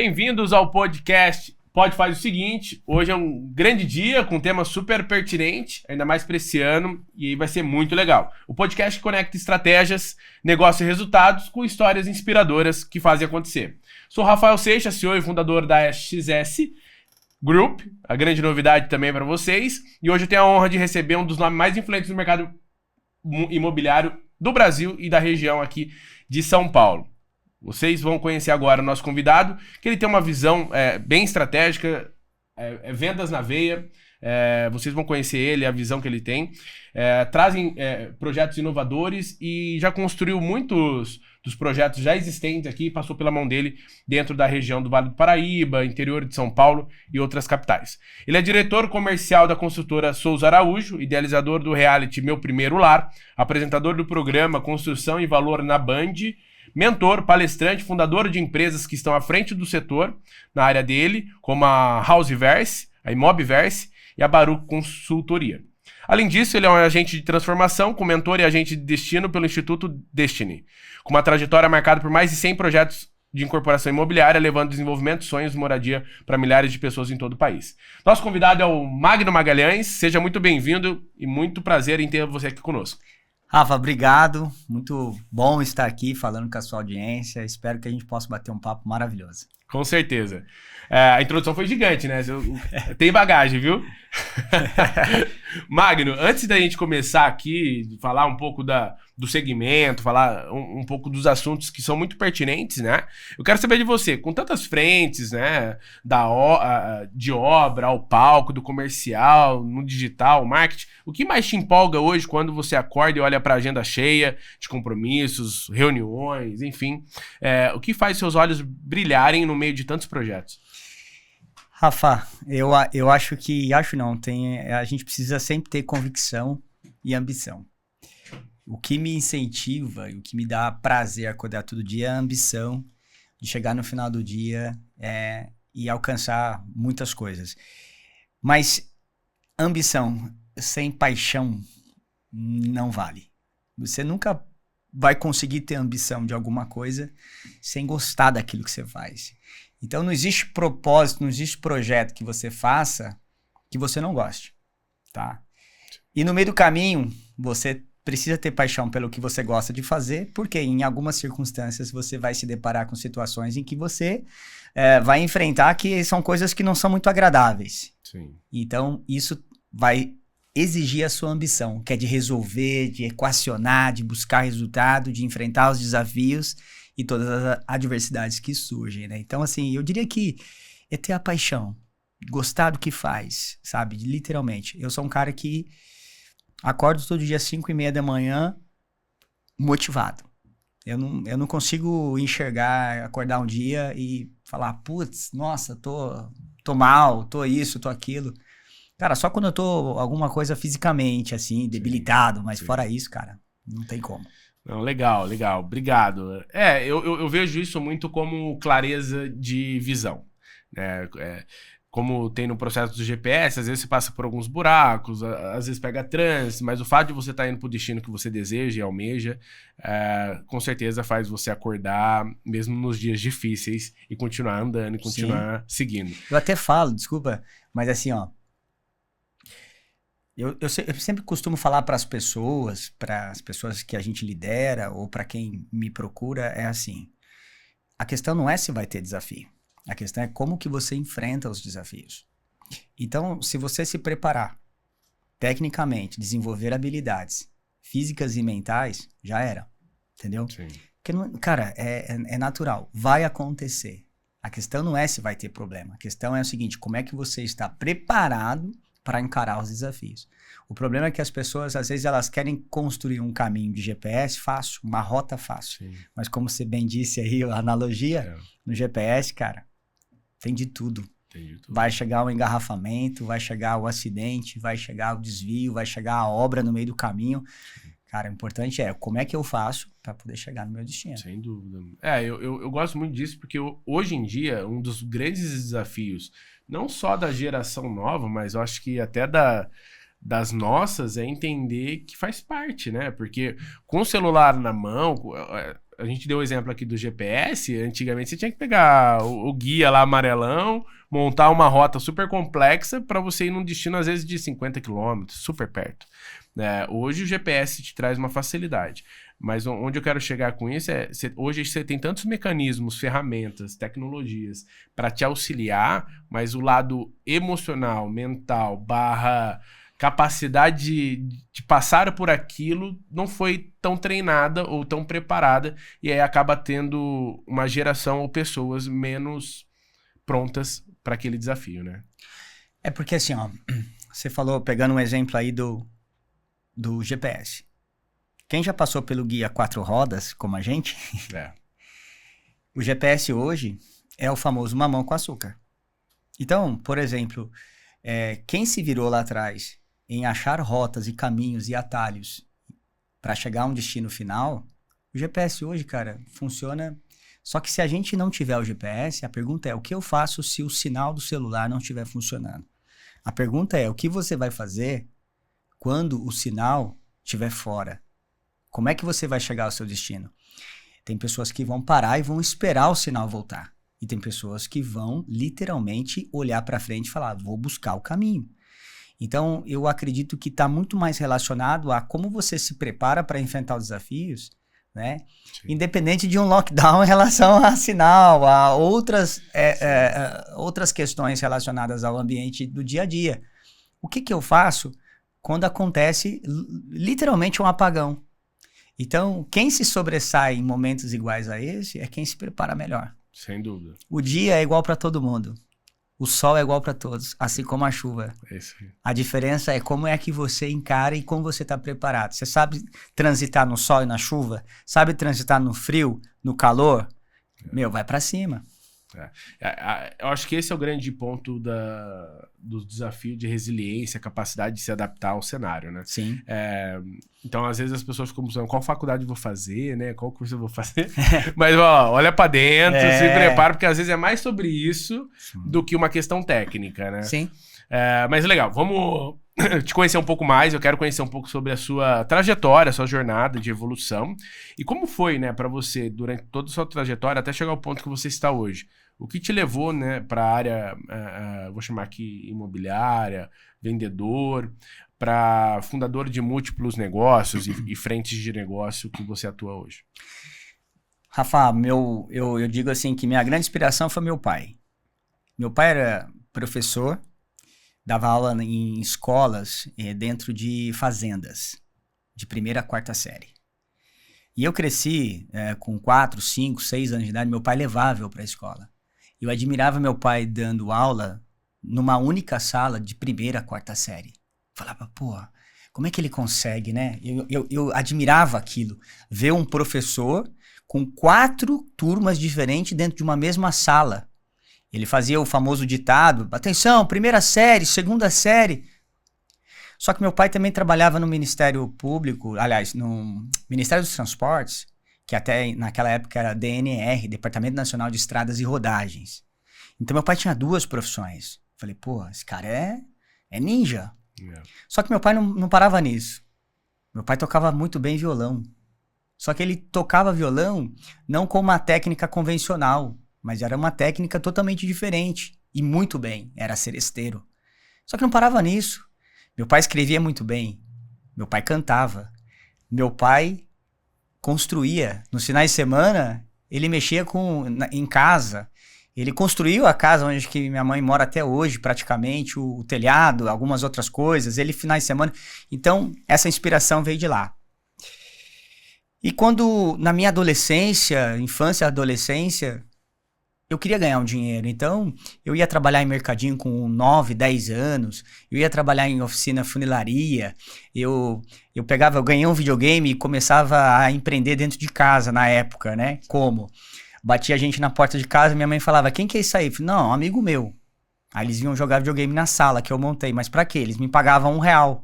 Bem-vindos ao podcast Pode Faz o Seguinte. Hoje é um grande dia com um tema super pertinente, ainda mais para esse ano, e vai ser muito legal. O podcast conecta estratégias, negócio e resultados com histórias inspiradoras que fazem acontecer. Sou Rafael Seixas, CEO e fundador da XS Group, a grande novidade também para vocês, e hoje eu tenho a honra de receber um dos nomes mais influentes do mercado imobiliário do Brasil e da região aqui de São Paulo. Vocês vão conhecer agora o nosso convidado, que ele tem uma visão bem estratégica, vendas na veia. Vocês vão conhecer ele, a visão que ele tem. Trazem projetos inovadores e já construiu muitos dos projetos já existentes aqui, passou pela mão dele dentro da região do Vale do Paraíba, interior de São Paulo e outras capitais. Ele é diretor comercial da construtora Souza Araújo, idealizador do reality Meu Primeiro Lar, apresentador do programa Construção e Valor na Band, mentor, palestrante, fundador de empresas que estão à frente do setor na área dele, como a Houseverse, a Imobverse e a Baruch Consultoria. Além disso, ele é um agente de transformação, com mentor e agente de destino pelo Instituto Destiny, com uma trajetória marcada por mais de 100 projetos de incorporação imobiliária, levando desenvolvimento, sonhos e moradia para milhares de pessoas em todo o país. Nosso convidado é o Magno Magalhães. Seja muito bem-vindo e muito prazer em ter você aqui conosco. Rafa, obrigado. Muito bom estar aqui falando com a sua audiência. Espero que a gente possa bater um papo maravilhoso. Com certeza. A introdução foi gigante, né? Tem bagagem, viu? Magno, antes da gente começar aqui, falar um pouco do segmento, falar um pouco dos assuntos que são muito pertinentes, né? Eu quero saber de você, com tantas frentes, né? De obra ao palco, do comercial, no digital, marketing, o que mais te empolga hoje quando você acorda e olha para a agenda cheia de compromissos, reuniões, enfim? O que faz seus olhos brilharem no meio de tantos projetos? Rafa, eu acho que... Acho não, a gente precisa sempre ter convicção e ambição. O que me incentiva e o que me dá prazer acordar todo dia é a ambição de chegar no final do dia e alcançar muitas coisas. Mas ambição sem paixão não vale. Você nunca vai conseguir ter ambição de alguma coisa sem gostar daquilo que você faz. Então não existe propósito, não existe projeto que você faça que você não goste, tá? E no meio do caminho, você precisa ter paixão pelo que você gosta de fazer, porque em algumas circunstâncias você vai se deparar com situações em que você vai enfrentar que são coisas que não são muito agradáveis. Sim. Então isso vai exigir a sua ambição, que é de resolver, de equacionar, de buscar resultado, de enfrentar os desafios e todas as adversidades que surgem, né? Então, assim, eu diria que é ter a paixão, gostar do que faz, sabe? Literalmente. Eu sou um cara que acordo todo dia às 5:30 da manhã motivado. Eu não consigo enxergar, acordar um dia e falar, putz, nossa, tô mal, tô isso, tô aquilo. Cara, só quando eu tô alguma coisa fisicamente, assim, debilitado, mas fora isso, cara, não tem como. Não, legal, obrigado. Eu vejo isso muito como clareza de visão, né? Como tem no processo do GPS, às vezes você passa por alguns buracos, às vezes pega trânsito, mas o fato de você estar indo para o destino que você deseja e almeja, com certeza faz você acordar, mesmo nos dias difíceis, e continuar andando e continuar seguindo. Eu até falo, desculpa, mas assim, ó, eu sempre costumo falar para as pessoas que a gente lidera ou para quem me procura, é assim, a questão não é se vai ter desafio, a questão é como que você enfrenta os desafios. Então, se você se preparar tecnicamente, desenvolver habilidades físicas e mentais, já era, entendeu? Sim. Porque, cara, é natural, vai acontecer. A questão não é se vai ter problema, a questão é o seguinte, como é que você está preparado para encarar os desafios. O problema é que as pessoas, às vezes, elas querem construir um caminho de GPS fácil, uma rota fácil. Sim. Mas como você bem disse aí, a analogia, no GPS, cara, tem de tudo. Vai chegar o engarrafamento, vai chegar o acidente, vai chegar o desvio, vai chegar a obra no meio do caminho. Sim. Cara, o importante é como é que eu faço para poder chegar no meu destino. Sem dúvida. Eu gosto muito disso porque hoje em dia, um dos grandes desafios, não só da geração nova, mas eu acho que até das nossas, é entender que faz parte, né? Porque com o celular na mão, a gente deu o exemplo aqui do GPS, antigamente você tinha que pegar o guia lá amarelão, montar uma rota super complexa para você ir num destino às vezes de 50 quilômetros, super perto. Hoje o GPS te traz uma facilidade, mas onde eu quero chegar com isso hoje você tem tantos mecanismos, ferramentas, tecnologias para te auxiliar, mas o lado emocional, mental, capacidade de passar por aquilo não foi tão treinada ou tão preparada, e aí acaba tendo uma geração ou pessoas menos prontas para aquele desafio, né? É porque assim, ó, você falou, pegando um exemplo aí do GPS. Quem já passou pelo guia 4 rodas, como a gente, o GPS hoje é o famoso mamão com açúcar. Então, por exemplo, quem se virou lá atrás em achar rotas e caminhos e atalhos para chegar a um destino final, o GPS hoje, cara, funciona. Só que se a gente não tiver o GPS, a pergunta é, o que eu faço se o sinal do celular não estiver funcionando? A pergunta é, o que você vai fazer quando o sinal estiver fora? Como é que você vai chegar ao seu destino? Tem pessoas que vão parar e vão esperar o sinal voltar. E tem pessoas que vão literalmente olhar para frente e falar, vou buscar o caminho. Então, eu acredito que está muito mais relacionado a como você se prepara para enfrentar os desafios, né? Independente de um lockdown em relação a sinal, a outras questões relacionadas ao ambiente do dia a dia. O que eu faço quando acontece literalmente um apagão? Então, quem se sobressai em momentos iguais a esse é quem se prepara melhor. Sem dúvida. O dia é igual para todo mundo. O sol é igual para todos, assim como a chuva. Isso aí. A diferença é como é que você encara e como você está preparado. Você sabe transitar no sol e na chuva? Sabe transitar no frio, no calor? Vai para cima. Eu acho que esse é o grande ponto do desafio de resiliência, capacidade de se adaptar ao cenário, né? Sim. Então, às vezes as pessoas ficam pensando, qual faculdade eu vou fazer, né? Qual curso eu vou fazer? Mas, olha pra dentro, se prepara, porque às vezes é mais sobre isso do que uma questão técnica, né? Sim. Mas legal, vamos te conhecer um pouco mais, eu quero conhecer um pouco sobre a sua trajetória, a sua jornada de evolução. E como foi, né, pra você, durante toda a sua trajetória, até chegar ao ponto que você está hoje? O que te levou, né, para a área, vou chamar aqui imobiliária, vendedor, para fundador de múltiplos negócios e frentes de negócio que você atua hoje? Rafa, eu digo assim que minha grande inspiração foi meu pai. Meu pai era professor, dava aula em escolas dentro de fazendas, de 1ª a 4ª série. E eu cresci com 4, 5, 6 anos de idade, meu pai levava eu para a escola. Eu admirava meu pai dando aula numa única sala de 1ª a 4ª série. Falava, pô, como é que ele consegue, né? Eu admirava aquilo. Ver um professor com 4 turmas diferentes dentro de uma mesma sala. Ele fazia o famoso ditado, atenção, 1ª série, 2ª série. Só que meu pai também trabalhava no Ministério Público, aliás, no Ministério dos Transportes, que até naquela época era DNR, Departamento Nacional de Estradas e Rodagens. Então meu pai tinha 2 profissões. Falei, pô, esse cara é ninja. Yeah. Só que meu pai não parava nisso. Meu pai tocava muito bem violão. Só que ele tocava violão não com uma técnica convencional, mas era uma técnica totalmente diferente. E muito bem, era seresteiro. Só que não parava nisso. Meu pai escrevia muito bem. Meu pai cantava. Meu pai construía. Nos finais de semana, ele mexia em casa. Ele construiu a casa onde que minha mãe mora até hoje, praticamente, o telhado, algumas outras coisas. Ele, finais de semana. Então, essa inspiração veio de lá. E quando, na minha adolescência, infância e adolescência, eu queria ganhar um dinheiro. Então, eu ia trabalhar em mercadinho com 9, 10 anos. Eu ia trabalhar em oficina funilaria. Eu ganhei um videogame e começava a empreender dentro de casa na época, né? Como? Batia a gente na porta de casa e minha mãe falava, quem que é isso aí? Eu falei, não, um amigo meu. Aí eles iam jogar videogame na sala que eu montei. Mas pra quê? Eles me pagavam R$1.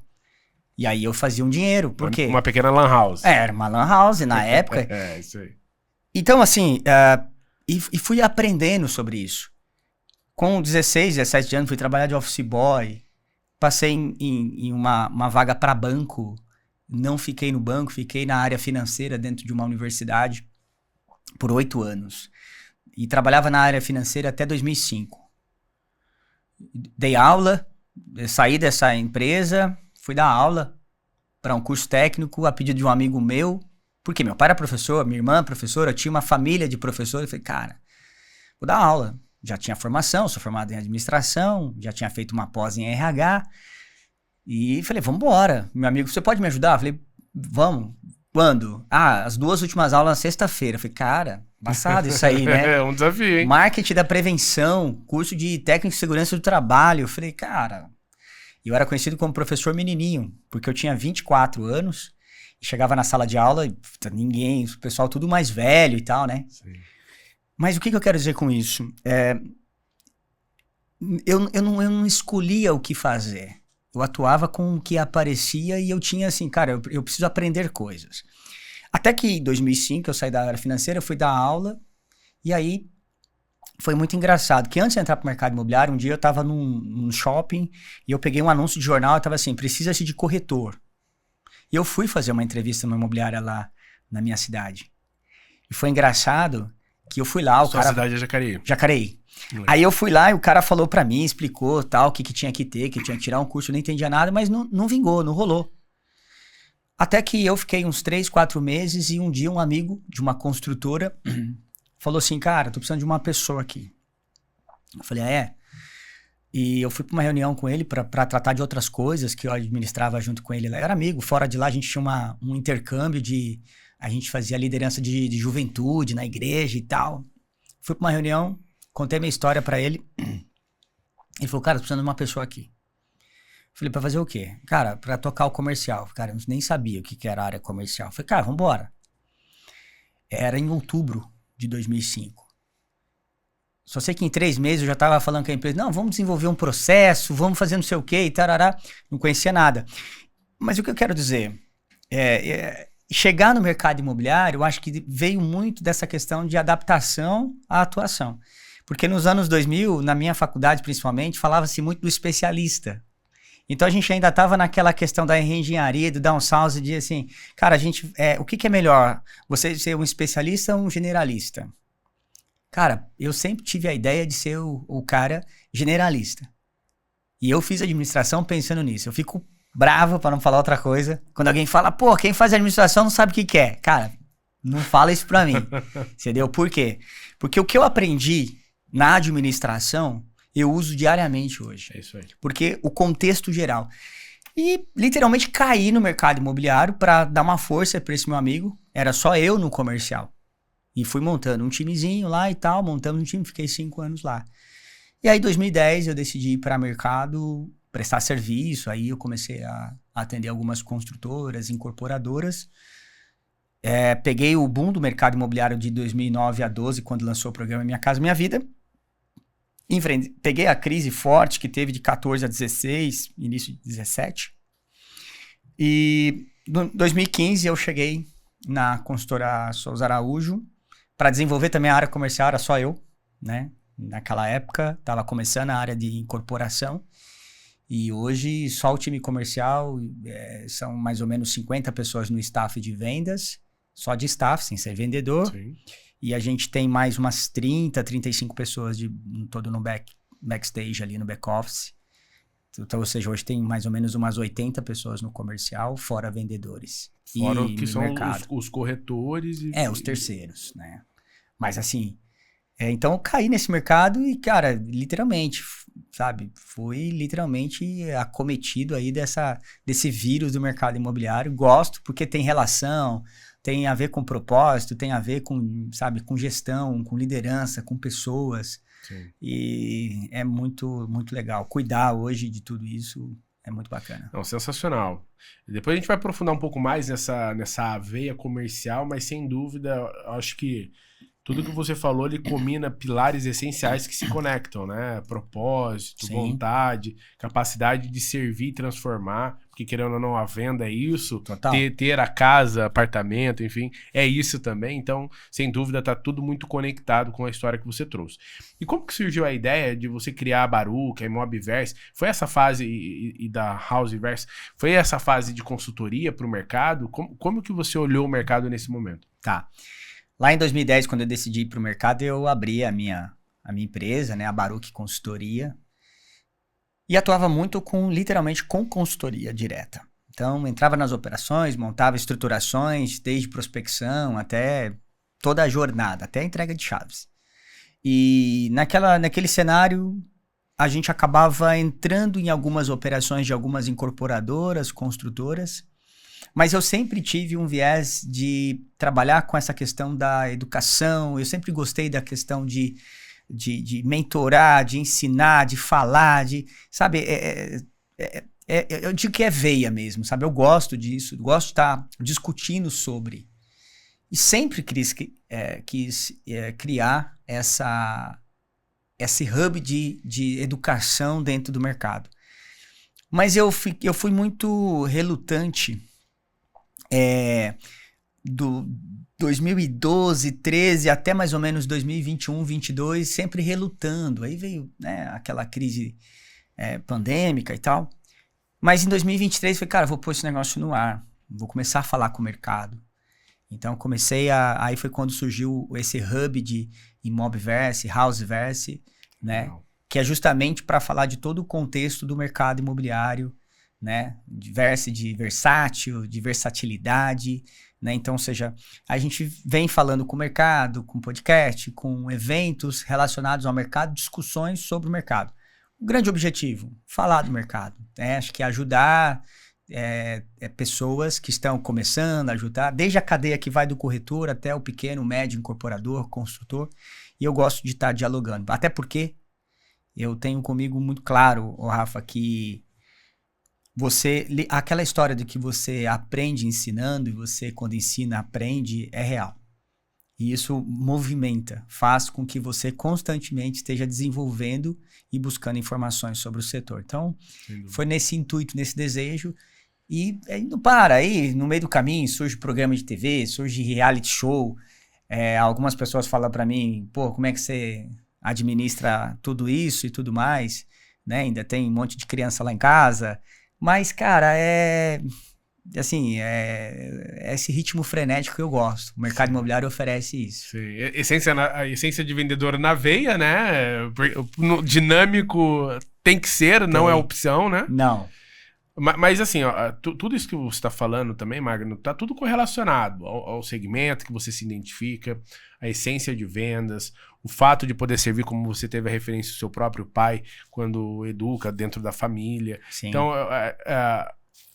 E aí eu fazia um dinheiro. Por quê? Uma pequena lan house. Era uma lan house na época. Isso aí. Então, assim... E fui aprendendo sobre isso. Com 16, 17 anos, fui trabalhar de office boy. Passei em uma vaga para banco. Não fiquei no banco, fiquei na área financeira dentro de uma universidade. por 8 anos. E trabalhava na área financeira até 2005. Dei aula, saí dessa empresa, fui dar aula para um curso técnico a pedido de um amigo meu, porque meu pai era professor, minha irmã professora, eu tinha uma família de professores. Eu falei, cara, vou dar aula. Já tinha formação, sou formado em administração, já tinha feito uma pós em RH. E falei, vamos embora. Meu amigo, você pode me ajudar? Eu falei, vamos. Quando? As 2 últimas aulas na sexta-feira. Eu falei, cara, passado isso aí, né? É um desafio, hein? Marketing da prevenção, curso de técnico de segurança do trabalho. Eu falei, cara... Eu era conhecido como professor menininho, porque eu tinha 24 anos, e chegava na sala de aula e ninguém, o pessoal tudo mais velho e tal, né? Sim. Mas o que eu quero dizer com isso? Eu não escolhia o que fazer. Eu atuava com o que aparecia e eu tinha assim, cara, eu preciso aprender coisas. Até que em 2005 eu saí da área financeira, fui dar aula e aí foi muito engraçado, que antes de entrar pro mercado imobiliário, um dia eu tava num shopping e eu peguei um anúncio de jornal e tava assim, precisa-se de corretor. E eu fui fazer uma entrevista numa imobiliária lá na minha cidade. E foi engraçado que eu fui lá, o Sua cara... cidade é Jacareí. Jacareí. Aí eu fui lá e o cara falou pra mim, explicou tal, o que tinha que ter, que tinha que tirar um curso, eu não entendia nada, mas não vingou, não rolou. Até que eu fiquei uns 3, 4 meses e um dia um amigo de uma construtora falou assim, cara, tô precisando de uma pessoa aqui. Eu falei, é? E eu fui pra uma reunião com ele pra tratar de outras coisas que eu administrava junto com ele. Eu era amigo, fora de lá a gente tinha um intercâmbio a gente fazia liderança de juventude na igreja e tal. Fui pra uma reunião, contei minha história pra ele. Ele falou, cara, tô precisando de uma pessoa aqui. Eu falei, pra fazer o quê? Cara, pra tocar o comercial. Cara, eu nem sabia o que era a área comercial. Eu falei, cara, vambora. Era em outubro de 2005. Só sei que em 3 meses eu já tava falando com a empresa, não, vamos desenvolver um processo, vamos fazer não sei o quê e tarará. Não conhecia nada. Mas o que eu quero dizer chegar no mercado imobiliário, eu acho que veio muito dessa questão de adaptação à atuação. Porque nos anos 2000, na minha faculdade principalmente, falava-se muito do especialista. Então a gente ainda estava naquela questão da engenharia, do downsize, de assim, cara, o que é melhor? Você ser um especialista ou um generalista? Cara, eu sempre tive a ideia de ser o cara generalista. E eu fiz administração pensando nisso. Eu fico bravo, para não falar outra coisa, quando alguém fala, pô, quem faz administração não sabe o que quer. Cara, não fala isso pra mim. Entendeu? Por quê? Porque o que eu aprendi na administração, eu uso diariamente hoje. É isso aí. Porque o contexto geral. E literalmente caí no mercado imobiliário para dar uma força para esse meu amigo. Era só eu no comercial. E fui montando um timezinho lá e tal, montamos um time, fiquei 5 anos lá. E aí, em 2010, eu decidi ir para mercado, prestar serviço. Aí eu comecei a atender algumas construtoras, incorporadoras. Peguei o boom do mercado imobiliário de 2009 a 12, quando lançou o programa Minha Casa Minha Vida. Peguei a crise forte que teve de 14 a 16, início de 17. E em 2015 eu cheguei na consultora Souza Araújo para desenvolver também a área comercial, era só eu, né? Naquela época estava começando a área de incorporação e hoje só o time comercial são mais ou menos 50 pessoas no staff de vendas, só de staff, sem ser vendedor. Sim. E a gente tem mais umas 30, 35 pessoas todo no backstage ali, no back-office. Então, ou seja, hoje tem mais ou menos umas 80 pessoas no comercial, fora vendedores. Fora e que no são mercado. os corretores. Os terceiros, né? Mas assim, então eu caí nesse mercado e, cara, literalmente, sabe? Fui literalmente acometido aí desse vírus do mercado imobiliário. Gosto porque tem relação... Tem a ver com propósito, tem a ver com, sabe, com gestão, com liderança, com pessoas. Sim. E é muito, muito legal. Cuidar hoje de tudo isso é muito bacana. Não, sensacional. Depois a gente vai aprofundar um pouco mais nessa veia comercial, mas sem dúvida, acho que tudo que você falou, ele combina pilares essenciais que se conectam, né? Propósito, sim, vontade, capacidade de servir e transformar, porque querendo ou não, a venda é isso. Total. Ter a casa, apartamento, enfim, é isso também. Então, sem dúvida, tá tudo muito conectado com a história que você trouxe. E como que surgiu a ideia de você criar a Baruch, a Imobverse? Foi essa fase, e da Houseverse, foi essa fase de consultoria para o mercado? Como que você olhou o mercado nesse momento? Tá. Lá em 2010, quando eu decidi ir para o mercado, eu abri a minha empresa, né, a Baruch Consultoria, e atuava muito literalmente com consultoria direta. Então, entrava nas operações, montava estruturações, desde prospecção até toda a jornada, até a entrega de chaves. E naquele cenário, a gente acabava entrando em algumas operações de algumas incorporadoras, construtoras, mas eu sempre tive um viés de trabalhar com essa questão da educação, eu sempre gostei da questão de mentorar, de ensinar, de falar, sabe, eu digo que é veia mesmo, sabe, eu gosto disso, gosto de estar discutindo sobre, e sempre quis criar esse hub de educação dentro do mercado. Mas eu fui muito relutante do 2012, 13 até mais ou menos 2021, 22, sempre relutando. Aí veio, né, aquela crise pandêmica e tal. Mas em 2023 eu falei, cara, vou pôr esse negócio no ar, vou começar a falar com o mercado. Então aí foi quando surgiu esse hub de Imobverse, Houseverse, né? Wow. Que é justamente para falar de todo o contexto do mercado imobiliário, né? De versátil, de versatilidade, né? Então, ou seja, a gente vem falando com o mercado, com podcast, com eventos relacionados ao mercado, discussões sobre o mercado. O grande objetivo, falar do mercado, né? Acho que ajudar pessoas que estão começando, ajudar, desde a cadeia que vai do corretor até o pequeno, médio incorporador, construtor, e eu gosto de estar dialogando, até porque eu tenho comigo muito claro, Rafa, que aquela história de que você aprende ensinando e você quando ensina aprende é real. E isso movimenta, faz com que você constantemente esteja desenvolvendo e buscando informações sobre o setor. Então, foi nesse intuito, nesse desejo, e não para. Aí, no meio do caminho, surge programa de TV, surge reality show. Algumas pessoas falam para mim, pô, como é que você administra tudo isso e tudo mais? Né? Ainda tem um monte de criança lá em casa. Mas, cara, assim, esse ritmo frenético que eu gosto. O mercado imobiliário oferece isso. Sim. A essência de vendedor na veia, né? Dinâmico tem que ser, não é opção, né? Não. Mas assim, ó, tudo isso que você está falando também, Magno, tá tudo correlacionado ao segmento que você se identifica, a essência de vendas, o fato de poder servir, como você teve a referência do seu próprio pai, quando educa dentro da família. Sim. Então,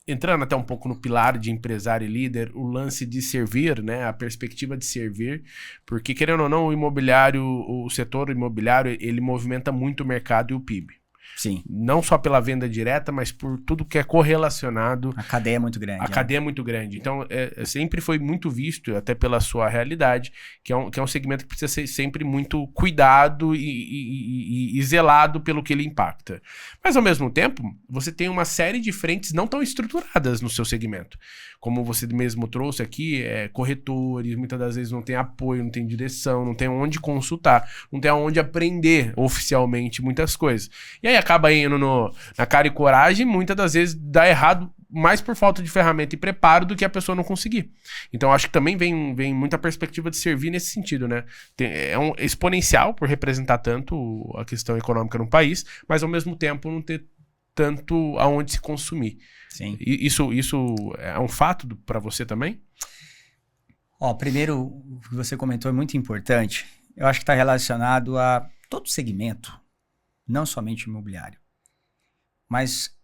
entrando até um pouco no pilar de empresário e líder, o lance de servir, né, a perspectiva de servir, porque querendo ou não, o setor imobiliário, ele movimenta muito o mercado e o PIB. Sim. Não só pela venda direta, mas por tudo que é correlacionado. A cadeia é muito grande. A cadeia é muito grande. Então, sempre foi muito visto, até pela sua realidade, que é um segmento que precisa ser sempre muito cuidado e zelado pelo que ele impacta. Mas, ao mesmo tempo, você tem uma série de frentes não tão estruturadas no seu segmento. Como você mesmo trouxe aqui, corretores, muitas das vezes não tem apoio, não tem direção, não tem onde consultar, não tem onde aprender oficialmente muitas coisas. E aí acaba indo na cara e coragem, muitas das vezes dá errado mais por falta de ferramenta e preparo do que a pessoa não conseguir. Então acho que também vem muita perspectiva de servir nesse sentido, né? É um exponencial por representar tanto a questão econômica no país, mas ao mesmo tempo não ter tanto aonde se consumir. Sim. Isso é um fato para você também? Primeiro, o que você comentou é muito importante. Eu acho que está relacionado a todo segmento, não somente o imobiliário. Mas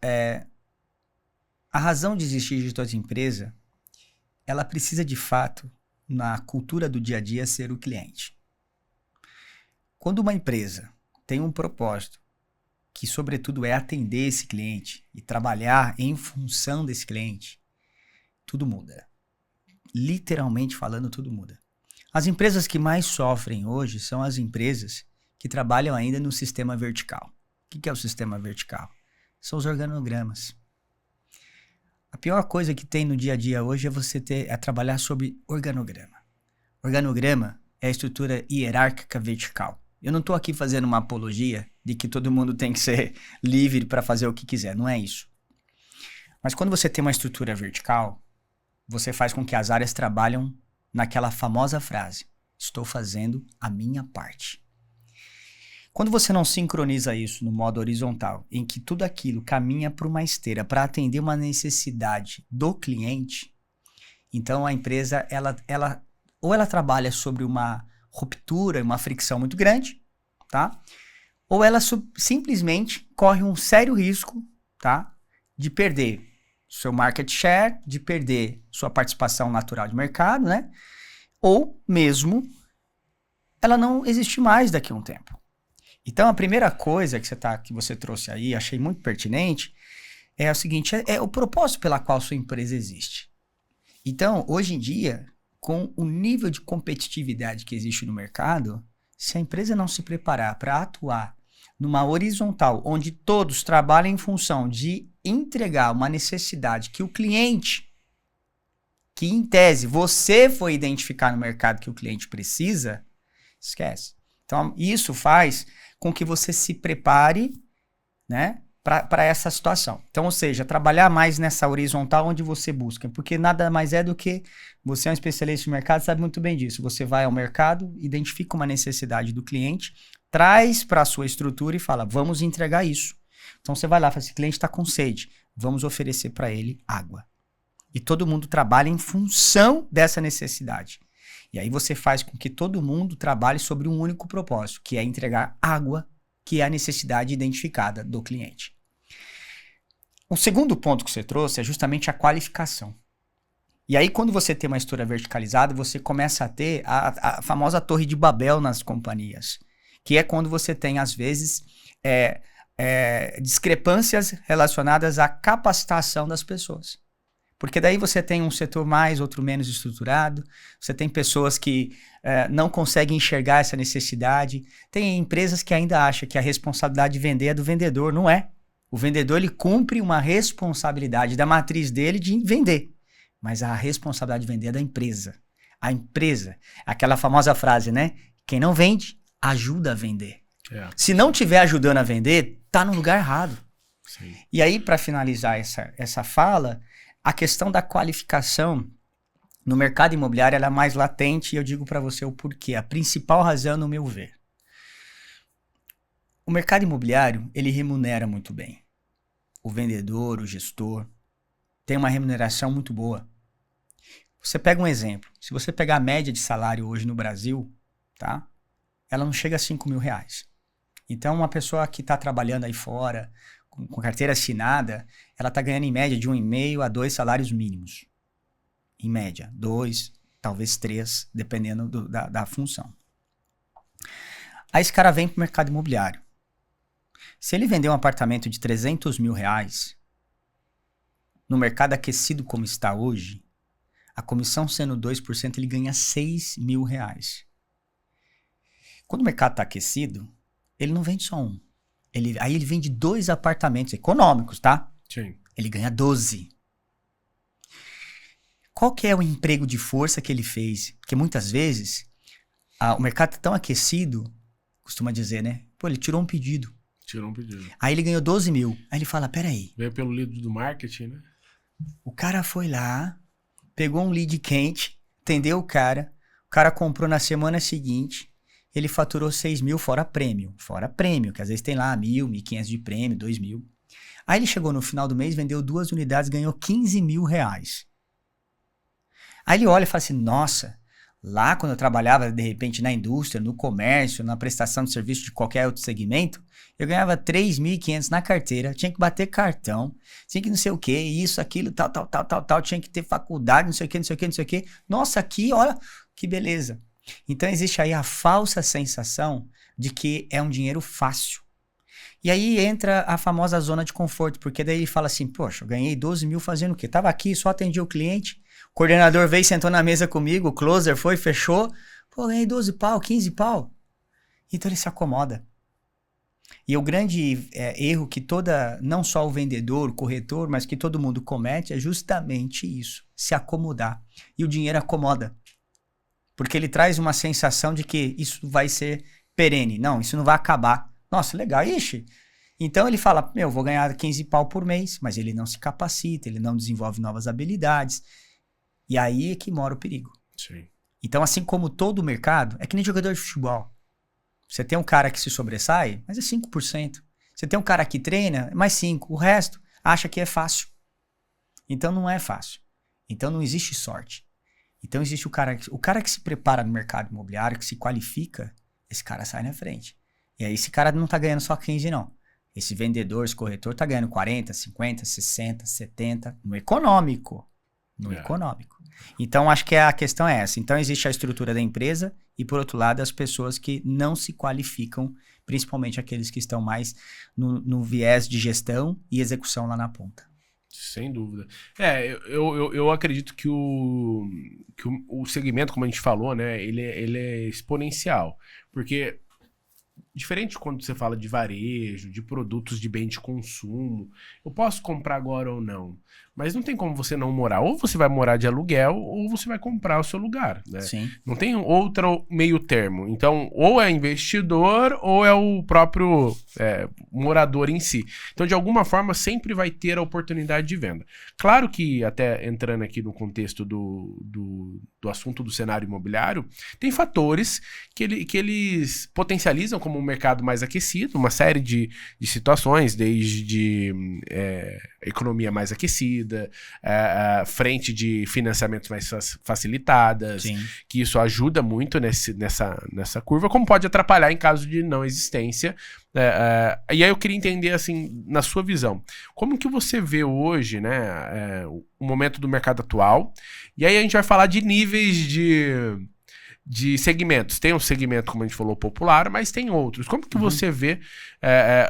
a razão de existir de toda empresa, ela precisa de fato, na cultura do dia a dia, ser o cliente. Quando uma empresa tem um propósito, que sobretudo é atender esse cliente e trabalhar em função desse cliente, tudo muda. Literalmente falando, tudo muda. As empresas que mais sofrem hoje são as empresas que trabalham ainda no sistema vertical. O que é o sistema vertical? São os organogramas. A pior coisa que tem no dia a dia hoje é trabalhar sobre organograma. Organograma é a estrutura hierárquica vertical. Eu não estou aqui fazendo uma apologia de que todo mundo tem que ser livre para fazer o que quiser, não é isso. Mas quando você tem uma estrutura vertical, você faz com que as áreas trabalhem naquela famosa frase: Estou fazendo a minha parte. Quando você não sincroniza isso no modo horizontal, em que tudo aquilo caminha para uma esteira para atender uma necessidade do cliente, então a empresa ou ela trabalha sobre uma ruptura, uma fricção muito grande, tá? Ou ela simplesmente corre um sério risco, tá? De perder seu market share, de perder sua participação natural de mercado, né? Ou mesmo ela não existe mais daqui a um tempo. Então, a primeira coisa que você trouxe aí, achei muito pertinente, é o seguinte, é o propósito pela qual sua empresa existe. Então, hoje em dia, com o nível de competitividade que existe no mercado, se a empresa não se preparar para atuar numa horizontal, onde todos trabalham em função de entregar uma necessidade que o cliente, que em tese você foi identificar no mercado que o cliente precisa, esquece. Então, isso faz com que você se prepare, né, para essa situação. Então, ou seja, trabalhar mais nessa horizontal onde você busca, porque nada mais é do que você é um especialista de mercado, sabe muito bem disso. Você vai ao mercado, identifica uma necessidade do cliente, traz para a sua estrutura e fala, vamos entregar isso. Então, você vai lá e fala, esse cliente está com sede, vamos oferecer para ele água. E todo mundo trabalha em função dessa necessidade. E aí você faz com que todo mundo trabalhe sobre um único propósito, que é entregar água, que é a necessidade identificada do cliente. O segundo ponto que você trouxe é justamente a qualificação. E aí quando você tem uma estrutura verticalizada, você começa a ter a famosa torre de Babel nas companhias, que é quando você tem, às vezes, discrepâncias relacionadas à capacitação das pessoas. Porque daí você tem um setor mais, outro menos estruturado, você tem pessoas que não conseguem enxergar essa necessidade, tem empresas que ainda acham que a responsabilidade de vender é do vendedor, não é. O vendedor ele cumpre uma responsabilidade da matriz dele de vender, mas a responsabilidade de vender é da empresa. A empresa, aquela famosa frase, né? Quem não vende, ajuda a vender. Se não estiver ajudando a vender, tá no lugar errado. Sim. E aí, para finalizar essa fala, a questão da qualificação no mercado imobiliário ela é mais latente e eu digo para você o porquê. A principal razão, no meu ver. O mercado imobiliário, ele remunera muito bem. O vendedor, o gestor, tem uma remuneração muito boa. Você pega um exemplo. Se você pegar a média de salário hoje no Brasil, tá? Ela não chega a R$5.000. Então, uma pessoa que está trabalhando aí fora, com carteira assinada, ela está ganhando em média de 1,5 a 2 salários mínimos. Em média, 2, talvez 3, dependendo da função. Aí esse cara vem para o mercado imobiliário. Se ele vender um apartamento de R$300.000, no mercado aquecido como está hoje, a comissão sendo 2%, ele ganha R$6.000. Quando o mercado está aquecido, ele não vende só um. Aí ele vende 2 apartamentos econômicos, tá? Sim. Ele ganha 12. Qual que é o emprego de força que ele fez? Porque muitas vezes o mercado tá tão aquecido, costuma dizer, né? Pô, ele tirou um pedido. Aí ele ganhou 12 mil. Aí ele fala, peraí. Veio pelo lead do marketing, né? O cara foi lá, pegou um lead quente, atendeu o cara comprou na semana seguinte, ele faturou 6 mil fora prêmio, que às vezes tem lá 1.000, 1.500 de prêmio, 2.000. Aí ele chegou no final do mês, vendeu 2 unidades, ganhou R$15.000. Aí ele olha e fala assim, nossa, lá quando eu trabalhava de repente na indústria, no comércio, na prestação de serviço de qualquer outro segmento, eu ganhava 3.500 na carteira, tinha que bater cartão, tinha que não sei o que, isso, aquilo, tal, tinha que ter faculdade, não sei o que. Nossa, aqui, olha, que beleza. Então existe aí a falsa sensação de que é um dinheiro fácil. E aí entra a famosa zona de conforto, porque daí ele fala assim, poxa, eu ganhei 12 mil fazendo o quê? Tava aqui, só atendi o cliente, o coordenador veio, sentou na mesa comigo, o closer foi, fechou, pô, ganhei 12 pau, 15 pau. Então ele se acomoda. E o grande erro que não só o vendedor, o corretor, mas que todo mundo comete é justamente isso, se acomodar. E o dinheiro acomoda. Porque ele traz uma sensação de que isso vai ser perene. Não, isso não vai acabar. Nossa, legal, ixi. Então ele fala, vou ganhar 15 pau por mês, mas ele não se capacita, ele não desenvolve novas habilidades. E aí é que mora o perigo. Sim. Então, assim como todo o mercado, é que nem jogador de futebol. Você tem um cara que se sobressai, mas é 5%. Você tem um cara que treina, mais 5%. O resto acha que é fácil. Então, não é fácil. Então, não existe sorte. Então, existe o cara que se prepara no mercado imobiliário, que se qualifica, esse cara sai na frente. E aí, esse cara não tá ganhando só 15, não. Esse vendedor, esse corretor tá ganhando 40, 50, 60, 70 no econômico. No econômico. Então, acho que a questão é essa. Então, existe a estrutura da empresa e, por outro lado, as pessoas que não se qualificam, principalmente aqueles que estão mais no viés de gestão e execução lá na ponta. Sem dúvida. Eu acredito que o segmento, como a gente falou, né, ele é exponencial. Porque, diferente de quando você fala de varejo, de produtos de bem de consumo, eu posso comprar agora ou não. Mas não tem como você não morar. Ou você vai morar de aluguel, ou você vai comprar o seu lugar, né? Sim. Não tem outro meio termo. Então, ou é investidor, ou é o próprio morador em si. Então, de alguma forma, sempre vai ter a oportunidade de venda. Claro que, até entrando aqui no contexto do assunto do cenário imobiliário, tem fatores que eles potencializam como um mercado mais aquecido, uma série de situações, desde economia mais aquecida, frente de financiamentos mais facilitadas, Sim. que isso ajuda muito nessa curva, como pode atrapalhar em caso de não existência. E aí eu queria entender, assim, na sua visão, como que você vê hoje, né, o momento do mercado atual, e aí a gente vai falar de níveis de segmentos. Tem um segmento, como a gente falou, popular, mas tem outros. Como que você vê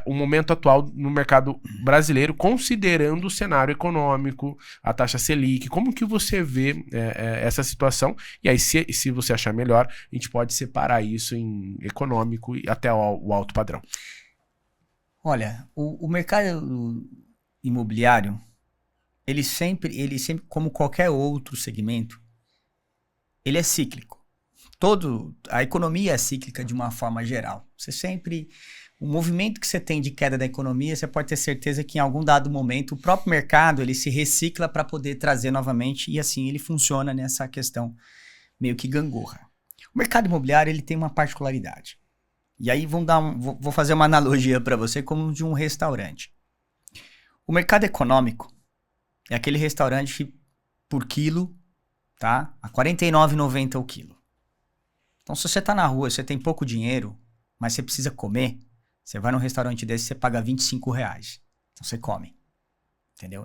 o momento atual no mercado brasileiro, considerando o cenário econômico, a taxa Selic? Como que você vê essa situação? E aí, se você achar melhor, a gente pode separar isso em econômico e até o alto padrão. Olha, o mercado imobiliário, ele sempre, como qualquer outro segmento, ele é cíclico. A economia é cíclica de uma forma geral. O movimento que você tem de queda da economia, você pode ter certeza que em algum dado momento o próprio mercado ele se recicla para poder trazer novamente, e assim ele funciona nessa questão meio que gangorra. O mercado imobiliário ele tem uma particularidade. E aí vou fazer uma analogia para você como de um restaurante. O mercado econômico é aquele restaurante que por quilo, tá? A R$ 49,90 o quilo. Então, se você tá na rua, você tem pouco dinheiro, mas você precisa comer, você vai num restaurante desse, você paga R$25. Então, você come. Entendeu?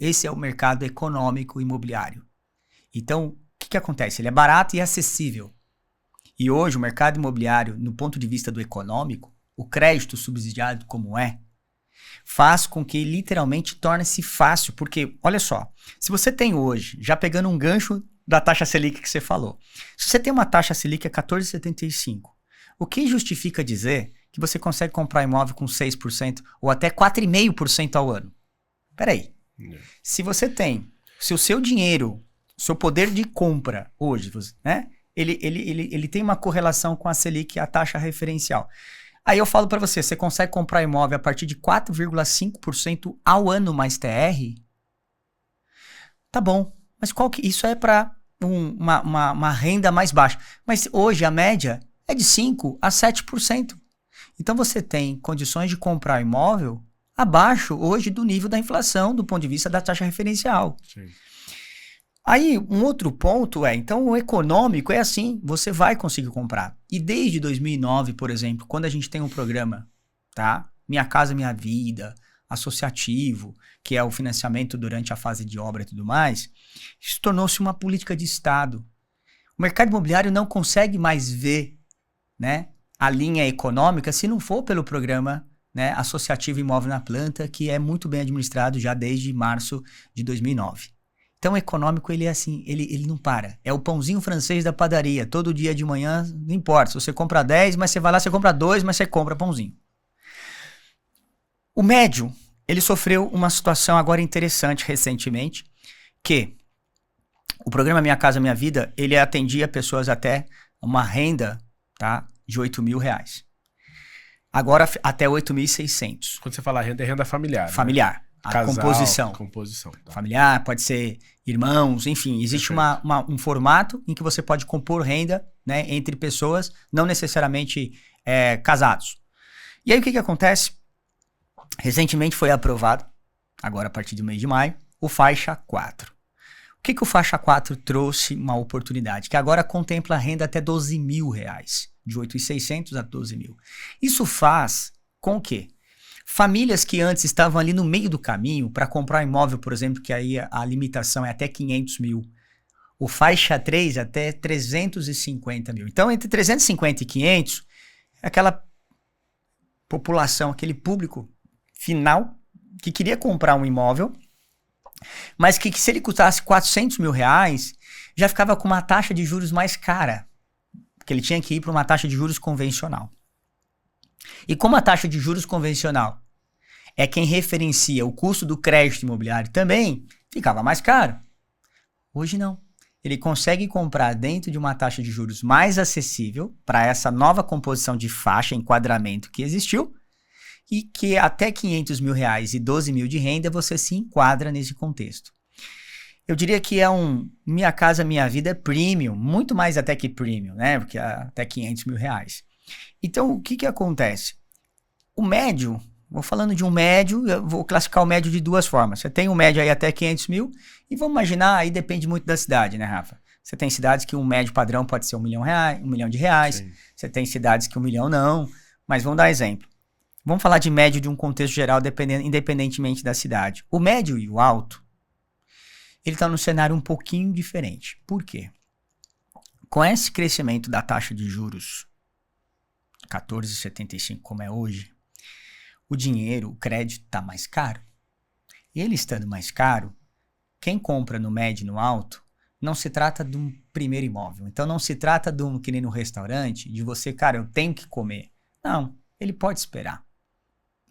Esse é o mercado econômico imobiliário. Então, o que acontece? Ele é barato e acessível. E hoje, o mercado imobiliário, no ponto de vista do econômico, o crédito subsidiado como faz com que literalmente torne-se fácil. Porque, olha só, se você tem hoje, já pegando um gancho da taxa Selic que você falou. Se você tem uma taxa Selic a 14,75, o que justifica dizer que você consegue comprar imóvel com 6% ou até 4,5% ao ano? Peraí. Se o seu dinheiro, seu poder de compra hoje, né, ele tem uma correlação com a Selic, a taxa referencial. Aí eu falo para você consegue comprar imóvel a partir de 4,5% ao ano mais TR? Tá bom. Mas isso é para uma renda mais baixa. Mas hoje a média é de 5% a 7%. Então você tem condições de comprar imóvel abaixo hoje do nível da inflação, do ponto de vista da taxa referencial. Sim. Aí um outro ponto então o econômico é assim, você vai conseguir comprar. E desde 2009, por exemplo, quando a gente tem um programa, tá? Minha Casa Minha Vida, associativo, que é o financiamento durante a fase de obra e tudo mais, isso tornou-se uma política de Estado. O mercado imobiliário não consegue mais ver, né, a linha econômica se não for pelo programa, né, associativo Imóvel na Planta, que é muito bem administrado já desde março de 2009. Então o econômico ele é assim, ele não para. É o pãozinho francês da padaria. Todo dia de manhã, não importa. Se você compra 10, mas você vai lá, você compra 2, mas você compra pãozinho. O médio, ele sofreu uma situação agora interessante recentemente, que o programa Minha Casa Minha Vida, ele atendia pessoas até uma renda, tá, de R$8.000. Agora até 8.600. Quando você fala renda, é renda familiar. Familiar. Né? a Casal, composição. Composição. Tá. Familiar, pode ser irmãos, enfim, existe um formato em que você pode compor renda, né, entre pessoas, não necessariamente casados. E aí o que acontece? Recentemente foi aprovado, agora a partir do mês de maio, o Faixa 4. O que o Faixa 4 trouxe uma oportunidade? Que agora contempla renda até R$12 mil, de 8.600 a 12 mil. Isso faz com que famílias que antes estavam ali no meio do caminho para comprar um imóvel, por exemplo, que aí a limitação é até 500 mil, o Faixa 3 até 350 mil. Então, entre 350 e 500, é aquela população, aquele público final que queria comprar um imóvel, mas que se ele custasse R$400 mil, já ficava com uma taxa de juros mais cara, porque ele tinha que ir para uma taxa de juros convencional. E como a taxa de juros convencional é quem referencia o custo do crédito imobiliário também, ficava mais caro. Hoje não. Ele consegue comprar dentro de uma taxa de juros mais acessível para essa nova composição de faixa, enquadramento que existiu, e que até R$500 mil e 12 mil de renda você se enquadra nesse contexto. Eu diria que é Minha Casa Minha Vida premium, muito mais até que premium, né? Porque é até R$500 mil. Então, o que acontece? O médio, vou falando de um médio, eu vou classificar o médio de duas formas. Você tem um médio aí até R$500 mil, e vamos imaginar, aí depende muito da cidade, né, Rafa? Você tem cidades que um médio padrão pode ser R$1 milhão, R$1 milhão de reais. Sim. Você tem cidades que R$1 milhão não, mas vamos dar exemplo. Vamos falar de médio de um contexto geral, independentemente da cidade. O médio e o alto, ele está num cenário um pouquinho diferente. Por quê? Com esse crescimento da taxa de juros, 14,75 como é hoje, o dinheiro, o crédito está mais caro. E ele estando mais caro, quem compra no médio e no alto, não se trata de um primeiro imóvel. Então não se trata de que nem no restaurante, de você, cara, eu tenho que comer. Não, ele pode esperar.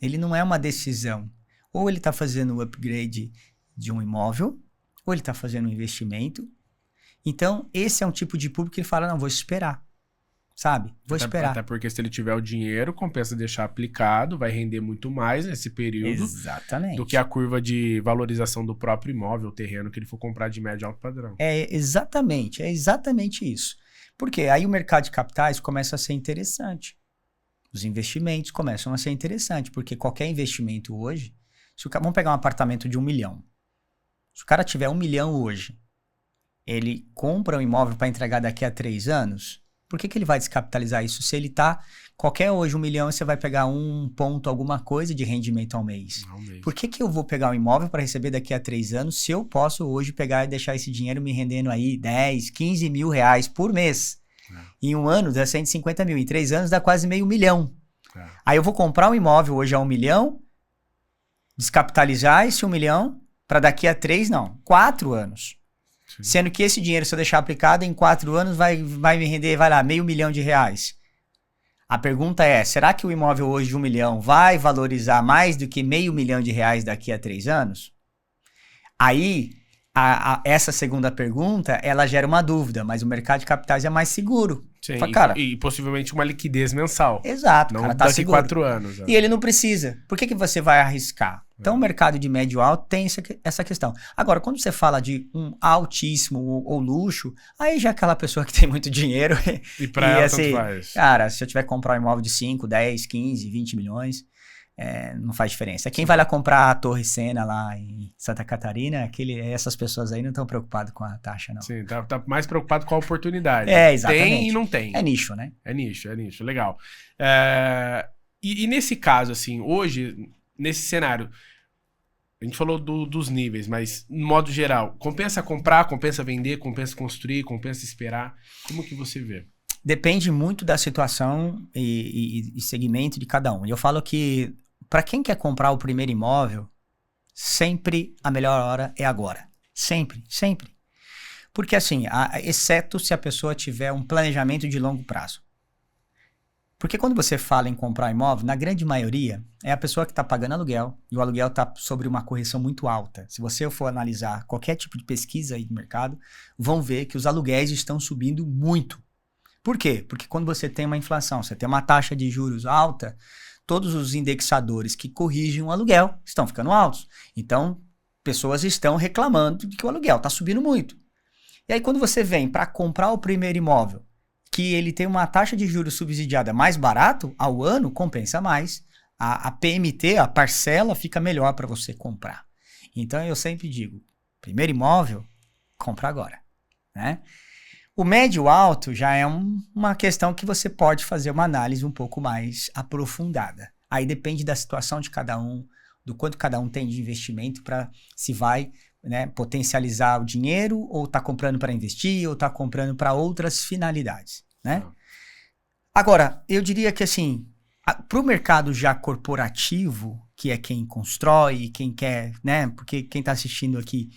Ele não é uma decisão. Ou ele está fazendo o upgrade de um imóvel, ou ele está fazendo um investimento. Então, esse é um tipo de público que ele fala, não, vou esperar. Sabe? Vou esperar. Até porque se ele tiver o dinheiro, compensa deixar aplicado, vai render muito mais nesse período. Exatamente. Do que a curva de valorização do próprio imóvel, o terreno que ele for comprar de médio e alto padrão. É exatamente isso. Porque aí o mercado de capitais começa a ser interessante. Os investimentos começam a ser interessantes, porque qualquer investimento hoje, vamos pegar um apartamento de 1 milhão. Se o cara tiver 1 milhão hoje, ele compra um imóvel para entregar daqui a 3 anos, por que ele vai descapitalizar isso? Se ele tá, qualquer hoje 1 milhão, você vai pegar 1 ponto alguma coisa de rendimento ao mês. Por que eu vou pegar um imóvel para receber daqui a 3 anos, se eu posso hoje pegar e deixar esse dinheiro me rendendo aí 10, 15 mil reais por mês? Em um ano dá 150 mil, em 3 anos dá quase meio milhão. Aí eu vou comprar um imóvel hoje a 1 milhão, descapitalizar esse 1 milhão, para daqui a 4 anos. Sim. Sendo que esse dinheiro, se eu deixar aplicado, em 4 anos vai me render, vai lá, R$500 mil. A pergunta é, será que o imóvel hoje de 1 milhão vai valorizar mais do que R$500 mil daqui a 3 anos? Aí, essa segunda pergunta, ela gera uma dúvida, mas o mercado de capitais é mais seguro. Sim, fala, cara, e possivelmente uma liquidez mensal. Exato, não cara, tá daqui seguro. 4 anos. E ele não precisa. Por que você vai arriscar? Então, o mercado de médio alto tem essa questão. Agora, quando você fala de um altíssimo ou luxo, aí já é aquela pessoa que tem muito dinheiro. E pra ela tanto faz. Cara, se eu tiver que comprar um imóvel de 5, 10, 15, 20 milhões, não faz diferença. Quem vai lá comprar a Torre Sena lá em Santa Catarina, essas pessoas aí não estão preocupadas com a taxa, não. Sim, tá mais preocupado com a oportunidade. Exatamente. Tem e não tem. É nicho, né? É nicho, legal. E nesse caso, assim, hoje, nesse cenário, a gente falou dos níveis, mas, no modo geral, compensa comprar, compensa vender, compensa construir, compensa esperar? Como que você vê? Depende muito da situação e segmento de cada um. E eu falo que, para quem quer comprar o primeiro imóvel, sempre a melhor hora é agora. Sempre, sempre. Porque assim, exceto se a pessoa tiver um planejamento de longo prazo. Porque quando você fala em comprar imóvel, na grande maioria, é a pessoa que está pagando aluguel, e o aluguel está sobre uma correção muito alta. Se você for analisar qualquer tipo de pesquisa aí do mercado, vão ver que os aluguéis estão subindo muito. Por quê? Porque quando você tem uma inflação, você tem uma taxa de juros alta, todos os indexadores que corrigem o aluguel estão ficando altos. Então, pessoas estão reclamando de que o aluguel está subindo muito. E aí, quando você vem para comprar o primeiro imóvel, que ele tem uma taxa de juros subsidiada mais barato, ao ano compensa mais. A PMT, a parcela, fica melhor para você comprar. Então, eu sempre digo, primeiro imóvel, compra agora, né? O médio alto já é uma questão que você pode fazer uma análise um pouco mais aprofundada. Aí depende da situação de cada um, do quanto cada um tem de investimento para se vai, né, potencializar o dinheiro ou está comprando para investir ou está comprando para outras finalidades, né? Agora, eu diria que assim, para o mercado já corporativo, que é quem constrói, quem quer, né? Porque quem está assistindo aqui,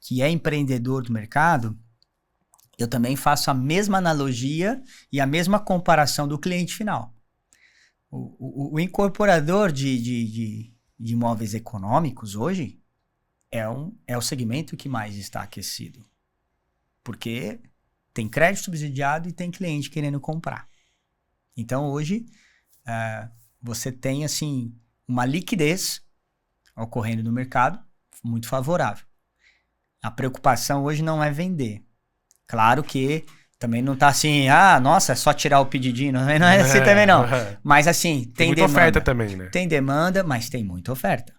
que é empreendedor do mercado, eu também faço a mesma analogia e a mesma comparação do cliente final. O incorporador de imóveis econômicos hoje é o segmento que mais está aquecido. Porque tem crédito subsidiado e tem cliente querendo comprar. Então hoje você tem assim uma liquidez ocorrendo no mercado muito favorável. A preocupação hoje não é vender. Claro que também não tá assim, nossa, é só tirar o pedidinho, não é assim também não. Mas assim, tem muita demanda. oferta também, né? Tem demanda, mas tem muita oferta.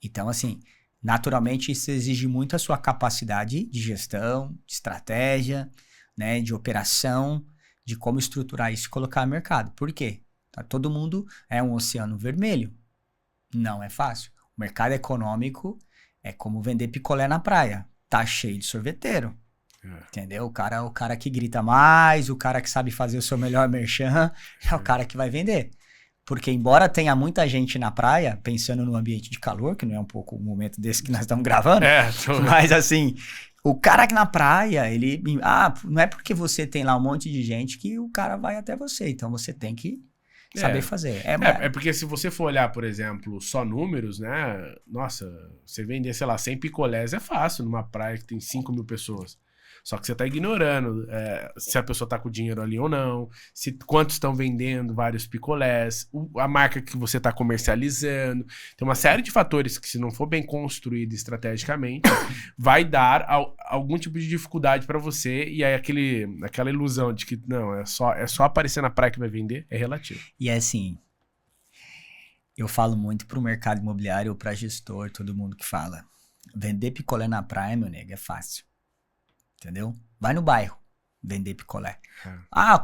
Então assim, naturalmente isso exige muito a sua capacidade de gestão, de estratégia, né, de operação, de como estruturar isso e colocar no mercado. Por quê? Todo mundo é um oceano vermelho. Não é fácil. O mercado econômico é como vender picolé na praia. Tá cheio de sorveteiro. Entendeu? O cara que grita mais, o cara que sabe fazer o seu melhor merchan, é o cara que vai vender. Porque embora tenha muita gente na praia, pensando no ambiente de calor, que não é um pouco o momento desse que nós estamos gravando, mas assim, o cara que na praia, ele... não é porque você tem lá um monte de gente que o cara vai até você. Então você tem que saber fazer. É porque se você for olhar, por exemplo, só números, né? Nossa, você vender, sei lá, 100 picolés é fácil numa praia que tem 5 mil pessoas. Só que você está ignorando se a pessoa está com dinheiro ali ou não, quantos estão vendendo vários picolés, a marca que você está comercializando. Tem uma série de fatores que, se não for bem construído estrategicamente, vai dar algum tipo de dificuldade para você. E aí aquela ilusão de que não, é só aparecer na praia que vai vender, é relativo. E é assim, eu falo muito para o mercado imobiliário ou para gestor, todo mundo que fala, vender picolé na praia, meu nego, é fácil. Entendeu? Vai no bairro vender picolé.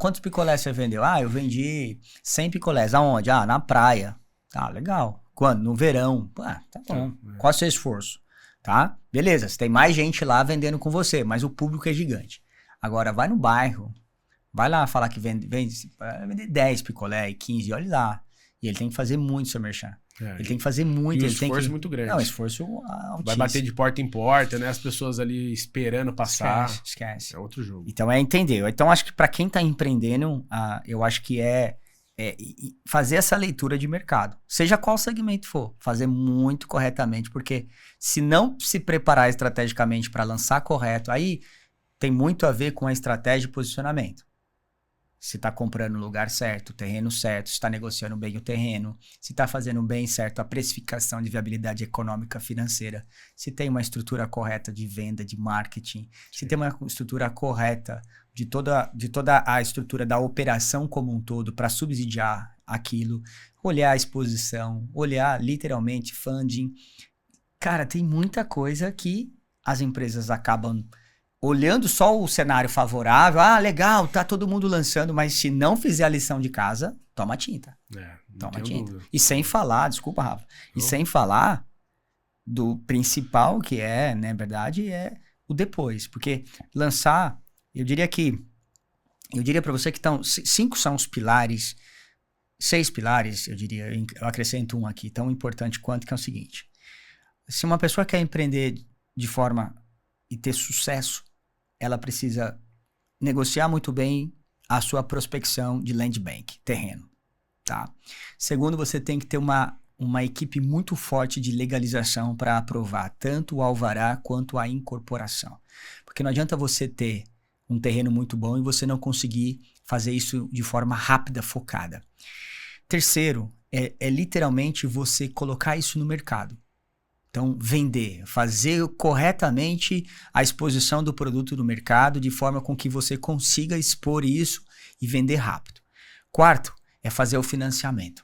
Quantos picolés você vendeu? Eu vendi 100 picolés. Aonde? Na praia. Tá, legal. Quando? No verão. Tá bom. Qual é o seu esforço? Tá? Beleza, você tem mais gente lá vendendo com você, mas o público é gigante. Agora, vai no bairro. Vai lá falar que vende 10 picolé e 15, olha lá. E ele tem que fazer muito seu merchan. Ele tem que fazer muito. E um esforço muito grande. É um esforço altíssimo. Vai bater de porta em porta, né? As pessoas ali esperando passar. Esquece. É outro jogo. Então entender. Então acho que para quem tá empreendendo, eu acho que é fazer essa leitura de mercado. Seja qual segmento for. Fazer muito corretamente. Porque se não se preparar estrategicamente para lançar correto, aí tem muito a ver com a estratégia de posicionamento. Se está comprando no lugar certo, o terreno certo, se está negociando bem o terreno, se está fazendo bem certo a precificação de viabilidade econômica financeira, se tem uma estrutura correta de venda, de marketing, se tem uma estrutura correta de toda a estrutura da operação como um todo para subsidiar aquilo, olhar a exposição, olhar literalmente funding. Cara, tem muita coisa que as empresas acabam olhando só o cenário favorável, legal, tá todo mundo lançando, mas se não fizer a lição de casa, toma tinta. Toma tinta. Dúvida. E sem falar, desculpa, Rafa, e sem falar do principal que é, na verdade, é o depois. Porque lançar, eu diria para você que 5 são os pilares, 6 pilares, eu acrescento um aqui, tão importante quanto, que é o seguinte. Se uma pessoa quer empreender de forma e ter sucesso, ela precisa negociar muito bem a sua prospecção de land bank, terreno, tá? Segundo, você tem que ter uma equipe muito forte de legalização para aprovar tanto o alvará quanto a incorporação. Porque não adianta você ter um terreno muito bom e você não conseguir fazer isso de forma rápida, focada. Terceiro, é literalmente você colocar isso no mercado. Então, vender, fazer corretamente a exposição do produto no mercado de forma com que você consiga expor isso e vender rápido. Quarto, é fazer o financiamento.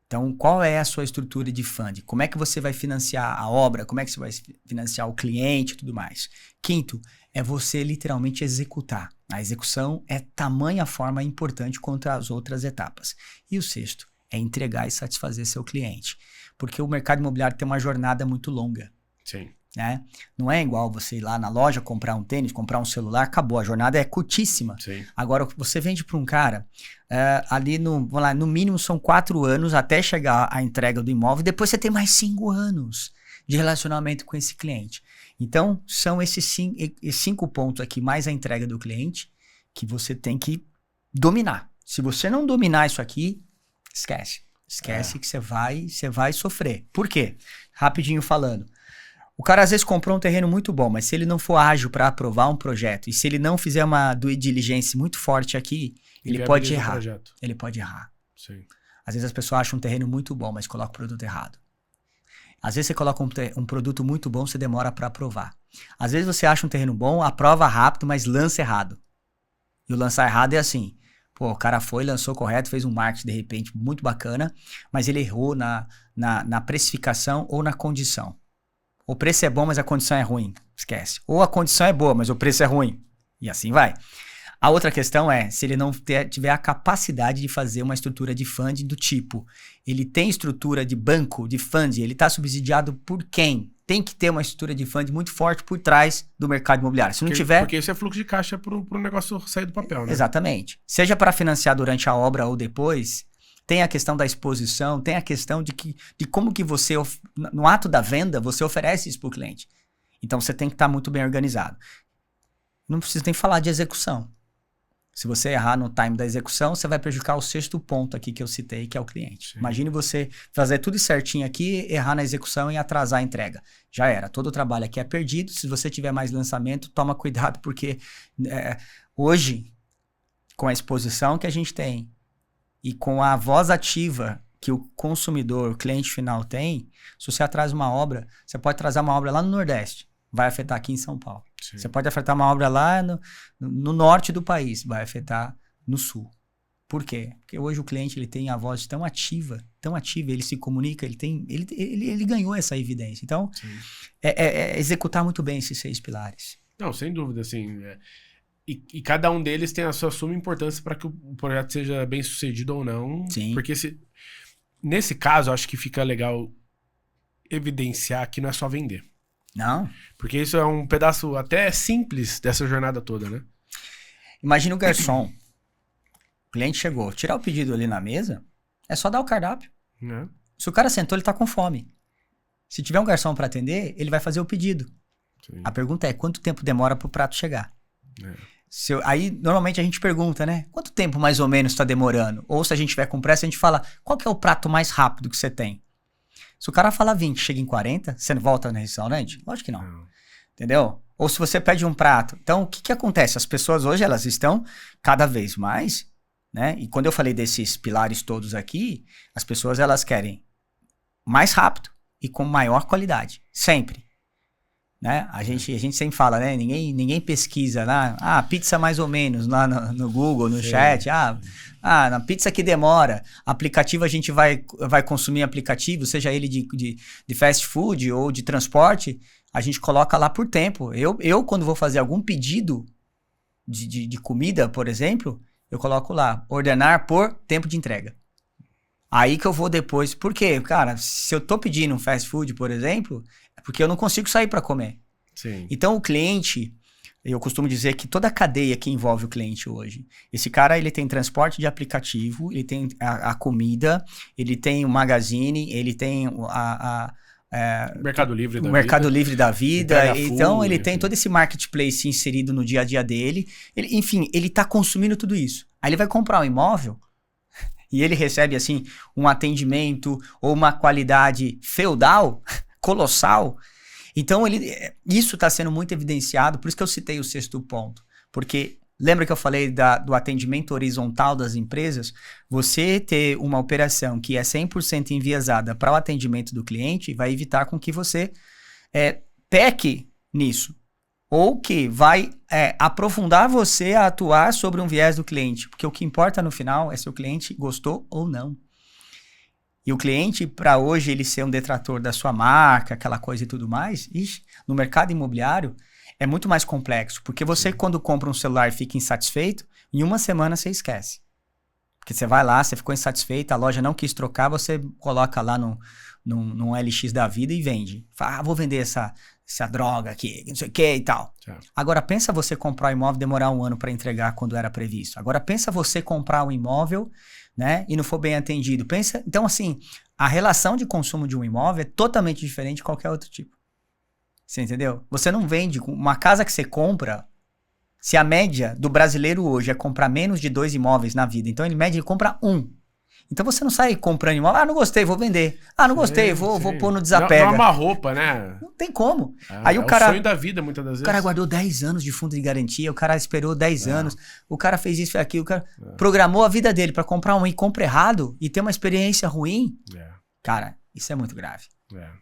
Então, qual é a sua estrutura de funding? Como é que você vai financiar a obra? Como é que você vai financiar o cliente e tudo mais? Quinto, é você literalmente executar. A execução é tamanha forma importante quanto as outras etapas. E o sexto, é entregar e satisfazer seu cliente. Porque o mercado imobiliário tem uma jornada muito longa. Sim. Né? Não é igual você ir lá na loja, comprar um tênis, comprar um celular, acabou. A jornada é curtíssima. Sim. Agora, você vende para um cara, ali vamos lá, no mínimo são 4 anos até chegar a entrega do imóvel, depois você tem mais 5 anos de relacionamento com esse cliente. Então, são esses 5 pontos aqui, mais a entrega do cliente, que você tem que dominar. Se você não dominar isso aqui, esquece. Esquece que você vai sofrer. Por quê? Rapidinho falando. O cara às vezes comprou um terreno muito bom, mas se ele não for ágil para aprovar um projeto e se ele não fizer uma due diligence muito forte aqui, ele pode errar. Ele pode errar. Sim. Às vezes as pessoas acham um terreno muito bom, mas colocam o produto errado. Às vezes você coloca um produto muito bom, você demora para aprovar. Às vezes você acha um terreno bom, aprova rápido, mas lança errado. E o lançar errado é assim. Pô, o cara lançou correto, fez um marketing de repente muito bacana, mas ele errou na precificação ou na condição. O preço é bom, mas a condição é ruim. Esquece. Ou a condição é boa, mas o preço é ruim. E assim vai. A outra questão é se ele não tiver a capacidade de fazer uma estrutura de funding do tipo, ele tem estrutura de banco, de funding, ele está subsidiado por quem? Tem que ter uma estrutura de funding muito forte por trás do mercado imobiliário. Se não tiver... Porque isso é fluxo de caixa para o negócio sair do papel, né? Exatamente. Seja para financiar durante a obra ou depois, tem a questão da exposição, tem a questão de como que você, no ato da venda, você oferece isso para o cliente. Então, você tem que estar muito bem organizado. Não precisa nem falar de execução. Se você errar no time da execução, você vai prejudicar o sexto ponto aqui que eu citei, que é o cliente. Sim. Imagine você fazer tudo certinho aqui, errar na execução e atrasar a entrega. Já era. Todo o trabalho aqui é perdido. Se você tiver mais lançamento, toma cuidado, porque hoje, com a exposição que a gente tem e com a voz ativa que o consumidor, o cliente final tem, se você atrasa uma obra, você pode atrasar uma obra lá no Nordeste, vai afetar aqui em São Paulo. Sim. Você pode afetar uma obra lá no norte do país, vai afetar no sul. Por quê? Porque hoje o cliente ele tem a voz tão ativa, ele se comunica, ele ganhou essa evidência. Então, é executar muito bem esses 6 pilares. Não, sem dúvida, assim. E cada um deles tem a sua suma importância para que o projeto seja bem sucedido ou não. Sim. Porque nesse caso, eu acho que fica legal evidenciar que não é só vender. Não. Porque isso é um pedaço até simples dessa jornada toda, né? Imagina o garçom. O cliente chegou, tirar o pedido ali na mesa, é só dar o cardápio. Se o cara sentou, ele tá com fome. Se tiver um garçom para atender, ele vai fazer o pedido. Sim. A pergunta é, quanto tempo demora pro prato chegar? Aí, normalmente a gente pergunta, né? Quanto tempo mais ou menos tá demorando? Ou se a gente tiver com pressa, a gente fala, qual que é o prato mais rápido que você tem? Se o cara fala 20, chega em 40, você volta no restaurante? Lógico que não. Entendeu? Ou se você pede um prato. Então, o que acontece? As pessoas hoje, elas estão cada vez mais, né? E quando eu falei desses pilares todos aqui, as pessoas, elas querem mais rápido e com maior qualidade. Sempre. Né? A gente sempre fala, né? Ninguém pesquisa lá. Pizza mais ou menos lá no Google, no chat. Na pizza que demora. Aplicativo, a gente vai consumir aplicativo, seja ele de fast food ou de transporte, a gente coloca lá por tempo. Eu quando vou fazer algum pedido de comida, por exemplo, eu coloco lá, ordenar por tempo de entrega. Aí que eu vou depois. Por quê? Cara, se eu tô pedindo um fast food, por exemplo, é porque eu não consigo sair para comer. Sim. Então, o cliente, eu costumo dizer que toda a cadeia que envolve o cliente hoje, esse cara, ele tem transporte de aplicativo, ele tem a comida, ele tem o magazine, ele tem o Mercado Livre da vida. Então, full, ele tem todo esse marketplace inserido no dia a dia dele. Ele tá consumindo tudo isso. Aí ele vai comprar um imóvel e ele recebe, assim, um atendimento ou uma qualidade feudal, colossal. Então, isso está sendo muito evidenciado, por isso que eu citei o sexto ponto. Porque Lembra que eu falei do atendimento horizontal das empresas? Você ter uma operação que é 100% enviesada para o atendimento do cliente vai evitar com que você peque nisso. Ou que vai aprofundar você a atuar sobre um viés do cliente. Porque o que importa no final é se o cliente gostou ou não. E o cliente, para hoje, ele ser um detrator da sua marca, aquela coisa e tudo mais, no mercado imobiliário é muito mais complexo. Porque você, quando compra um celular e fica insatisfeito, em uma semana você esquece. Porque você vai lá, você ficou insatisfeito, a loja não quis trocar, você coloca lá num LX da vida e vende. Fala, vou vender essa droga aqui, não sei o que e tal. Agora, pensa você comprar um imóvel e demorar 1 ano para entregar quando era previsto. Agora, pensa você comprar um imóvel, né, e não for bem atendido. Então, assim, a relação de consumo de um imóvel é totalmente diferente de qualquer outro tipo. Você entendeu? Você não vende uma casa que você compra. Se a média do brasileiro hoje é comprar menos de 2 imóveis na vida, então, em média, ele compra 1. Então você não sai comprando imóvel. Ah, não gostei, vou vender. Ah, não gostei, vou pôr no desapega. Não é uma roupa, né? Não tem como. Aí o cara, o sonho da vida, muitas das vezes. O cara guardou 10 anos de fundo de garantia, o cara esperou 10 anos, o cara fez isso e aquilo, o cara programou a vida dele pra comprar um e compra errado e ter uma experiência ruim. Cara, isso é muito grave.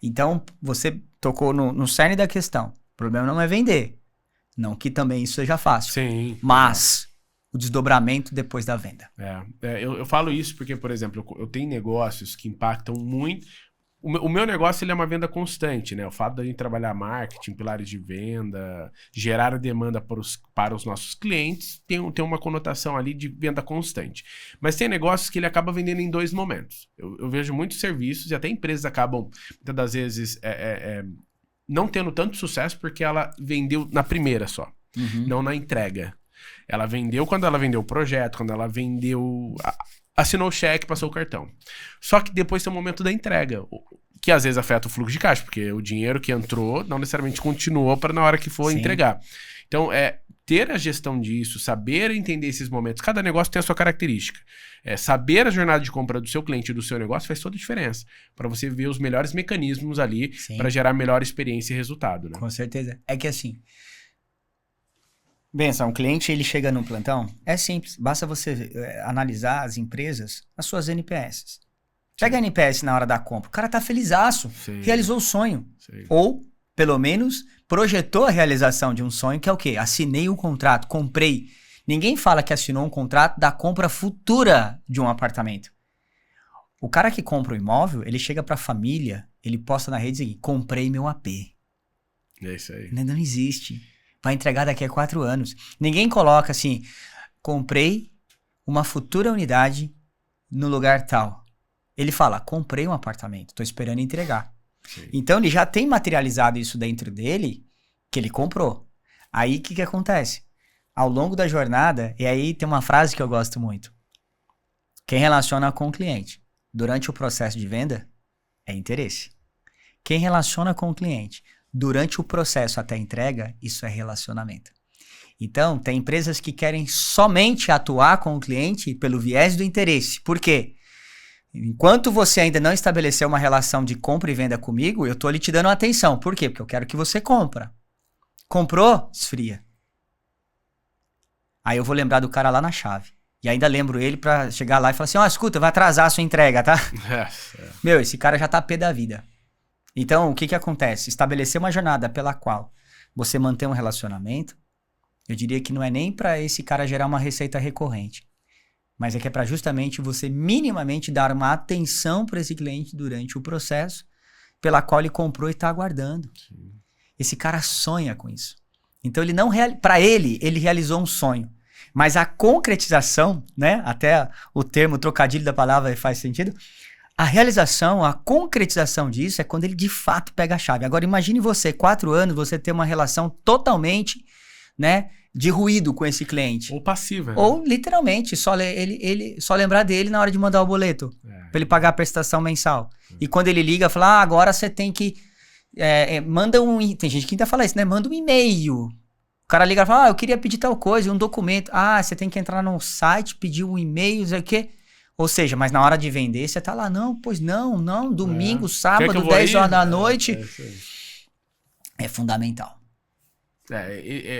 Então, você tocou no cerne da questão. O problema não é vender. Não que também isso seja fácil. Sim. Mas o desdobramento depois da venda. Eu falo isso porque, por exemplo, eu tenho negócios que impactam muito. O meu negócio ele é uma venda constante, né? O fato de a gente trabalhar marketing, pilares de venda, gerar a demanda para os nossos clientes, tem uma conotação ali de venda constante. Mas tem negócios que ele acaba vendendo em 2 momentos. Eu vejo muitos serviços e até empresas acabam, muitas das vezes, não tendo tanto sucesso porque ela vendeu na primeira só, não na entrega. Ela vendeu quando ela vendeu o projeto, quando ela vendeu... Assinou o cheque, passou o cartão. Só que depois tem o momento da entrega, que às vezes afeta o fluxo de caixa, porque o dinheiro que entrou não necessariamente continuou para na hora que for entregar. Então, ter a gestão disso, saber entender esses momentos, cada negócio tem a sua característica. Saber a jornada de compra do seu cliente e do seu negócio faz toda a diferença, para você ver os melhores mecanismos ali para gerar melhor experiência e resultado. Né? Com certeza. É que assim... Benção, um cliente ele chega no plantão, é simples, basta você analisar as empresas, as suas NPS. Pega a NPS na hora da compra, o cara tá felizaço, realizou o sonho. Ou, pelo menos, projetou a realização de um sonho, que é o quê? Assinei um contrato, comprei. Ninguém fala que assinou um contrato da compra futura de um apartamento. O cara que compra o imóvel, ele chega pra família, ele posta na rede e diz, comprei meu AP. É isso aí. Não existe. Vai entregar daqui a 4 anos. Ninguém coloca assim, comprei uma futura unidade no lugar tal. Ele fala, comprei um apartamento, tô esperando entregar. Então ele já tem materializado isso dentro dele, que ele comprou. Aí o que acontece? Ao longo da jornada, e aí tem uma frase que eu gosto muito. Quem relaciona com o cliente durante o processo de venda é interesse. Quem relaciona com o cliente durante o processo até a entrega, isso é relacionamento. Então, tem empresas que querem somente atuar com o cliente pelo viés do interesse. Por quê? Enquanto você ainda não estabeleceu uma relação de compra e venda comigo, eu estou ali te dando atenção. Por quê? Porque eu quero que você compra. Comprou? Esfria. Aí eu vou lembrar do cara lá na chave. E ainda lembro ele para chegar lá e falar assim, escuta, vai atrasar a sua entrega, tá? Meu, esse cara já tá pé da vida. Então, o que acontece? Estabelecer uma jornada pela qual você mantém um relacionamento, eu diria que não é nem para esse cara gerar uma receita recorrente, mas é que é para justamente você minimamente dar uma atenção para esse cliente durante o processo pela qual ele comprou e está aguardando. Esse cara sonha com isso. Então, para ele realizou um sonho. Mas a concretização, né? Até o termo, o trocadilho da palavra faz sentido. A realização, a concretização disso é quando ele de fato pega a chave. Agora imagine você, 4 anos, você ter uma relação totalmente, né, de ruído com esse cliente. Ou passiva. Né? Ou literalmente, só lembrar dele na hora de mandar o boleto, para ele pagar a prestação mensal. E quando ele liga, fala, agora você tem que... manda tem gente que ainda fala isso, né? Manda um e-mail. O cara liga e fala, eu queria pedir tal coisa, um documento. Você tem que entrar no site, pedir um e-mail, não sei o quê. Ou seja, mas na hora de vender, você tá lá, não, domingo, sábado, 10 horas da noite. É fundamental.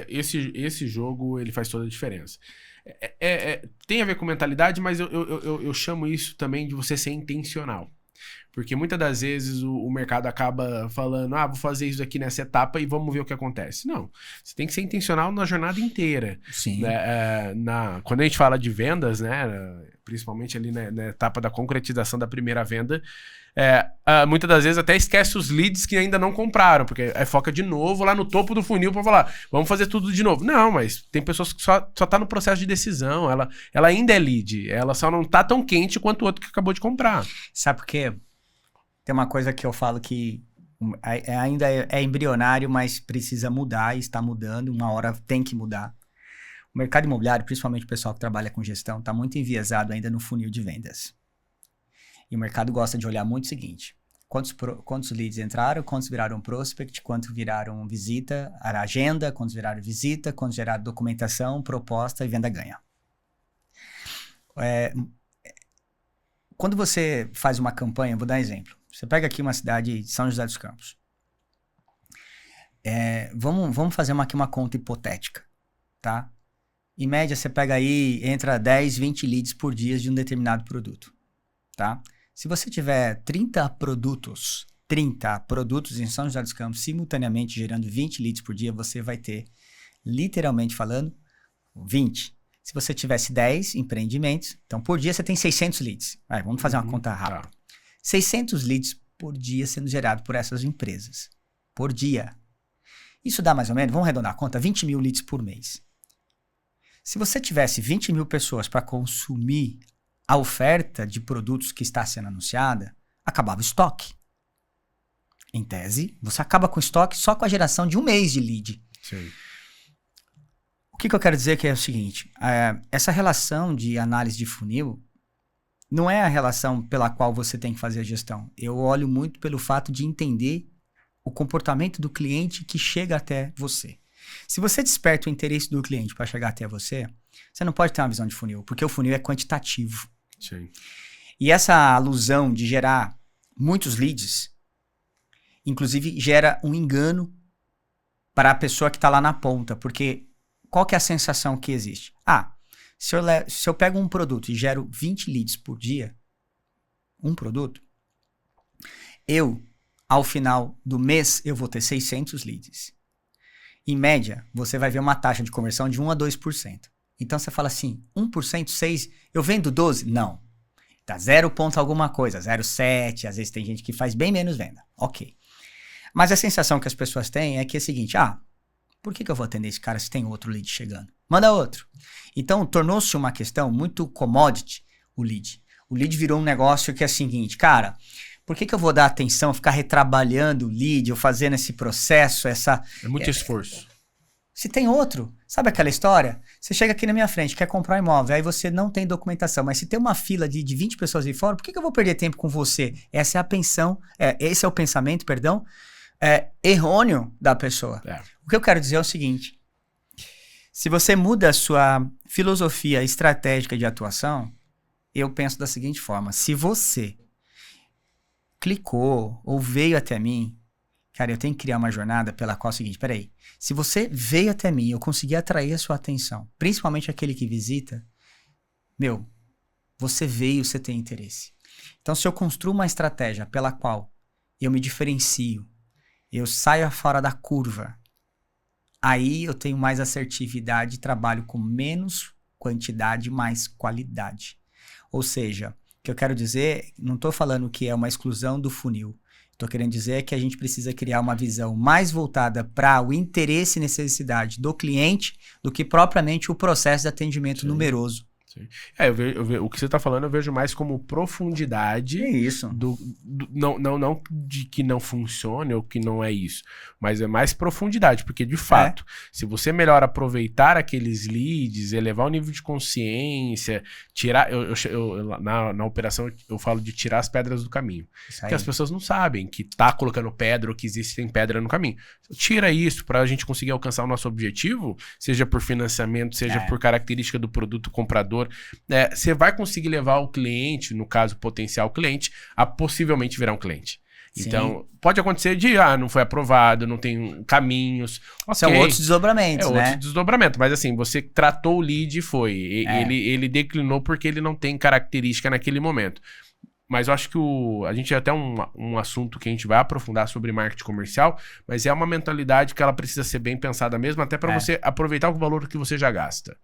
Esse jogo, ele faz toda a diferença. Tem a ver com mentalidade, mas eu chamo isso também de você ser intencional. Porque muitas das vezes o mercado acaba falando, vou fazer isso aqui nessa etapa e vamos ver o que acontece. Não, você tem que ser intencional na jornada inteira. Sim. Quando a gente fala de vendas, né, principalmente ali na etapa da concretização da primeira venda, muitas das vezes até esquece os leads que ainda não compraram, porque foca de novo lá no topo do funil para falar, vamos fazer tudo de novo. Não, mas tem pessoas que só tá no processo de decisão, ela ainda é lead, ela só não tá tão quente quanto o outro que acabou de comprar. Sabe por quê? Tem uma coisa que eu falo que ainda é embrionário, mas precisa mudar e está mudando, uma hora tem que mudar. O mercado imobiliário, principalmente o pessoal que trabalha com gestão, está muito enviesado ainda no funil de vendas. E o mercado gosta de olhar muito o seguinte, quantos leads entraram, quantos viraram prospect, quantos viraram visita, agenda, quantos viraram visita, quantos viraram documentação, proposta e venda ganha. Quando você faz uma campanha, vou dar um exemplo. Você pega aqui uma cidade de São José dos Campos. Vamos fazer aqui uma conta hipotética, tá? Em média, você pega aí, entra 10, 20 leads por dia de um determinado produto, tá? Se você tiver 30 produtos em São José dos Campos, simultaneamente gerando 20 leads por dia, você vai ter, literalmente falando, 20. Se você tivesse 10 empreendimentos, então por dia você tem 600 leads. Vamos fazer uma conta rápida. Tá. 600 leads por dia sendo gerado por essas empresas. Por dia. Isso dá mais ou menos, vamos arredondar a conta, 20 mil leads por mês. Se você tivesse 20 mil pessoas para consumir a oferta de produtos que está sendo anunciada, acabava o estoque. Em tese, você acaba com o estoque só com a geração de um mês de lead. Sim. O que eu quero dizer que é o seguinte, essa relação de análise de funil não é a relação pela qual você tem que fazer a gestão. Eu olho muito pelo fato de entender o comportamento do cliente que chega até você. Se você desperta o interesse do cliente para chegar até você, você não pode ter uma visão de funil, porque o funil é quantitativo. Sim. E essa alusão de gerar muitos leads, inclusive gera um engano para a pessoa que está lá na ponta, porque qual que é a sensação que existe? Se eu pego um produto e gero 20 leads por dia, um produto, ao final do mês, eu vou ter 600 leads. Em média, você vai ver uma taxa de conversão de 1 a 2%. Então, você fala assim, 1%, 6%, eu vendo 12%? Não. Tá 0 ponto alguma coisa, 0,7%, às vezes tem gente que faz bem menos venda. Ok. Mas a sensação que as pessoas têm é que é o seguinte, por que eu vou atender esse cara se tem outro lead chegando? Manda outro. Então, tornou-se uma questão muito commodity, o lead. O lead virou um negócio que é o seguinte, cara, por que eu vou dar atenção, ficar retrabalhando o lead, ou fazendo esse processo, É muito esforço. Se tem outro, sabe aquela história? Você chega aqui na minha frente, quer comprar um imóvel, aí você não tem documentação, mas se tem uma fila de 20 pessoas aí fora, por que eu vou perder tempo com você? Essa é a pensão, esse é o pensamento, errôneo da pessoa. O que eu quero dizer é o seguinte, se você muda a sua filosofia estratégica de atuação, eu penso da seguinte forma, se você clicou ou veio até mim, cara, eu tenho que criar uma jornada pela qual é o seguinte, peraí, se você veio até mim, eu consegui atrair a sua atenção, principalmente aquele que visita, você veio, você tem interesse. Então, se eu construo uma estratégia pela qual eu me diferencio, eu saio fora da curva, aí eu tenho mais assertividade, trabalho com menos quantidade, mais qualidade. Ou seja, o que eu quero dizer, não estou falando que é uma exclusão do funil. Estou querendo dizer que a gente precisa criar uma visão mais voltada para o interesse e necessidade do cliente do que propriamente o processo de atendimento numeroso. Sim. O que você está falando eu vejo mais como profundidade. É isso. Não de que não funcione ou que não é isso, mas é mais profundidade, porque de fato, se você melhor aproveitar aqueles leads, elevar o nível de consciência, tirar. Na operação eu falo de tirar as pedras do caminho. Porque as pessoas não sabem que tá colocando pedra ou que existe pedra no caminho. Tira isso para a gente conseguir alcançar o nosso objetivo, seja por financiamento, seja por característica do produto comprador. Você vai conseguir levar o cliente, no caso potencial cliente, a possivelmente virar um cliente. Então, pode acontecer de, não foi aprovado, não tem caminhos. São outros desdobramentos, né? Outro desdobramento. Mas assim, você tratou o lead e foi. Ele declinou porque ele não tem característica naquele momento. Mas eu acho que a gente tem até um assunto que a gente vai aprofundar sobre marketing comercial, mas é uma mentalidade que ela precisa ser bem pensada mesmo, até para você aproveitar o valor que você já gasta.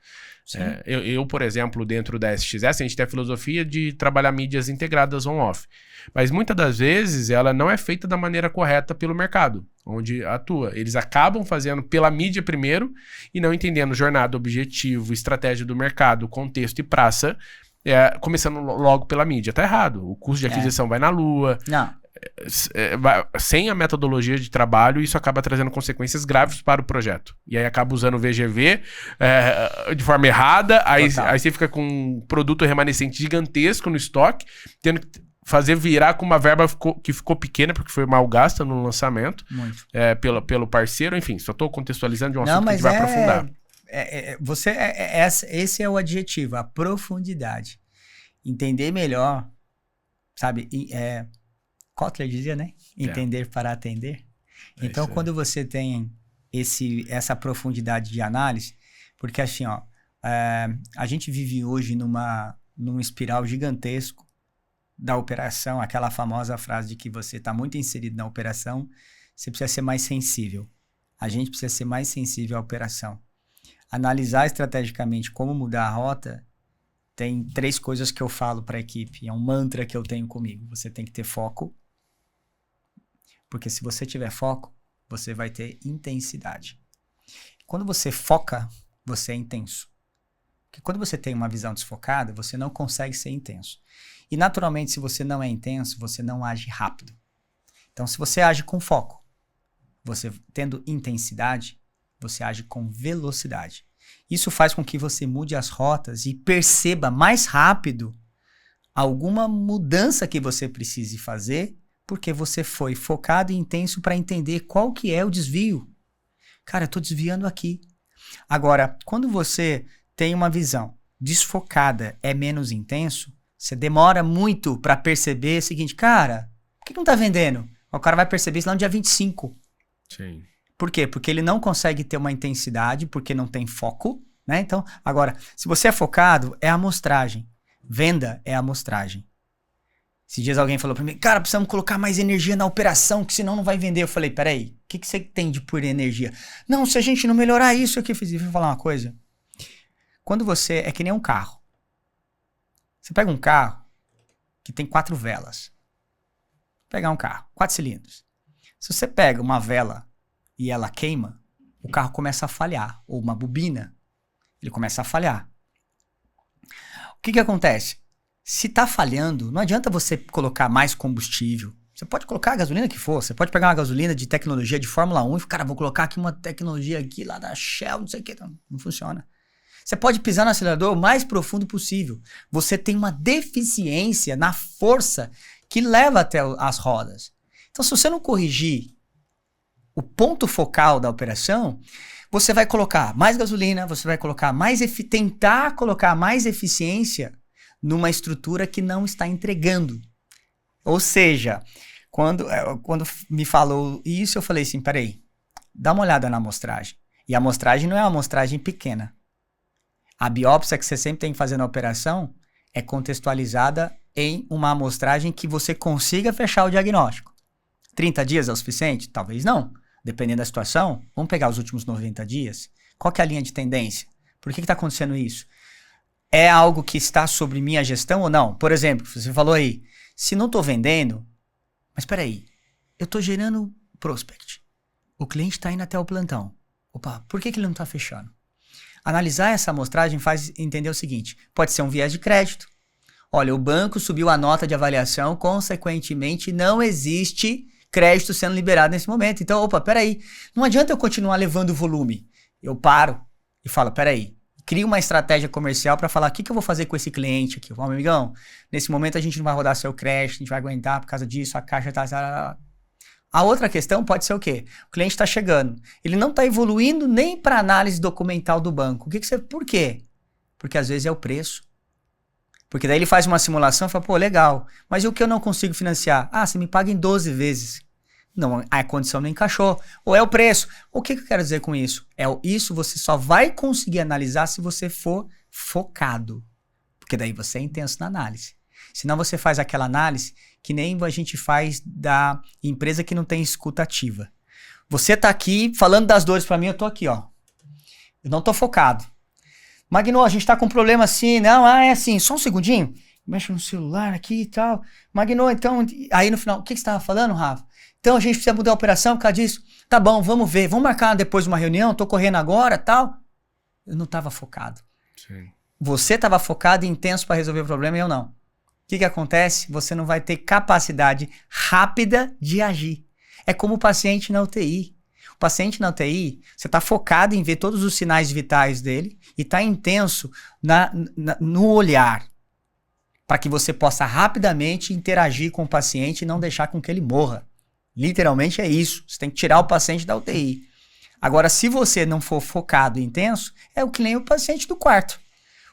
Eu, por exemplo, dentro da SXS, a gente tem a filosofia de trabalhar mídias integradas on-off. Mas muitas das vezes ela não é feita da maneira correta pelo mercado, onde atua. Eles acabam fazendo pela mídia primeiro e não entendendo jornada, objetivo, estratégia do mercado, contexto e praça, começando logo pela mídia. Tá errado. O custo de aquisição vai na lua. Não. Sem a metodologia de trabalho, isso acaba trazendo consequências graves para o projeto. E aí acaba usando o VGV de forma errada, aí você fica com um produto remanescente gigantesco no estoque, tendo que fazer virar com uma verba que ficou pequena, porque foi mal gasta no lançamento, pelo parceiro. Enfim, só estou contextualizando de um assunto que a gente vai aprofundar. Esse é o adjetivo, a profundidade. Entender melhor, sabe? Kotler dizia, né? Entender para atender. Então, quando você tem essa profundidade de análise, porque assim, a gente vive hoje num espiral gigantesco da operação, aquela famosa frase de que você está muito inserido na operação, você precisa ser mais sensível. A gente precisa ser mais sensível à operação. Analisar estrategicamente como mudar a rota, tem 3 coisas que eu falo para a equipe. É um mantra que eu tenho comigo. Você tem que ter foco, porque se você tiver foco, você vai ter intensidade. Quando você foca, você é intenso. Porque quando você tem uma visão desfocada, você não consegue ser intenso. E naturalmente, se você não é intenso, você não age rápido. Então, se você age com foco, você tendo intensidade, você age com velocidade. Isso faz com que você mude as rotas e perceba mais rápido alguma mudança que você precise fazer, porque você foi focado e intenso para entender qual que é o desvio. Cara, eu estou desviando aqui. Agora, quando você tem uma visão desfocada, é menos intenso, você demora muito para perceber o seguinte, cara, por que não está vendendo? O cara vai perceber isso lá no dia 25. Sim. Por quê? Porque ele não consegue ter uma intensidade, porque não tem foco, né? Então, agora, se você é focado, é a amostragem. Venda é a amostragem. Esses dias alguém falou pra mim, cara, precisamos colocar mais energia na operação, que senão não vai vender. Eu falei, peraí, o que você tem de pura energia? Não, se a gente não melhorar isso aqui, eu vou falar uma coisa. Quando você é que nem um carro. Você pega um carro que tem 4 velas. Vou pegar um carro, 4 cilindros. Se você pega uma vela e ela queima, o carro começa a falhar. Ou uma bobina, ele começa a falhar. O que acontece? Se tá falhando, não adianta você colocar mais combustível. Você pode colocar a gasolina que for. Você pode pegar uma gasolina de tecnologia de Fórmula 1 e, cara, vou colocar aqui uma tecnologia aqui lá da Shell, não sei o que. Não funciona. Você pode pisar no acelerador o mais profundo possível. Você tem uma deficiência na força que leva até as rodas. Então, se você não corrigir o ponto focal da operação, você vai colocar mais gasolina, você vai colocar tentar colocar mais eficiência numa estrutura que não está entregando. Ou seja, quando me falou isso, eu falei assim, peraí, dá uma olhada na amostragem. E a amostragem não é uma amostragem pequena. A biópsia que você sempre tem que fazer na operação é contextualizada em uma amostragem que você consiga fechar o diagnóstico. 30 dias é o suficiente? Talvez não. Dependendo da situação, vamos pegar os últimos 90 dias. Qual que é a linha de tendência? Por que está acontecendo isso? É algo que está sobre minha gestão ou não? Por exemplo, você falou aí, se não estou vendendo, mas espera aí, eu estou gerando prospect. O cliente está indo até o plantão. Opa, por que ele não está fechando? Analisar essa amostragem faz entender o seguinte, pode ser um viés de crédito. Olha, o banco subiu a nota de avaliação, consequentemente não existe crédito sendo liberado nesse momento. Então, opa, peraí, não adianta eu continuar levando volume. Eu paro e falo, peraí, crio uma estratégia comercial para falar o que eu vou fazer com esse cliente aqui. Meu amigão, nesse momento a gente não vai rodar seu crédito, a gente vai aguentar por causa disso, a caixa tá... A outra questão pode ser o quê? O cliente está chegando, ele não está evoluindo nem para análise documental do banco. Por quê? Porque às vezes é o preço. Porque daí ele faz uma simulação e fala, pô, legal, mas e o que eu não consigo financiar? Ah, você me paga em 12 vezes. Não, a condição não encaixou. Ou é o preço. O que eu quero dizer com isso? Isso você só vai conseguir analisar se você for focado. Porque daí você é intenso na análise. Senão você faz aquela análise que nem a gente faz da empresa que não tem escuta ativa. Você tá aqui falando das dores pra mim, eu tô aqui, ó. Eu não tô focado. Magno, a gente tá com um problema assim. Não, é assim, só um segundinho. Mexe no celular aqui e tal. Magno, então... Aí no final, o que você tava falando, Rafa? Então a gente precisa mudar a operação por causa disso. Tá bom, vamos ver. Vamos marcar depois uma reunião. Tô correndo agora, tal. Eu não tava focado. Sim. Você tava focado e intenso para resolver o problema e eu não. O que acontece? Você não vai ter capacidade rápida de agir. É como o paciente na UTI. O paciente na UTI, você tá focado em ver todos os sinais vitais dele e tá intenso no olhar. Para que você possa rapidamente interagir com o paciente e não deixar com que ele morra. Literalmente é isso. Você tem que tirar o paciente da UTI. Agora, se você não for focado e intenso, é o que nem o paciente do quarto.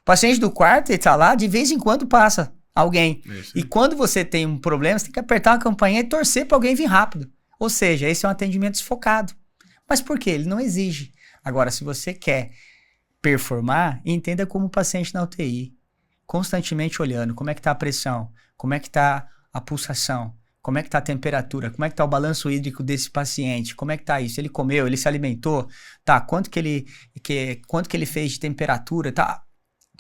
O paciente do quarto, ele tá lá, de vez em quando passa alguém. Isso. E quando você tem um problema, você tem que apertar uma campainha e torcer para alguém vir rápido. Ou seja, esse é um atendimento desfocado. Mas por quê? Ele não exige. Agora, se você quer performar, entenda como o paciente na UTI. Constantemente olhando como é que tá a pressão, como é que tá a pulsação, como é que tá a temperatura, como é que tá o balanço hídrico desse paciente, como é que tá isso, ele comeu, ele se alimentou, tá, quanto que ele fez de temperatura, tá,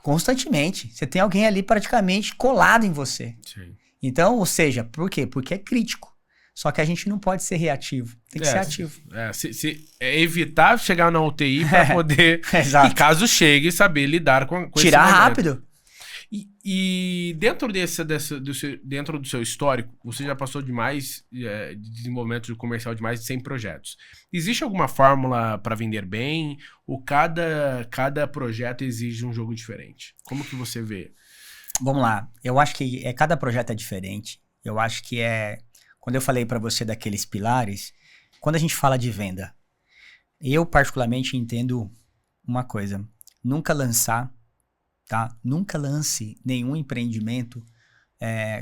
constantemente, você tem alguém ali praticamente colado em você. Sim. Então, ou seja, por quê? Porque é crítico, só que a gente não pode ser reativo, tem que ser ativo. Evitar chegar na UTI para poder, e caso chegue, saber lidar com tirar esse rápido. E dentro dentro do seu histórico, você já passou de desenvolvimento de comercial de mais de 100 projetos. Existe alguma fórmula para vender bem? Ou cada projeto exige um jogo diferente? Como que você vê? Vamos lá. Eu acho que cada projeto é diferente. Eu acho que quando eu falei para você daqueles pilares, quando a gente fala de venda, eu particularmente entendo uma coisa. Nunca lançar... Tá? Nunca lance nenhum empreendimento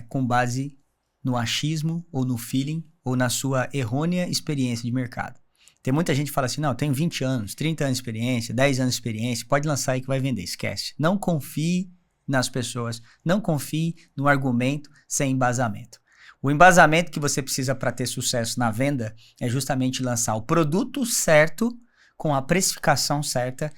com base no achismo ou no feeling ou na sua errônea experiência de mercado. Tem muita gente que fala assim, não, eu tenho 20 anos, 30 anos de experiência, 10 anos de experiência, pode lançar aí que vai vender, esquece. Não confie nas pessoas, não confie no argumento sem embasamento. O embasamento que você precisa para ter sucesso na venda é justamente lançar o produto certo com a precificação certa,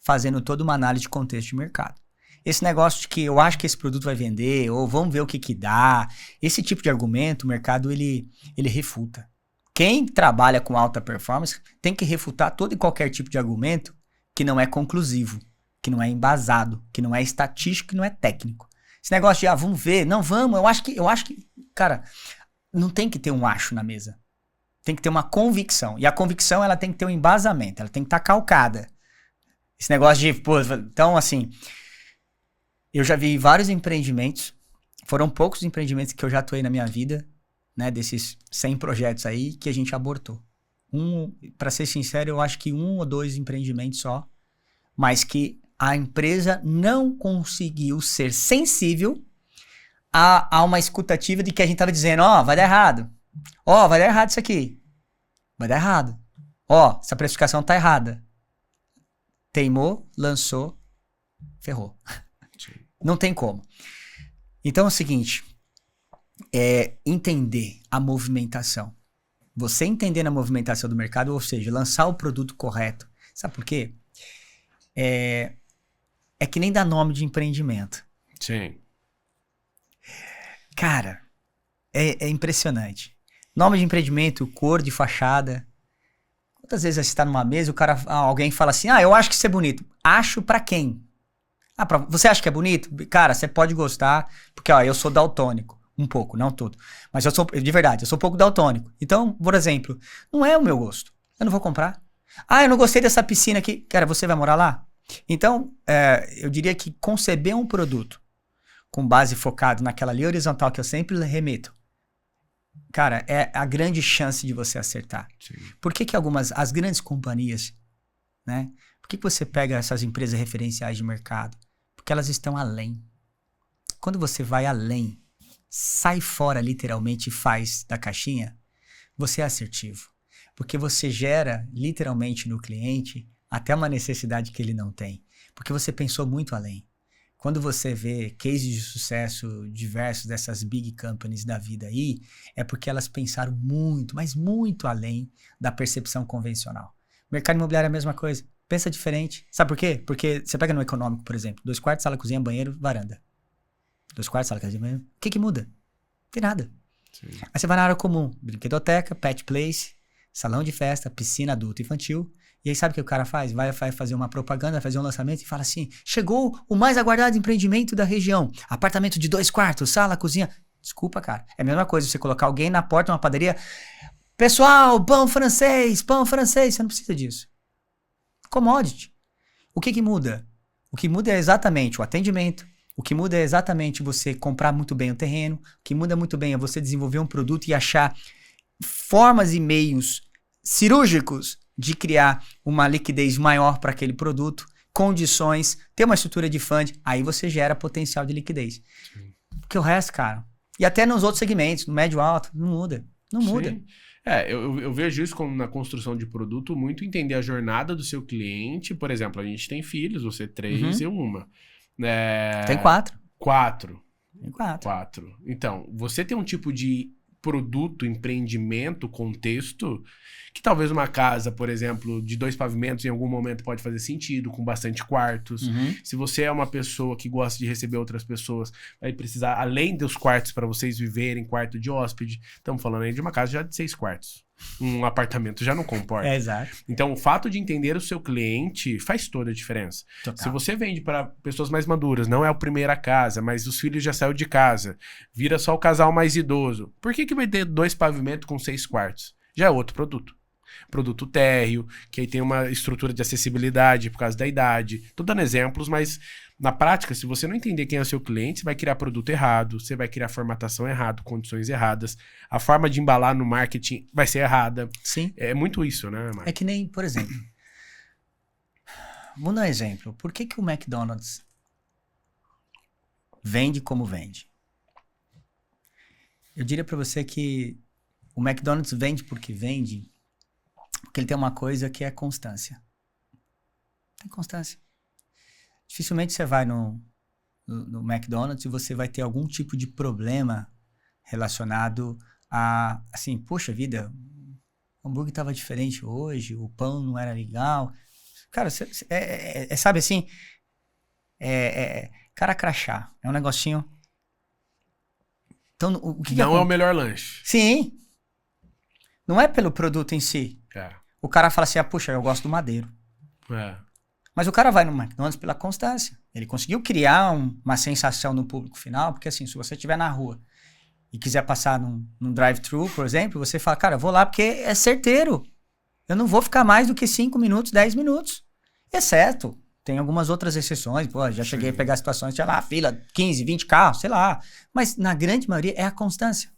fazendo toda uma análise de contexto de mercado. Esse negócio de que eu acho que esse produto vai vender, ou vamos ver o que dá, esse tipo de argumento, o mercado ele refuta. Quem trabalha com alta performance tem que refutar todo e qualquer tipo de argumento que não é conclusivo, que não é embasado, que não é estatístico, que não é técnico. Esse negócio de, vamos ver, não vamos, eu acho que, cara, não tem que ter um acho na mesa. Tem que ter uma convicção. E a convicção, ela tem que ter um embasamento, ela tem que estar calcada. Esse negócio de, então assim... Eu já vi vários empreendimentos, foram poucos empreendimentos que eu já atuei na minha vida, né, desses 100 projetos aí, que a gente abortou. Para ser sincero, eu acho que 1 ou 2 empreendimentos só, mas que a empresa não conseguiu ser sensível a uma escutativa de que a gente estava dizendo, vai dar errado. Vai dar errado isso aqui. Vai dar errado. Essa precificação tá errada. Teimou, lançou, ferrou. Não tem como. Então é o seguinte, entender a movimentação. Você entender a movimentação do mercado, ou seja, lançar o produto correto. Sabe por quê? É que nem dar nome de empreendimento. Sim. Cara, é impressionante. Nome de empreendimento, cor de fachada. Quantas vezes você está numa mesa, alguém fala assim, eu acho que isso é bonito. Acho pra quem? Você acha que é bonito? Cara, você pode gostar, porque eu sou daltônico. Um pouco, não tudo. Mas eu sou um pouco daltônico. Então, por exemplo, não é o meu gosto. Eu não vou comprar. Eu não gostei dessa piscina aqui. Cara, você vai morar lá? Então, eu diria que conceber um produto com base focado naquela linha horizontal que eu sempre remeto, cara, é a grande chance de você acertar. Sim. Por que as grandes companhias, né? Por que você pega essas empresas referenciais de mercado? Porque elas estão além. quando você vai além, sai fora literalmente e faz da caixinha, você é assertivo. Porque você gera literalmente no cliente até uma necessidade que ele não tem. Porque você pensou muito além. Quando você vê cases de sucesso diversos dessas big companies da vida aí, é porque elas pensaram muito, mas muito além da percepção convencional. Mercado imobiliário é a mesma coisa. Pensa diferente. Sabe por quê? Porque você pega no econômico, por exemplo, 2 quartos, sala, cozinha, banheiro, varanda. 2 quartos, sala, cozinha, banheiro. O que muda? Não tem nada. Sim. Aí você vai na área comum, brinquedoteca, pet place, salão de festa, piscina adulto e infantil. E aí sabe o que o cara faz? Vai fazer uma propaganda, vai fazer um lançamento e fala assim, chegou o mais aguardado empreendimento da região. Apartamento de 2 quartos, sala, cozinha. Desculpa, cara. É a mesma coisa você colocar alguém na porta de uma padaria. Pessoal, pão francês, pão francês. Você não precisa disso. Commodity. O que muda? O que muda é exatamente o atendimento. O que muda é exatamente você comprar muito bem o terreno. O que muda muito bem é você desenvolver um produto e achar formas e meios cirúrgicos de criar uma liquidez maior para aquele produto, condições, ter uma estrutura de fund, aí você gera potencial de liquidez. Sim. Porque o resto, cara, e até nos outros segmentos, no médio alto, não muda. Não muda. Sim. Eu vejo isso como na construção de produto, muito entender a jornada do seu cliente. Por exemplo, a gente tem filhos, você 3 e uma. Tem 4. 4. Tem 4. 4. Então, você tem um tipo de produto, empreendimento, contexto, que talvez uma casa, por exemplo, de 2 pavimentos em algum momento pode fazer sentido, com bastante quartos. Se você é uma pessoa que gosta de receber outras pessoas, vai precisar, além dos quartos para vocês viverem, quarto de hóspede, estamos falando aí de uma casa já de 6 quartos. Um apartamento já não comporta. Exato. Então, o fato de entender o seu cliente faz toda a diferença. Total. Se você vende para pessoas mais maduras, não é a primeira casa, mas os filhos já saíram de casa, vira só o casal mais idoso, por que vai ter 2 pavimentos com 6 quartos? Já é outro produto. Produto térreo, que aí tem uma estrutura de acessibilidade por causa da idade. Tô dando exemplos, mas na prática, se você não entender quem é o seu cliente, você vai criar produto errado, você vai criar formatação errada, condições erradas, a forma de embalar no marketing vai ser errada. Sim. É muito isso, né, Marcos? É que nem, por exemplo, vou dar um exemplo. Por que o McDonald's vende como vende? Eu diria para você que o McDonald's vende porque ele tem uma coisa que é constância. Tem constância. Dificilmente você vai no McDonald's e você vai ter algum tipo de problema relacionado a, assim, poxa vida, o hambúrguer estava diferente hoje, o pão não era legal. Cara, sabe assim, cara crachá, é um negocinho. Então, o que não é o melhor lanche. Sim. Não é pelo produto em si. O cara fala assim, puxa, eu gosto do Madeiro. Mas o cara vai no McDonald's pela constância. Ele conseguiu criar uma sensação no público final, porque assim, se você estiver na rua e quiser passar num drive-thru, por exemplo, você fala, cara, eu vou lá porque é certeiro. Eu não vou ficar mais do que 5 minutos, 10 minutos. Exceto, tem algumas outras exceções, pô, já cheguei a pegar situações, tinha lá, fila, 15, 20 carros, sei lá. Mas na grande maioria é a constância.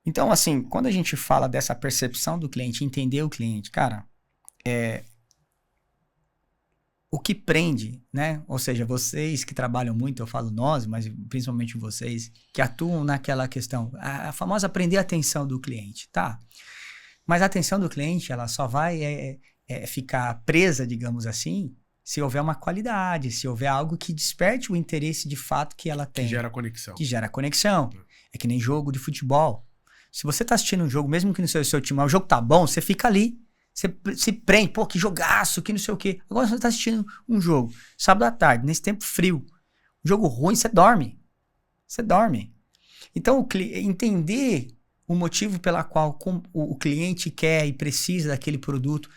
Então, assim, quando a gente fala dessa percepção do cliente, entender o cliente, cara, o que prende, né? Ou seja, vocês que trabalham muito, eu falo nós, mas principalmente vocês, que atuam naquela questão, a famosa prender a atenção do cliente, tá? Mas a atenção do cliente, ela só vai ficar presa, digamos assim, se houver uma qualidade, se houver algo que desperte o interesse de fato que ela tem. Que gera conexão. Que gera conexão. É que nem jogo de futebol. Se você tá assistindo um jogo, mesmo que no seu time, o jogo tá bom, você fica ali. Você se prende, pô, que jogaço, que não sei o quê. Agora você tá assistindo um jogo, sábado à tarde, nesse tempo frio. Um jogo ruim, você dorme. Você dorme. Então, entender o motivo pela qual o cliente quer e precisa daquele produto,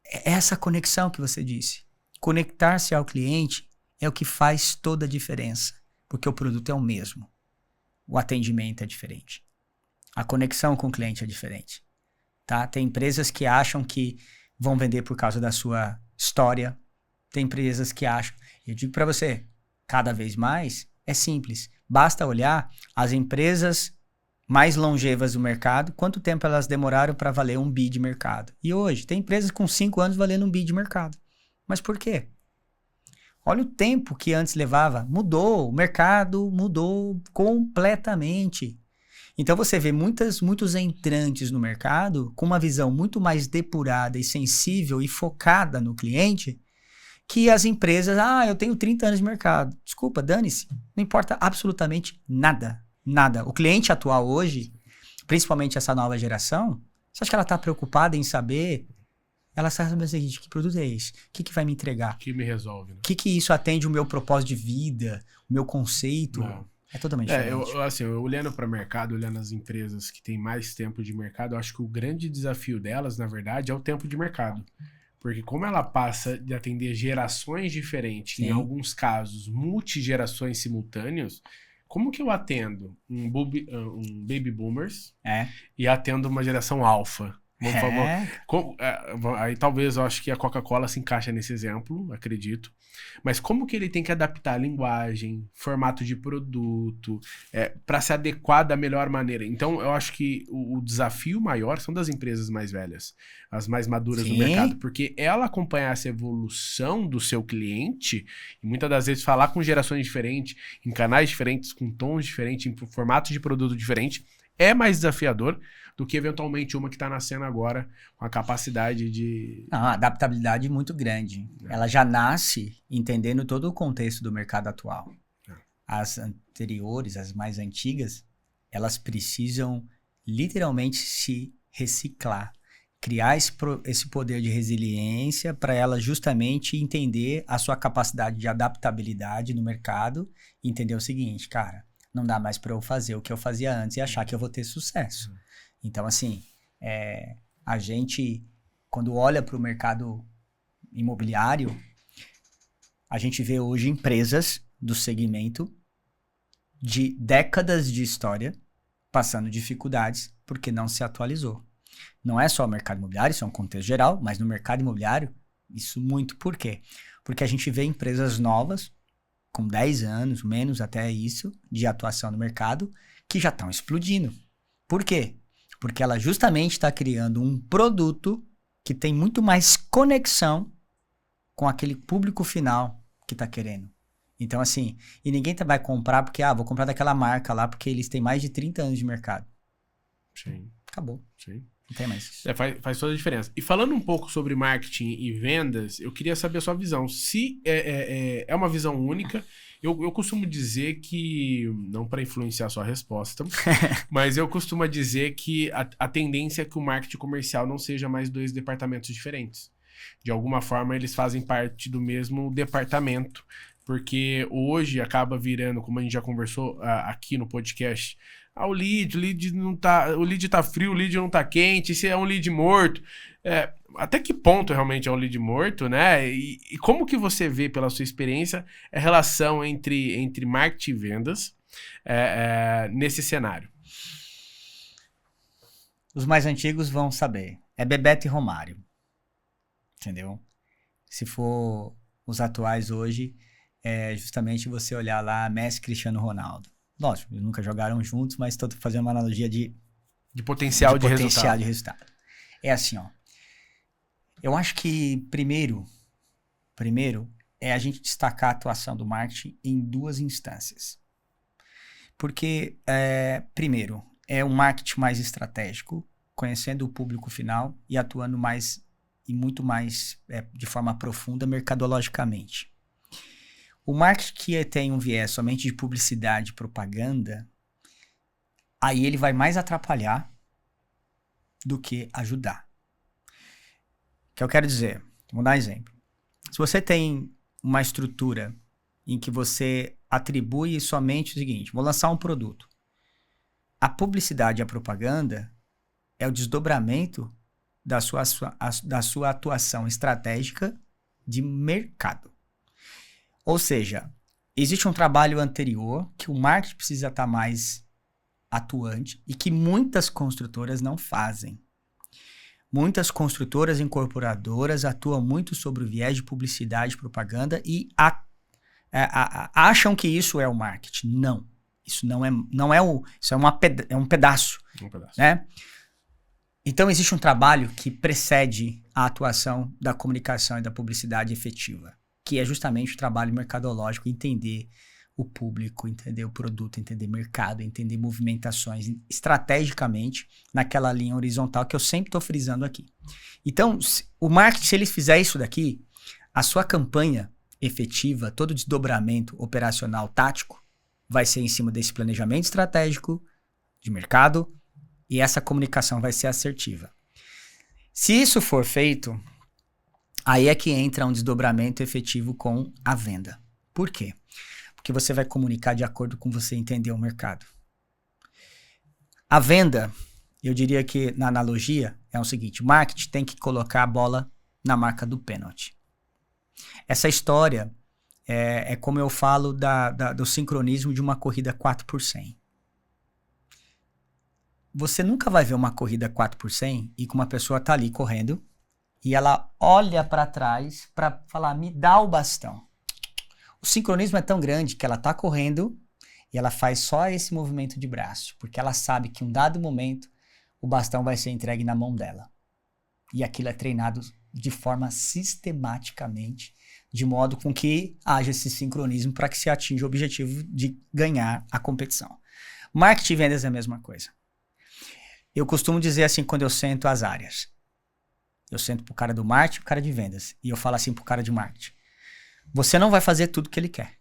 é essa conexão que você disse. Conectar-se ao cliente é o que faz toda a diferença. Porque o produto é o mesmo. O atendimento é diferente. A conexão com o cliente é diferente. Tá? Tem empresas que acham que vão vender por causa da sua história. Tem empresas que acham... Eu digo para você, cada vez mais é simples. Basta olhar as empresas mais longevas do mercado, quanto tempo elas demoraram para valer um bi de mercado. E hoje, tem empresas com 5 anos valendo um bi de mercado. Mas por quê? Olha o tempo que antes levava. Mudou, o mercado mudou completamente. Então você vê muitos entrantes no mercado com uma visão muito mais depurada e sensível e focada no cliente que as empresas, eu tenho 30 anos de mercado. Desculpa, dane-se. Não importa absolutamente nada. Nada. O cliente atual hoje, principalmente essa nova geração, você acha que ela está preocupada em saber? Ela sabe o seguinte, que produto é esse? O que vai me entregar? O que me resolve, né? O que isso atende o meu propósito de vida, o meu conceito? Não. É totalmente diferente. Eu olhando para o mercado, olhando as empresas que têm mais tempo de mercado, eu acho que o grande desafio delas, na verdade, é o tempo de mercado. Porque como ela passa de atender gerações diferentes, Sim. em alguns casos, multigerações simultâneas, como que eu atendo um baby boomers e atendo uma geração alfa? Aí talvez eu acho que a Coca-Cola se encaixa nesse exemplo, acredito. Mas como que ele tem que adaptar a linguagem, formato de produto, para se adequar da melhor maneira? Então, eu acho que o desafio maior são das empresas mais velhas, as mais maduras do mercado, porque ela acompanhar essa evolução do seu cliente, e muitas das vezes falar com gerações diferentes, em canais diferentes, com tons diferentes, em formatos de produto diferente, é mais desafiador do que eventualmente uma que está nascendo agora com a capacidade de... A adaptabilidade muito grande. Ela já nasce entendendo todo o contexto do mercado atual. As anteriores, as mais antigas, elas precisam literalmente se reciclar. Criar esse poder de resiliência para ela justamente entender a sua capacidade de adaptabilidade no mercado e entender o seguinte, cara, não dá mais para eu fazer o que eu fazia antes e achar que eu vou ter sucesso. Então, assim, a gente, quando olha para o mercado imobiliário, a gente vê hoje empresas do segmento de décadas de história passando dificuldades porque não se atualizou. Não é só o mercado imobiliário, isso é um contexto geral, mas no mercado imobiliário, isso muito. Por quê? Porque a gente vê empresas novas, com 10 anos, menos até isso, de atuação no mercado, que já estão explodindo. Por quê? Porque ela justamente está criando um produto que tem muito mais conexão com aquele público final que está querendo. Então, assim, e ninguém vai comprar porque, vou comprar daquela marca lá porque eles têm mais de 30 anos de mercado. Sim. Acabou. Sim. Não tem mais isso. Faz toda a diferença. E falando um pouco sobre marketing e vendas, eu queria saber a sua visão. Se é uma visão única, eu costumo dizer que, não para influenciar a sua resposta, mas eu costumo dizer que a tendência é que o marketing comercial não seja mais 2 departamentos diferentes. De alguma forma, eles fazem parte do mesmo departamento, porque hoje acaba virando, como a gente já conversou aqui no podcast, o lead não tá, o lead tá frio, o lead não tá quente, se é um lead morto. Até que ponto realmente é um lead morto, né? E como que você vê, pela sua experiência, a relação entre marketing e vendas nesse cenário? Os mais antigos vão saber. É Bebeto e Romário. Entendeu? Se for os atuais hoje, é justamente você olhar lá Messi e Cristiano Ronaldo. Lógico, eles nunca jogaram juntos, mas estou fazendo uma analogia de potencial de resultado. É assim, ó. Eu acho que primeiro é a gente destacar a atuação do marketing em 2 instâncias. Porque, primeiro, é um marketing mais estratégico, conhecendo o público final e atuando mais e muito mais de forma profunda mercadologicamente. O marketing que tem um viés somente de publicidade e propaganda, aí ele vai mais atrapalhar do que ajudar. O que eu quero dizer? Vou dar um exemplo. Se você tem uma estrutura em que você atribui somente o seguinte, vou lançar um produto. A publicidade e a propaganda é o desdobramento da sua atuação estratégica de mercado. Ou seja, existe um trabalho anterior que o marketing precisa estar mais atuante e que muitas construtoras não fazem. Muitas construtoras incorporadoras atuam muito sobre o viés de publicidade e propaganda e acham que isso é o marketing. Não. Isso isso é um pedaço. Né? Então, existe um trabalho que precede a atuação da comunicação e da publicidade efetiva, que é justamente o trabalho mercadológico, entender o público, entender o produto, entender mercado, entender movimentações estrategicamente naquela linha horizontal que eu sempre estou frisando aqui. Então, o marketing, se ele fizer isso daqui, a sua campanha efetiva, todo o desdobramento operacional tático vai ser em cima desse planejamento estratégico de mercado e essa comunicação vai ser assertiva. Se isso for feito, aí é que entra um desdobramento efetivo com a venda. Por quê? Porque você vai comunicar de acordo com você entender o mercado. A venda, eu diria que na analogia é o seguinte, marketing tem que colocar a bola na marca do pênalti. Essa história é como eu falo do sincronismo de uma corrida 4x100. Você nunca vai ver uma corrida 4x100 e que uma pessoa tá ali correndo e ela olha para trás para falar, me dá o bastão. O sincronismo é tão grande que ela tá correndo e ela faz só esse movimento de braço, porque ela sabe que em um dado momento o bastão vai ser entregue na mão dela. E aquilo é treinado de forma sistematicamente, de modo com que haja esse sincronismo para que se atinja o objetivo de ganhar a competição. Marketing e vendas é a mesma coisa. Eu costumo dizer assim quando eu sento as áreas. Eu sento pro cara do marketing e pro cara de vendas. E eu falo assim pro cara de marketing. Você não vai fazer tudo que ele quer.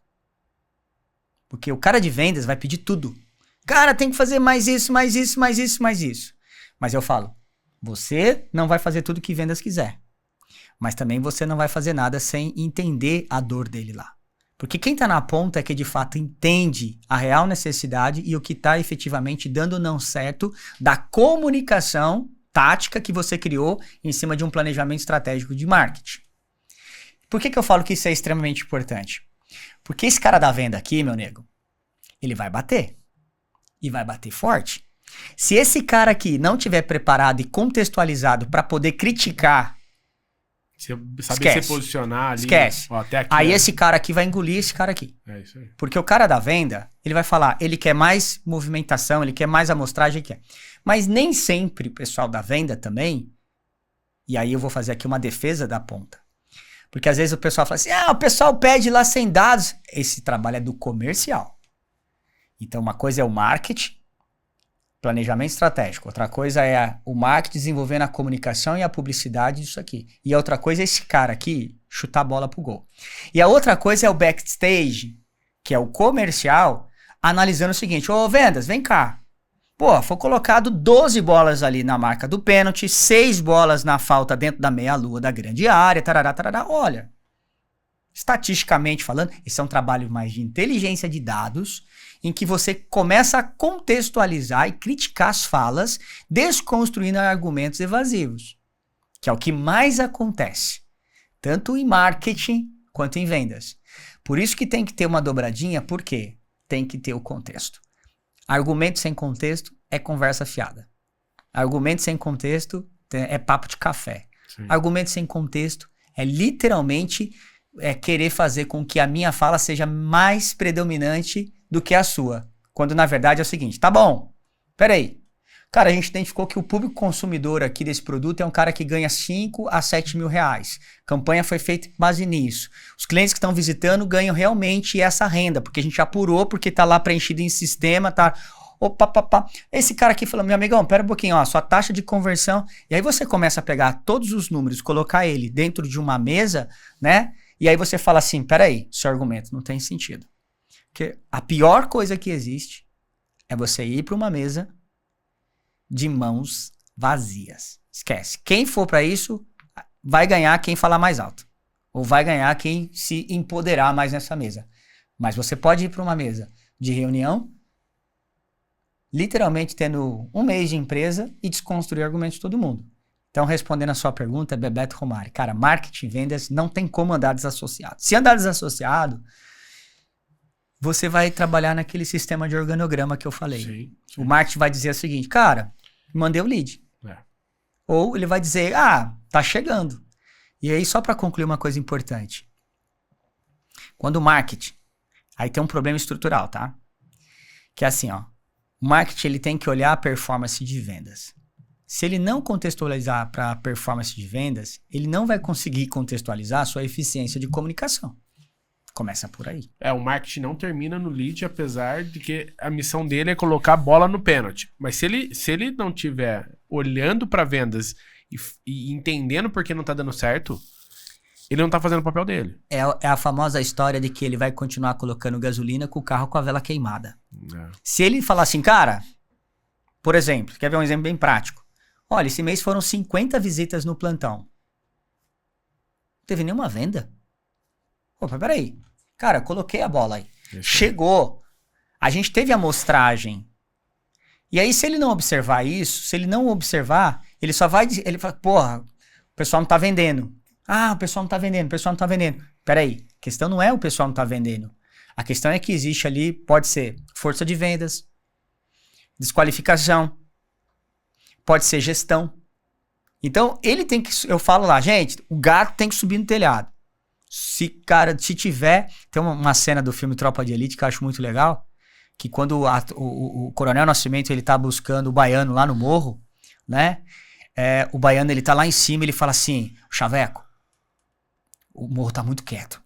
Porque o cara de vendas vai pedir tudo. Cara, tem que fazer mais isso, mais isso, mais isso, mais isso. Mas eu falo, você não vai fazer tudo que vendas quiser. Mas também você não vai fazer nada sem entender a dor dele lá. Porque quem tá na ponta é que de fato entende a real necessidade e o que tá efetivamente dando não certo da comunicação tática que você criou em cima de um planejamento estratégico de marketing. Por que eu falo que isso é extremamente importante? Porque esse cara da venda aqui, meu nego, ele vai bater. E vai bater forte. Se esse cara aqui não tiver preparado e contextualizado para poder criticar, saber se posicionar ali. Esquece. Ó, até aqui, aí esse cara aqui vai engolir esse cara aqui. É isso aí. Porque o cara da venda, ele vai falar, ele quer mais movimentação, ele quer mais amostragem, ele quer. Mas nem sempre o pessoal da venda também, e aí eu vou fazer aqui uma defesa da ponta. Porque às vezes o pessoal fala assim, o pessoal pede lá 100 dados. Esse trabalho é do comercial. Então uma coisa é o marketing, planejamento estratégico. Outra coisa é o marketing desenvolvendo a comunicação e a publicidade disso aqui. E a outra coisa é esse cara aqui chutar a bola pro gol. E a outra coisa é o backstage, que é o comercial, analisando o seguinte, ô vendas, vem cá. Pô, foi colocado 12 bolas ali na marca do pênalti, 6 bolas na falta dentro da meia-lua da grande área, tarará, tarará. Olha, estatisticamente falando, esse é um trabalho mais de inteligência de dados, em que você começa a contextualizar e criticar as falas, desconstruindo argumentos evasivos, que é o que mais acontece, tanto em marketing quanto em vendas. Por isso que tem que ter uma dobradinha, porque tem que ter o contexto. Argumento sem contexto é conversa fiada. Argumento sem contexto é papo de café. Sim. Argumento sem contexto é literalmente querer fazer com que a minha fala seja mais predominante do que a sua. Quando na verdade é o seguinte, tá bom, peraí. Cara, a gente identificou que o público consumidor aqui desse produto é um cara que ganha 5 a 7 mil reais. A campanha foi feita com base nisso. Os clientes que estão visitando ganham realmente essa renda, porque a gente apurou, porque tá lá preenchido em sistema, tá... Opa, papá. Esse cara aqui falou, meu amigão, pera um pouquinho, ó, sua taxa de conversão... E aí você começa a pegar todos os números, colocar ele dentro de uma mesa, né? E aí você fala assim, peraí, seu argumento não tem sentido. Porque a pior coisa que existe é você ir para uma mesa de mãos vazias. Esquece. Quem for para isso vai ganhar quem falar mais alto. Ou vai ganhar quem se empoderar mais nessa mesa. Mas você pode ir para uma mesa de reunião, literalmente tendo um mês de empresa e desconstruir argumentos de todo mundo. Então, respondendo a sua pergunta, é Bebeto Romari. Cara, marketing e vendas não tem como andar desassociado. Se andar desassociado, você vai trabalhar naquele sistema de organograma que eu falei. Sim. O marketing vai dizer o seguinte, cara, mandei o lead. Ou ele vai dizer, tá chegando. E aí, só para concluir uma coisa importante. Quando o marketing, aí tem um problema estrutural, tá? Que é assim, ó. O marketing, ele tem que olhar a performance de vendas. Se ele não contextualizar para performance de vendas, ele não vai conseguir contextualizar a sua eficiência de comunicação. Começa por aí. O marketing não termina no lead, apesar de que a missão dele é colocar a bola no pênalti. Mas se ele não tiver olhando para vendas e entendendo por que não tá dando certo, ele não tá fazendo o papel dele. É a famosa história de que ele vai continuar colocando gasolina com o carro com a vela queimada. Se ele falar assim, cara, por exemplo, quer ver um exemplo bem prático? Olha, esse mês foram 50 visitas no plantão. Não teve nenhuma venda. Opa, peraí. Cara, coloquei a bola aí. Chegou. A gente teve amostragem. E aí, se ele não observar isso, se ele não observar, ele só vai... Ele fala, porra, o pessoal não tá vendendo. Ah, o pessoal não tá vendendo, o pessoal não tá vendendo. Peraí, a questão não é o pessoal não tá vendendo. A questão é que existe ali, pode ser força de vendas, desqualificação, pode ser gestão. Então, ele tem que... Eu falo lá, gente, o gato tem que subir no telhado. Se tiver... Tem uma cena do filme Tropa de Elite que eu acho muito legal, que quando o Coronel Nascimento, ele tá buscando o baiano lá no morro, né? O baiano, ele tá lá em cima, ele fala assim, Chaveco, o morro tá muito quieto.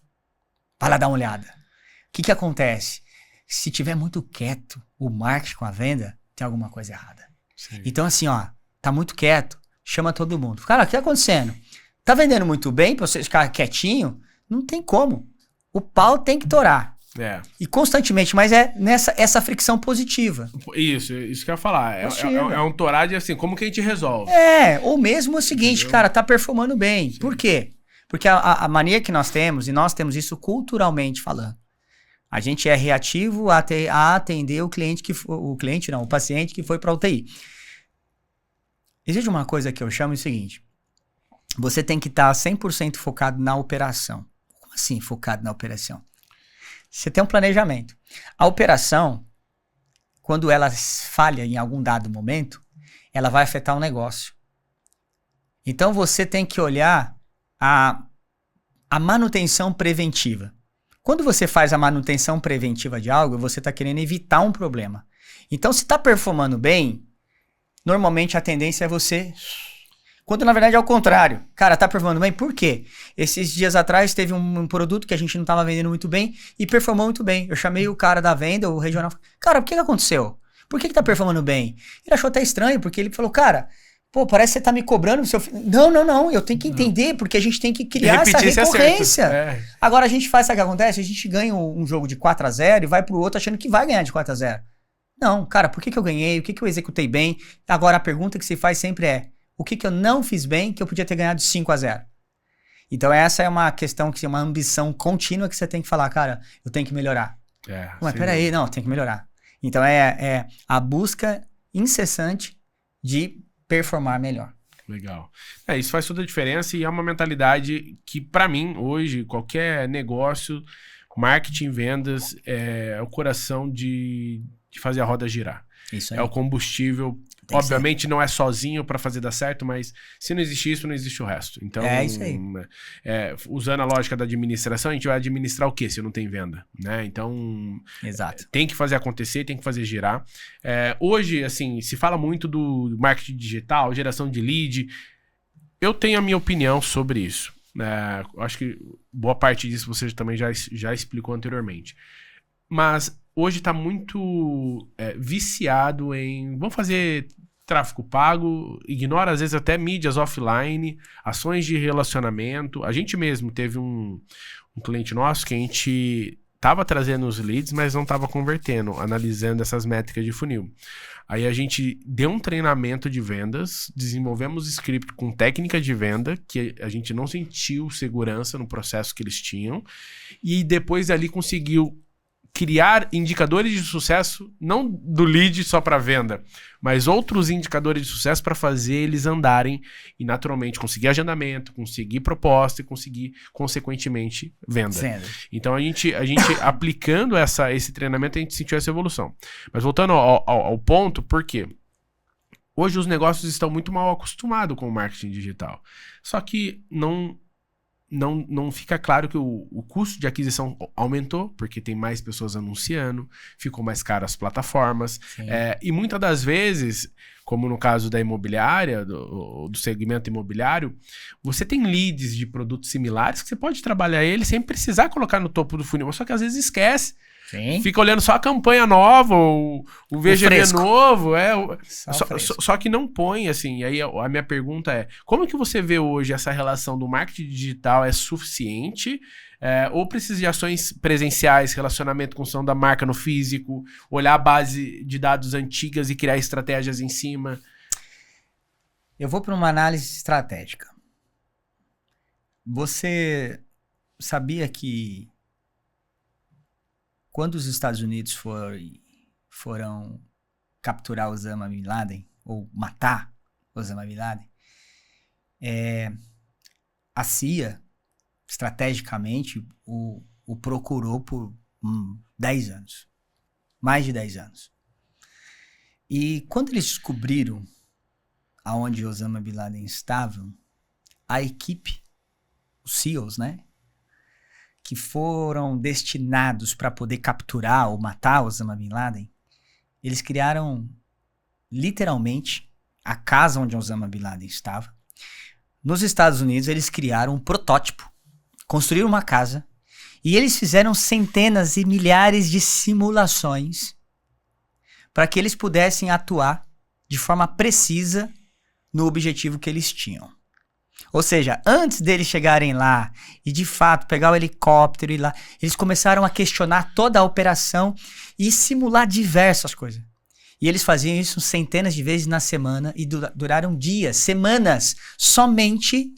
Vai lá dar uma olhada. O que acontece? Se tiver muito quieto o marketing com a venda, tem alguma coisa errada. Sim. Então, assim, ó, tá muito quieto, chama todo mundo. Cara, o que tá acontecendo? Tá vendendo muito bem pra você ficar quietinho? Não tem como. O pau tem que torar. E constantemente, mas é essa fricção positiva. Isso que eu ia falar. É um torar de assim, como que a gente resolve? Ou mesmo o seguinte, entendeu? Cara, tá performando bem. Sim. Por quê? Porque a mania que nós temos, e nós temos isso culturalmente falando, a gente é reativo a atender o paciente que foi pra UTI. Existe uma coisa que eu chamo de seguinte, você tem que estar 100% focado na operação. Como assim focado na operação? Você tem um planejamento. A operação, quando ela falha em algum dado momento, ela vai afetar o negócio. Então você tem que olhar a manutenção preventiva. Quando você faz a manutenção preventiva de algo, você está querendo evitar um problema. Então, se está performando bem, normalmente a tendência é você... Quando na verdade é o contrário. Cara, tá performando bem, por quê? Esses dias atrás teve um produto que a gente não tava vendendo muito bem e performou muito bem. Eu chamei o cara da venda, o regional. Cara, o que aconteceu? Por que tá performando bem? Ele achou até estranho, porque ele falou, cara, pô, parece que você tá me cobrando. Não, eu tenho que entender, porque a gente tem que criar essa recorrência. Agora a gente faz, sabe o que acontece? A gente ganha um jogo de 4-0 e vai pro outro achando que vai ganhar de 4-0. Não, cara, por que eu ganhei? O que eu executei bem? Agora a pergunta que se faz sempre é, o que eu não fiz bem que eu podia ter ganhado de 5-0? Então essa é uma questão, que é uma ambição contínua que você tem que falar, cara, eu tenho que melhorar. Mas peraí, não, tem que melhorar. Então é a busca incessante de performar melhor. Legal. Isso faz toda a diferença e é uma mentalidade que, para mim, hoje, qualquer negócio, marketing, vendas, é o coração de fazer a roda girar. Isso aí. É o combustível. Obviamente não é sozinho para fazer dar certo, mas se não existe isso, não existe o resto. Então, é isso aí. Usando a lógica da administração, a gente vai administrar o quê se não tem venda, né? Então, exato. Tem que fazer acontecer, tem que fazer girar. Hoje, assim, se fala muito do marketing digital, geração de lead. Eu tenho a minha opinião sobre isso. Acho que boa parte disso você também já explicou anteriormente. Mas hoje está muito viciado em... Vamos fazer tráfego pago, ignora às vezes até mídias offline, ações de relacionamento. A gente mesmo teve um cliente nosso que a gente estava trazendo os leads, mas não estava convertendo, analisando essas métricas de funil. Aí a gente deu um treinamento de vendas, desenvolvemos script com técnica de venda, que a gente não sentiu segurança no processo que eles tinham, e depois ali conseguiu criar indicadores de sucesso, não do lead só para venda, mas outros indicadores de sucesso para fazer eles andarem e naturalmente conseguir agendamento, conseguir proposta e conseguir, consequentemente, venda. Então a gente aplicando esse treinamento, a gente sentiu essa evolução. Mas voltando ao ponto, por quê? Hoje os negócios estão muito mal acostumados com o marketing digital. Só que não não fica claro que o custo de aquisição aumentou, porque tem mais pessoas anunciando, ficou mais caro as plataformas. E muitas das vezes, como no caso da imobiliária, do segmento imobiliário, você tem leads de produtos similares que você pode trabalhar ele sem precisar colocar no topo do funil, só que às vezes esquece. Sim. Fica olhando só a campanha nova, o VGV novo, só que não põe, assim. E aí a minha pergunta é, como que você vê hoje essa relação do marketing digital é suficiente? Ou precisa de ações presenciais, relacionamento com construção da marca no físico, olhar a base de dados antigas e criar estratégias em cima? Eu vou para uma análise estratégica. Você sabia que quando os Estados Unidos foram capturar Osama Bin Laden, ou matar Osama Bin Laden, a CIA, estrategicamente, o procurou por 10 anos. Mais de 10 anos. E quando eles descobriram aonde Osama Bin Laden estava, a equipe, os SEALs, né? Que foram destinados para poder capturar ou matar Osama Bin Laden, eles criaram literalmente a casa onde Osama Bin Laden estava. Nos Estados Unidos, eles criaram um protótipo, construíram uma casa e eles fizeram centenas e milhares de simulações para que eles pudessem atuar de forma precisa no objetivo que eles tinham. Ou seja, antes deles chegarem lá e de fato pegar o helicóptero e ir lá, eles começaram a questionar toda a operação e simular diversas coisas. E eles faziam isso centenas de vezes na semana e duraram dias, semanas, somente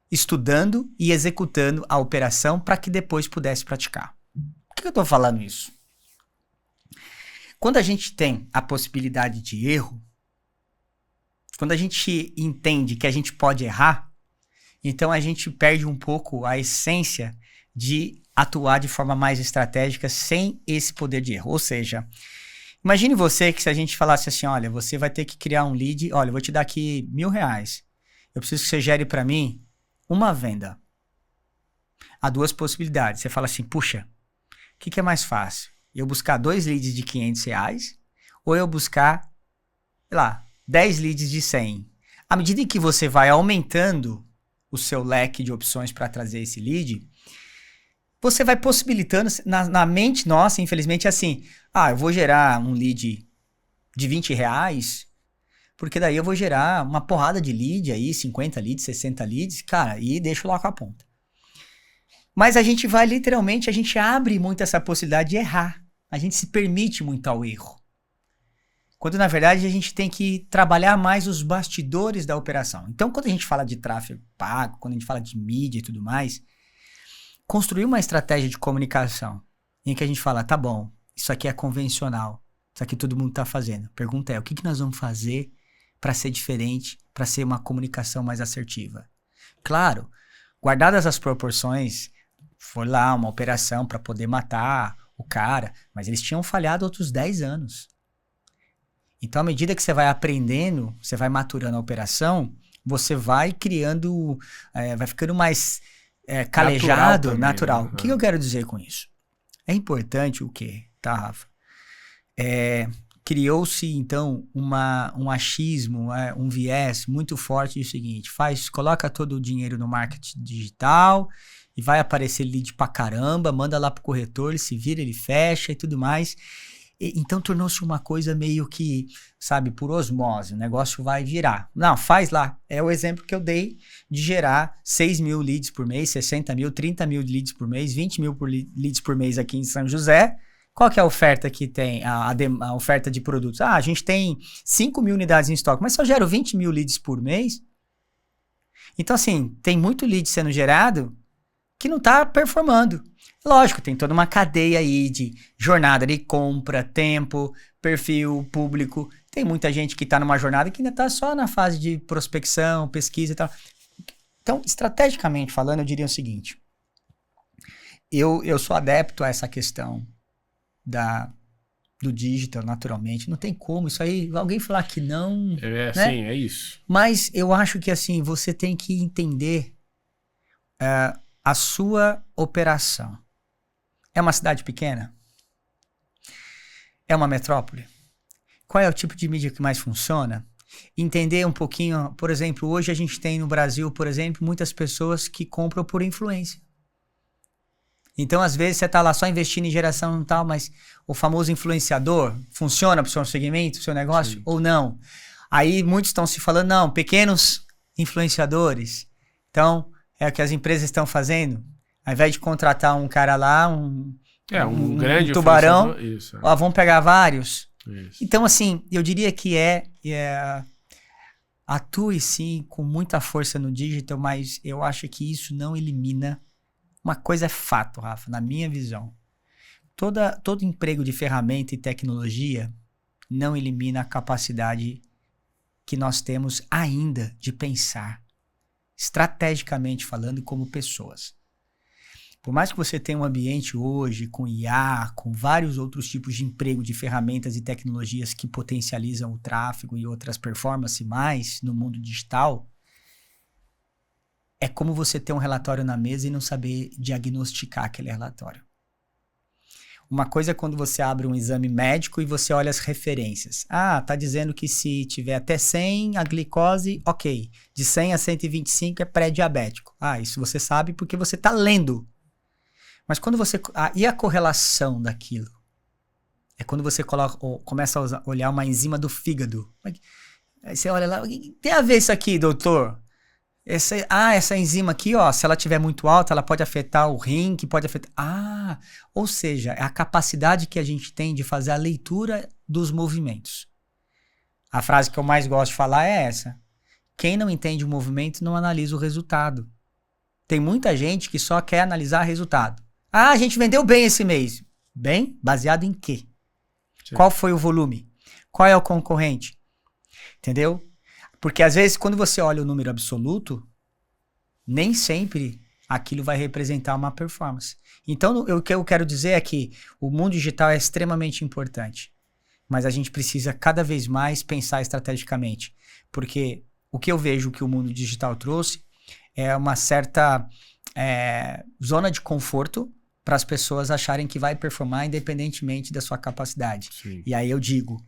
estudando e executando a operação para que depois pudesse praticar. Por que eu estou falando isso? Quando a gente tem a possibilidade de erro, quando a gente entende que a gente pode errar, então a gente perde um pouco a essência de atuar de forma mais estratégica sem esse poder de erro. Ou seja, imagine você que se a gente falasse assim, olha, você vai ter que criar um lead, olha, eu vou te dar aqui R$1.000, eu preciso que você gere para mim uma venda. Há duas possibilidades. Você fala assim, puxa, o que é mais fácil? Eu buscar 2 leads de R$500 ou eu buscar, sei lá, 10 leads de 100. À medida em que você vai aumentando o seu leque de opções para trazer esse lead, você vai possibilitando, na mente nossa, infelizmente, assim, eu vou gerar um lead de R$20, porque daí eu vou gerar uma porrada de lead aí, 50 leads, 60 leads, cara, e deixo lá com a ponta. Mas a gente vai literalmente, a gente abre muito essa possibilidade de errar. A gente se permite muito ao erro. Quando, na verdade, a gente tem que trabalhar mais os bastidores da operação. Então, quando a gente fala de tráfego pago, quando a gente fala de mídia e tudo mais, construir uma estratégia de comunicação em que a gente fala, tá bom, isso aqui é convencional, isso aqui todo mundo está fazendo. A pergunta é, o que nós vamos fazer para ser diferente, para ser uma comunicação mais assertiva? Claro, guardadas as proporções, foi lá uma operação para poder matar o cara, mas eles tinham falhado outros 10 anos. Então, à medida que você vai aprendendo, você vai maturando a operação, você vai criando, vai ficando mais calejado, natural. Né? O que eu quero dizer com isso? É importante o quê, tá, Rafa? Criou-se, então, um achismo, um viés muito forte do seguinte, coloca todo o dinheiro no marketing digital e vai aparecer lead pra caramba, manda lá pro corretor, ele se vira, ele fecha e tudo mais. Então tornou-se uma coisa meio que, sabe, por osmose, o negócio vai virar. Não, faz lá. É o exemplo que eu dei de gerar 6 mil leads por mês, 60 mil, 30 mil leads por mês, 20 mil leads por mês aqui em São José. Qual que é a oferta que tem, a oferta de produtos? A gente tem 5 mil unidades em estoque, mas só gero 20 mil leads por mês. Então, assim, tem muito lead sendo gerado que não está performando. Lógico, tem toda uma cadeia aí de jornada de compra, tempo, perfil, público. Tem muita gente que está numa jornada que ainda está só na fase de prospecção, pesquisa e tal. Então, estrategicamente falando, eu diria o seguinte. Eu sou adepto a essa questão do digital, naturalmente. Não tem como. Isso aí, alguém falar que não... Né? Sim, é isso. Mas eu acho que, assim, você tem que entender a sua operação é uma cidade pequena? É uma metrópole? Qual é o tipo de mídia que mais funciona? Entender um pouquinho, por exemplo, hoje a gente tem no Brasil, por exemplo, muitas pessoas que compram por influência. Então, às vezes, você está lá só investindo em geração e tal, mas o famoso influenciador funciona para o seu segmento, para o seu negócio, ou não? Aí muitos estão se falando, não, pequenos influenciadores. Então, é o que as empresas estão fazendo. Ao invés de contratar um cara lá, um grande tubarão, isso, vão pegar vários. Isso. Então, assim, eu diria que atue sim com muita força no digital, mas eu acho que isso não elimina. Uma coisa é fato, Rafa, na minha visão. Todo emprego de ferramenta e tecnologia não elimina a capacidade que nós temos ainda de pensar, estrategicamente falando, como pessoas. Por mais que você tenha um ambiente hoje com IA, com vários outros tipos de emprego de ferramentas e tecnologias que potencializam o tráfego e outras performances mais no mundo digital, é como você ter um relatório na mesa e não saber diagnosticar aquele relatório. Uma coisa é quando você abre um exame médico e você olha as referências. Tá dizendo que se tiver até 100, a glicose, ok. De 100 a 125 é pré-diabético. Isso você sabe porque você está lendo. Mas quando você... e a correlação daquilo? É quando você começa a olhar uma enzima do fígado. Aí você olha lá, o que tem a ver isso aqui, doutor? Essa enzima aqui, se ela estiver muito alta, ela pode afetar o rim, que pode afetar... ou seja, é a capacidade que a gente tem de fazer a leitura dos movimentos. A frase que eu mais gosto de falar é essa. Quem não entende o movimento não analisa o resultado. Tem muita gente que só quer analisar o resultado. A gente vendeu bem esse mês. Bem? Baseado em quê? Sim. Qual foi o volume? Qual é o concorrente? Entendeu? Porque às vezes quando você olha o número absoluto, nem sempre aquilo vai representar uma performance. Então o que eu quero dizer é que o mundo digital é extremamente importante, mas a gente precisa cada vez mais pensar estrategicamente, porque o que eu vejo que o mundo digital trouxe é uma certa zona de conforto para as pessoas acharem que vai performar independentemente da sua capacidade. Sim. E aí eu digo,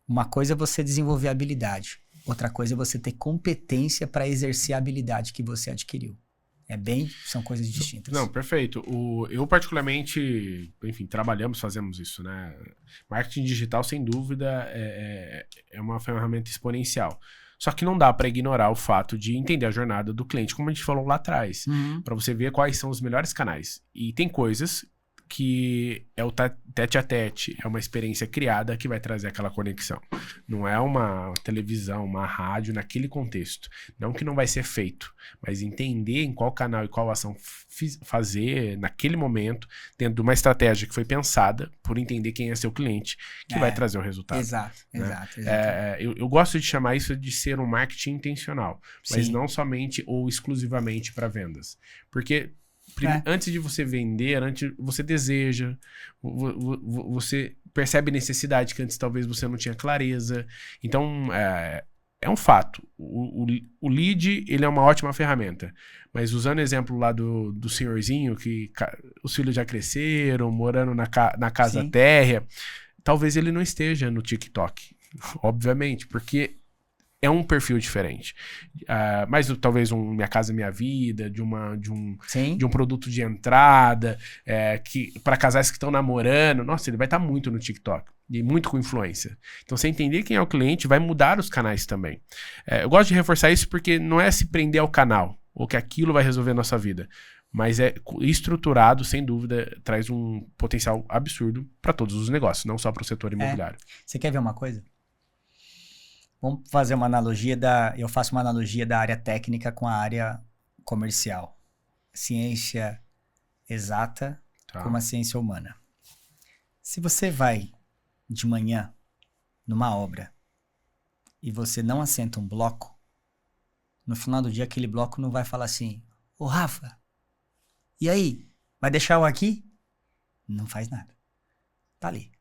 uma coisa é você desenvolver habilidade, outra coisa é você ter competência para exercer a habilidade que você adquiriu. São coisas distintas. Não, perfeito. Eu particularmente, enfim, fazemos isso, né? Marketing digital, sem dúvida, é uma ferramenta exponencial. Só que não dá para ignorar o fato de entender a jornada do cliente, como a gente falou lá atrás, para você ver quais são os melhores canais. E tem coisas que é o tete a tete, é uma experiência criada que vai trazer aquela conexão. Não é uma televisão, uma rádio naquele contexto. Não que não vai ser feito, mas entender em qual canal e qual ação fazer naquele momento, dentro de uma estratégia que foi pensada por entender quem é seu cliente, que vai trazer o resultado. Exato, né? exato. Eu gosto de chamar isso de ser um marketing intencional, mas Sim. não somente ou exclusivamente para vendas. Porque antes de você vender, você deseja, você percebe necessidade que antes talvez você não tinha clareza. Então, é um fato. O lead, ele é uma ótima ferramenta. Mas usando o exemplo lá do senhorzinho, que os filhos já cresceram, morando na casa Sim. térrea, talvez ele não esteja no TikTok, obviamente, porque é um perfil diferente. Mas talvez um Minha Casa Minha Vida, de um produto de entrada, que para casais que estão namorando, nossa, ele vai estar muito no TikTok. E muito com influência. Então, você entender quem é o cliente vai mudar os canais também. Eu gosto de reforçar isso porque não é se prender ao canal, ou que aquilo vai resolver a nossa vida. Mas é estruturado, sem dúvida, traz um potencial absurdo para todos os negócios, não só para o setor imobiliário. Você quer ver uma coisa? Vamos fazer uma analogia eu faço uma analogia da área técnica com a área comercial. Ciência exata com a ciência humana. Se você vai de manhã numa obra e você não assenta um bloco, no final do dia aquele bloco não vai falar assim, ô Rafa, e aí, vai deixar eu aqui? Não faz nada. Tá ali.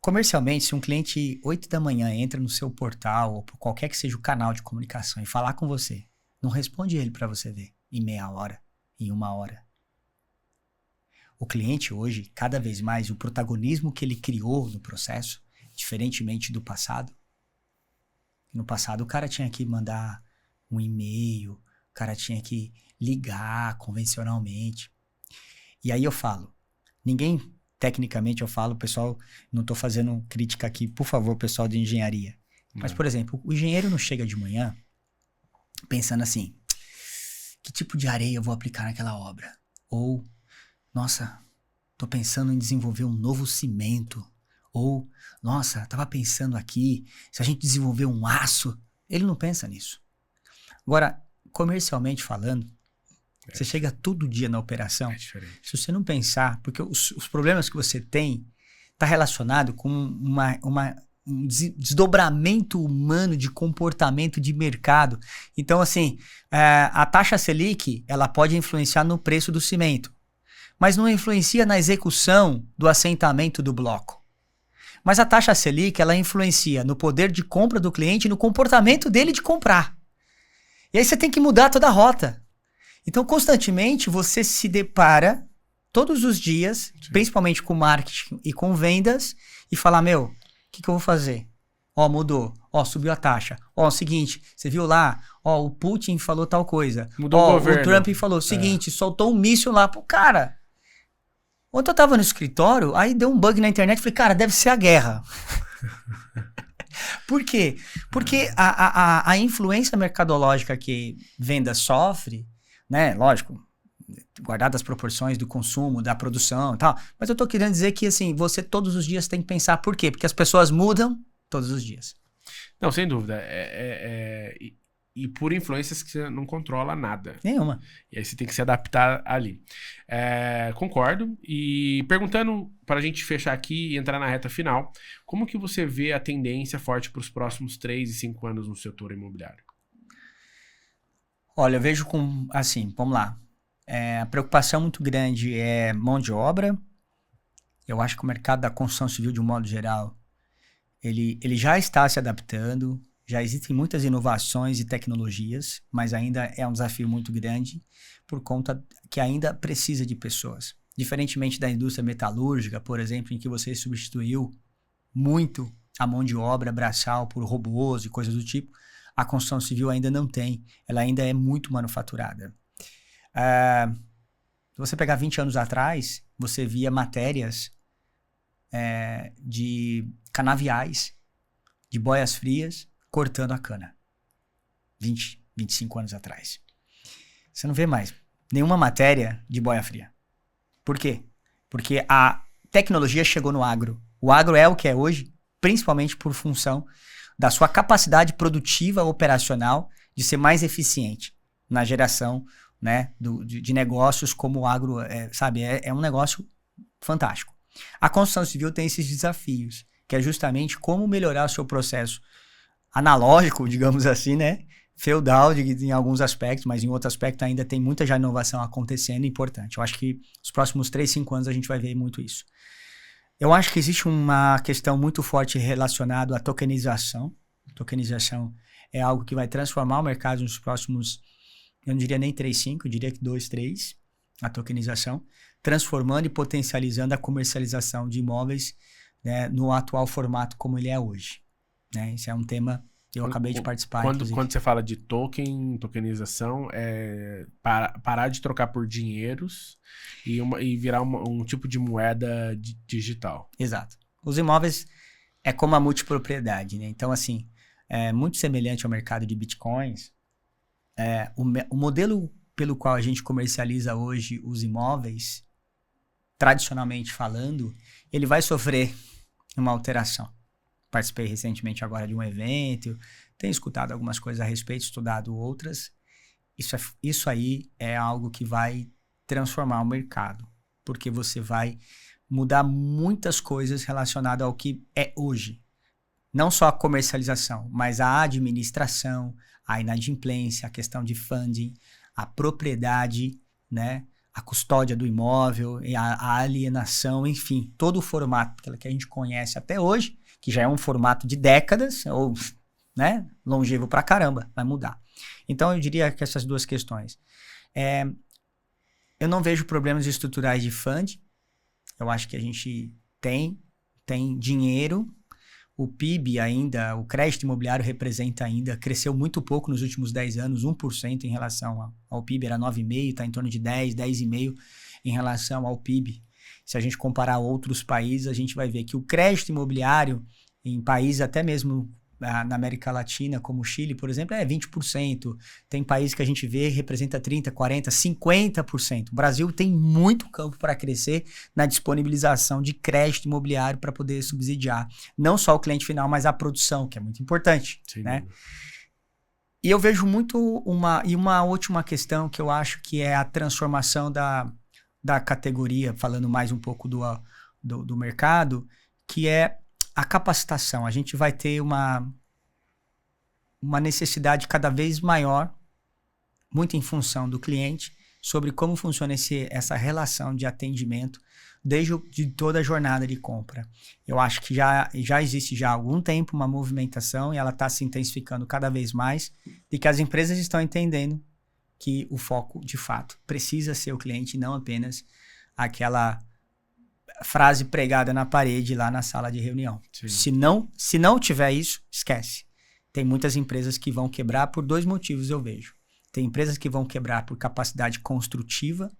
Comercialmente, se um cliente 8 da manhã entra no seu portal ou qualquer que seja o canal de comunicação e falar com você, não responde ele para você ver em meia hora. em 1 hora. O cliente hoje, cada vez mais, o protagonismo que ele criou no processo, diferentemente do passado. No passado, o cara tinha que mandar um e-mail, o cara tinha que ligar convencionalmente. E aí eu falo, tecnicamente eu falo, pessoal, não estou fazendo crítica aqui, por favor, pessoal de engenharia. Mas, por exemplo, o engenheiro não chega de manhã pensando assim, que tipo de areia eu vou aplicar naquela obra? Ou, nossa, tô pensando em desenvolver um novo cimento. Ou, nossa, tava pensando aqui, se a gente desenvolver um aço. Ele não pensa nisso. Agora, comercialmente falando, você chega todo dia na operação. É diferente. Se você não pensar, porque os problemas que você tem tá relacionado com um desdobramento humano de comportamento de mercado. Então, assim, a taxa Selic, ela pode influenciar no preço do cimento, mas não influencia na execução do assentamento do bloco. Mas a taxa Selic, ela influencia no poder de compra do cliente e no comportamento dele de comprar. E aí você tem que mudar toda a rota. Então, constantemente, você se depara todos os dias, sim, principalmente com marketing e com vendas, e falar, meu, o que eu vou fazer? Ó, mudou. Ó, subiu a taxa. Ó, o seguinte, você viu lá? Ó, o Putin falou tal coisa. Mudou o governo. O Trump falou o seguinte, soltou um míssil lá pro cara. Ontem eu tava no escritório, aí deu um bug na internet, falei, cara, deve ser a guerra. Por quê? Porque a influência mercadológica que venda sofre, né, lógico, guardadas as proporções do consumo, da produção e tal, mas eu tô querendo dizer que, assim, você todos os dias tem que pensar por quê? Porque as pessoas mudam todos os dias. Não, sem dúvida. E por influências que você não controla nada. Nenhuma. E aí você tem que se adaptar ali. Concordo. E perguntando, para a gente fechar aqui e entrar na reta final, como que você vê a tendência forte para os próximos 3 e 5 anos no setor imobiliário? Olha, eu vejo com, assim, vamos lá. A preocupação muito grande é mão de obra. Eu acho que o mercado da construção civil, de um modo geral, ele já está se adaptando. Já existem muitas inovações e tecnologias, mas ainda é um desafio muito grande por conta que ainda precisa de pessoas. Diferentemente da indústria metalúrgica, por exemplo, em que você substituiu muito a mão de obra braçal por robôs e coisas do tipo, a construção civil ainda não tem. Ela ainda é muito manufaturada. Se você pegar 20 anos atrás, você via matérias de canaviais, de boias frias, cortando a cana. 20, 25 anos atrás. Você não vê mais nenhuma matéria de boia fria. Por quê? Porque a tecnologia chegou no agro. O agro é o que é hoje, principalmente por função da sua capacidade produtiva operacional de ser mais eficiente na geração, né, de negócios como o agro, é um negócio fantástico. A construção civil tem esses desafios, que é justamente como melhorar o seu processo analógico, digamos assim, né? Feudal em alguns aspectos, mas em outro aspecto ainda tem muita já inovação acontecendo, importante. Eu acho que nos próximos 3, 5 anos a gente vai ver muito isso. Eu acho que existe uma questão muito forte relacionada à tokenização. Tokenização é algo que vai transformar o mercado nos próximos, eu não diria nem 3, 5, eu diria que 2, 3, a tokenização, transformando e potencializando a comercialização de imóveis, né, no atual formato como ele é hoje. Né? Isso é um tema que eu acabei de participar. Quando você fala de tokenização, parar de trocar por dinheiros e virar um tipo de moeda digital. Exato. Os imóveis é como a multipropriedade, né? Então, assim, é muito semelhante ao mercado de bitcoins. O modelo pelo qual a gente comercializa hoje os imóveis, tradicionalmente falando, ele vai sofrer uma alteração. Participei recentemente agora de um evento, tenho escutado algumas coisas a respeito, estudado outras. Isso aí é algo que vai transformar o mercado, porque você vai mudar muitas coisas relacionadas ao que é hoje. Não só a comercialização, mas a administração, a inadimplência, a questão de funding, a propriedade, né? A custódia do imóvel, a alienação, enfim, todo o formato que a gente conhece até hoje, que já é um formato de décadas, ou, né, longevo pra caramba, vai mudar. Então, eu diria que essas duas questões. Eu não vejo problemas estruturais de fund. Eu acho que a gente tem dinheiro. O PIB ainda, o crédito imobiliário representa ainda, cresceu muito pouco nos últimos 10 anos, 1% em relação ao PIB, era 9,5%, está em torno de 10,5% em relação ao PIB. Se a gente comparar outros países, a gente vai ver que o crédito imobiliário em países até mesmo na América Latina, como o Chile, por exemplo, é 20%. Tem países que a gente vê representa 30%, 40%, 50%. O Brasil tem muito campo para crescer na disponibilização de crédito imobiliário para poder subsidiar não só o cliente final, mas a produção, que é muito importante. Sim, né? E eu vejo muito uma última questão que eu acho que é a transformação da categoria, falando mais um pouco do mercado, que é a capacitação. A gente vai ter uma necessidade cada vez maior, muito em função do cliente, sobre como funciona essa relação de atendimento de toda a jornada de compra. Eu acho que já existe já há algum tempo uma movimentação e ela está se intensificando cada vez mais, de que as empresas estão entendendo que o foco, de fato, precisa ser o cliente, não apenas aquela frase pregada na parede lá na sala de reunião. Se não tiver isso, esquece. Tem muitas empresas que vão quebrar por 2 motivos, eu vejo. Tem empresas que vão quebrar por capacidade construtiva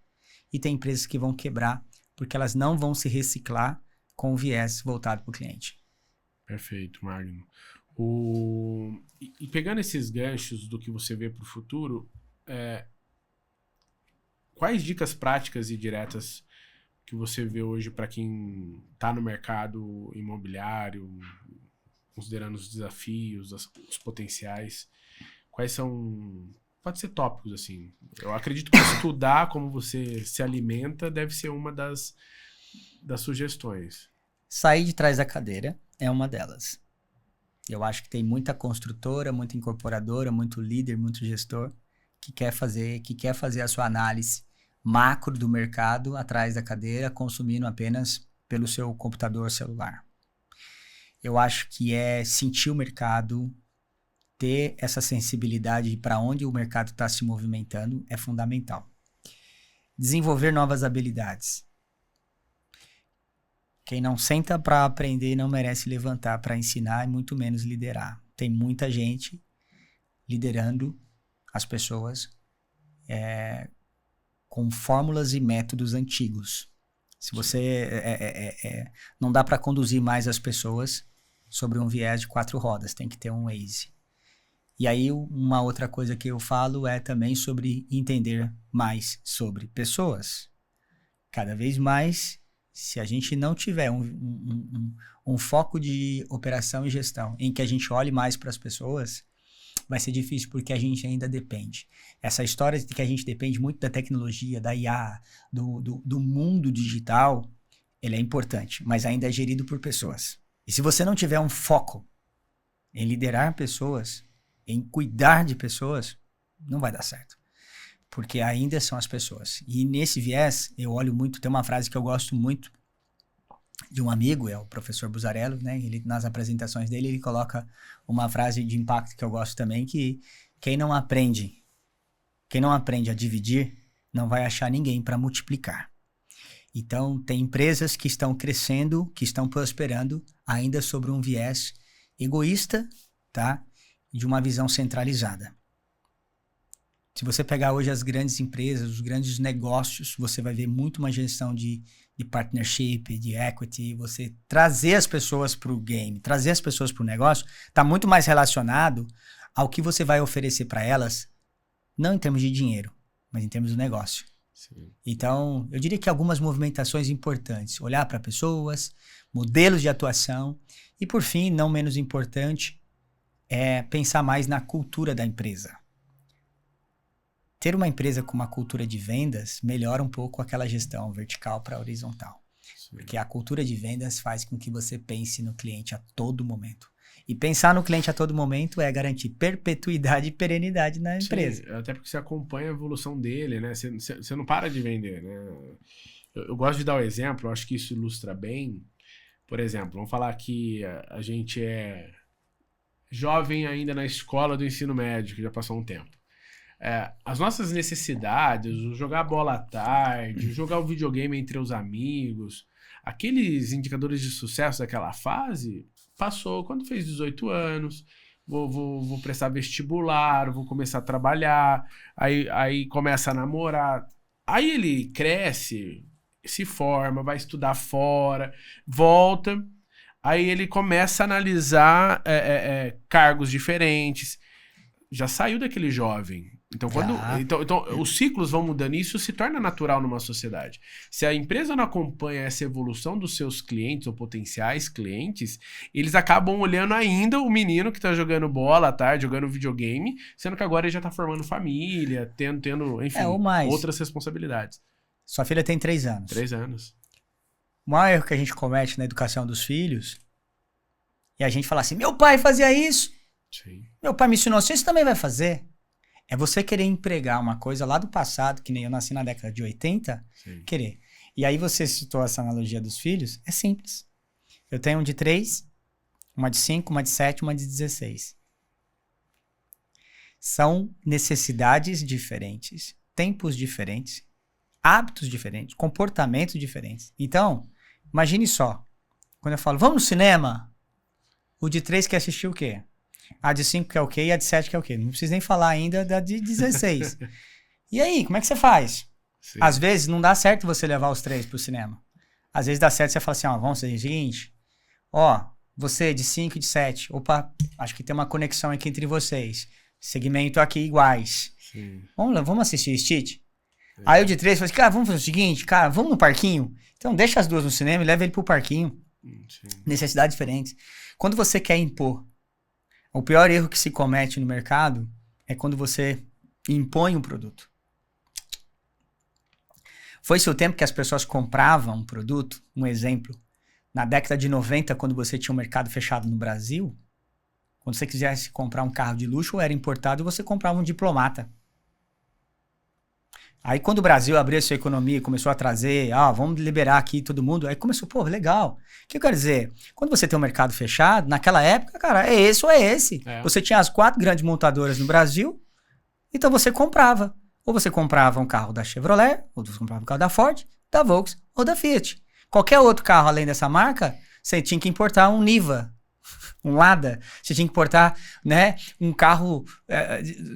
e tem empresas que vão quebrar porque elas não vão se reciclar com o viés voltado para o cliente. Perfeito, Magno. E pegando esses ganchos do que você vê para o futuro, quais dicas práticas e diretas que você vê hoje para quem está no mercado imobiliário, considerando os desafios, os potenciais? Quais são... Pode ser tópicos, assim. Eu acredito que estudar como você se alimenta deve ser uma das sugestões. Sair de trás da cadeira é uma delas. Eu acho que tem muita construtora, muita incorporadora, muito líder, muito gestor que quer fazer a sua análise macro do mercado atrás da cadeira, consumindo apenas pelo seu computador celular. Eu acho que é sentir o mercado, ter essa sensibilidade para onde o mercado está se movimentando é fundamental. Desenvolver novas habilidades. Quem não senta para aprender não merece levantar para ensinar e muito menos liderar. Tem muita gente liderando as pessoas com fórmulas e métodos antigos. Se você não dá para conduzir mais as pessoas sobre um viés de 4 rodas, tem que ter um Waze. E aí uma outra coisa que eu falo é também sobre entender mais sobre pessoas. Cada vez mais, se a gente não tiver um foco de operação e gestão em que a gente olhe mais para as pessoas, vai ser difícil porque a gente ainda depende. Essa história de que a gente depende muito da tecnologia, da IA, do mundo digital, ele é importante, mas ainda é gerido por pessoas. E se você não tiver um foco em liderar pessoas, em cuidar de pessoas, não vai dar certo. Porque ainda são as pessoas. E nesse viés, eu olho muito, tem uma frase que eu gosto muito de um amigo, é o professor Buzzarello, né? Ele, nas apresentações dele, ele coloca uma frase de impacto que eu gosto também, que quem não aprende a dividir, não vai achar ninguém para multiplicar. Então, tem empresas que estão crescendo, que estão prosperando, ainda sobre um viés egoísta, tá? De uma visão centralizada. Se você pegar hoje as grandes empresas, os grandes negócios, você vai ver muito uma gestão de partnership, de equity, você trazer as pessoas para o game, trazer as pessoas para o negócio, está muito mais relacionado ao que você vai oferecer para elas, não em termos de dinheiro, mas em termos do negócio. Sim. Então, eu diria que algumas movimentações importantes, olhar para pessoas, modelos de atuação e, por fim, não menos importante, é pensar mais na cultura da empresa. Ter uma empresa com uma cultura de vendas melhora um pouco aquela gestão vertical para horizontal. Sim. Porque a cultura de vendas faz com que você pense no cliente a todo momento. E pensar no cliente a todo momento é garantir perpetuidade e perenidade na empresa. Sim, até porque você acompanha a evolução dele, né? Você não para de vender, né? Eu gosto de dar o exemplo, eu acho que isso ilustra bem. Por exemplo, vamos falar que a gente é jovem ainda na escola do ensino médio, que já passou um tempo. as nossas necessidades, o jogar bola à tarde, jogar o videogame entre os amigos, aqueles indicadores de sucesso daquela fase, passou quando fez 18 anos, vou prestar vestibular, vou começar a trabalhar, aí começa a namorar, aí ele cresce, se forma, vai estudar fora, volta, aí ele começa a analisar cargos diferentes, já saiu daquele jovem. Então, então, os ciclos vão mudando e isso se torna natural numa sociedade. Se a empresa não acompanha essa evolução dos seus clientes ou potenciais clientes, eles acabam olhando ainda o menino que tá jogando bola à tarde, jogando videogame, sendo que agora ele já tá formando família, tendo enfim, outras responsabilidades. Sua filha tem 3 anos. 3 anos. O maior erro que a gente comete na educação dos filhos é a gente falar assim, meu pai fazia isso, Sim. Meu pai me ensinou assim, você também vai fazer. É você querer empregar uma coisa lá do passado, que nem eu nasci na década de 80, Sim. querer. E aí você citou essa analogia dos filhos, é simples. Eu tenho um de 3, uma de 5, uma de 7, uma de 16. São necessidades diferentes, tempos diferentes, hábitos diferentes, comportamentos diferentes. Então, imagine só, quando eu falo, vamos no cinema, o de 3 quer assistir o quê? A de 5 quer o quê e a de 7 quer o quê? Não preciso nem falar ainda da de 16. E aí, como é que você faz? Sim. Às vezes não dá certo você levar os 3 pro cinema. Às vezes dá certo você fala assim, ó, vamos fazer o seguinte, ó, você de 5 e de 7, opa, acho que tem uma conexão aqui entre vocês. Segmento aqui iguais. Sim. Vamos assistir Stitch? Aí o de 3 fala assim, cara, vamos fazer o seguinte, cara, vamos no parquinho? Então deixa as duas no cinema e leva ele pro parquinho. Sim. Necessidades diferentes. Quando você quer impor, o pior erro que se comete no mercado é quando você impõe um produto. Foi-se o tempo que as pessoas compravam um produto, um exemplo, na década de 90, quando você tinha um mercado fechado no Brasil, quando você quisesse comprar um carro de luxo, era importado e você comprava um Diplomata. Aí quando o Brasil abriu a sua economia e começou a trazer, vamos liberar aqui todo mundo, aí começou, pô, legal. O que eu quero dizer? Quando você tem um mercado fechado, naquela época, cara, é esse ou é esse. É. Você tinha as 4 grandes montadoras no Brasil, então você comprava. Ou você comprava um carro da Chevrolet, ou você comprava um carro da Ford, da Volkswagen ou da Fiat. Qualquer outro carro além dessa marca, você tinha que importar um Niva, um Lada. Você tinha que importar, né, um carro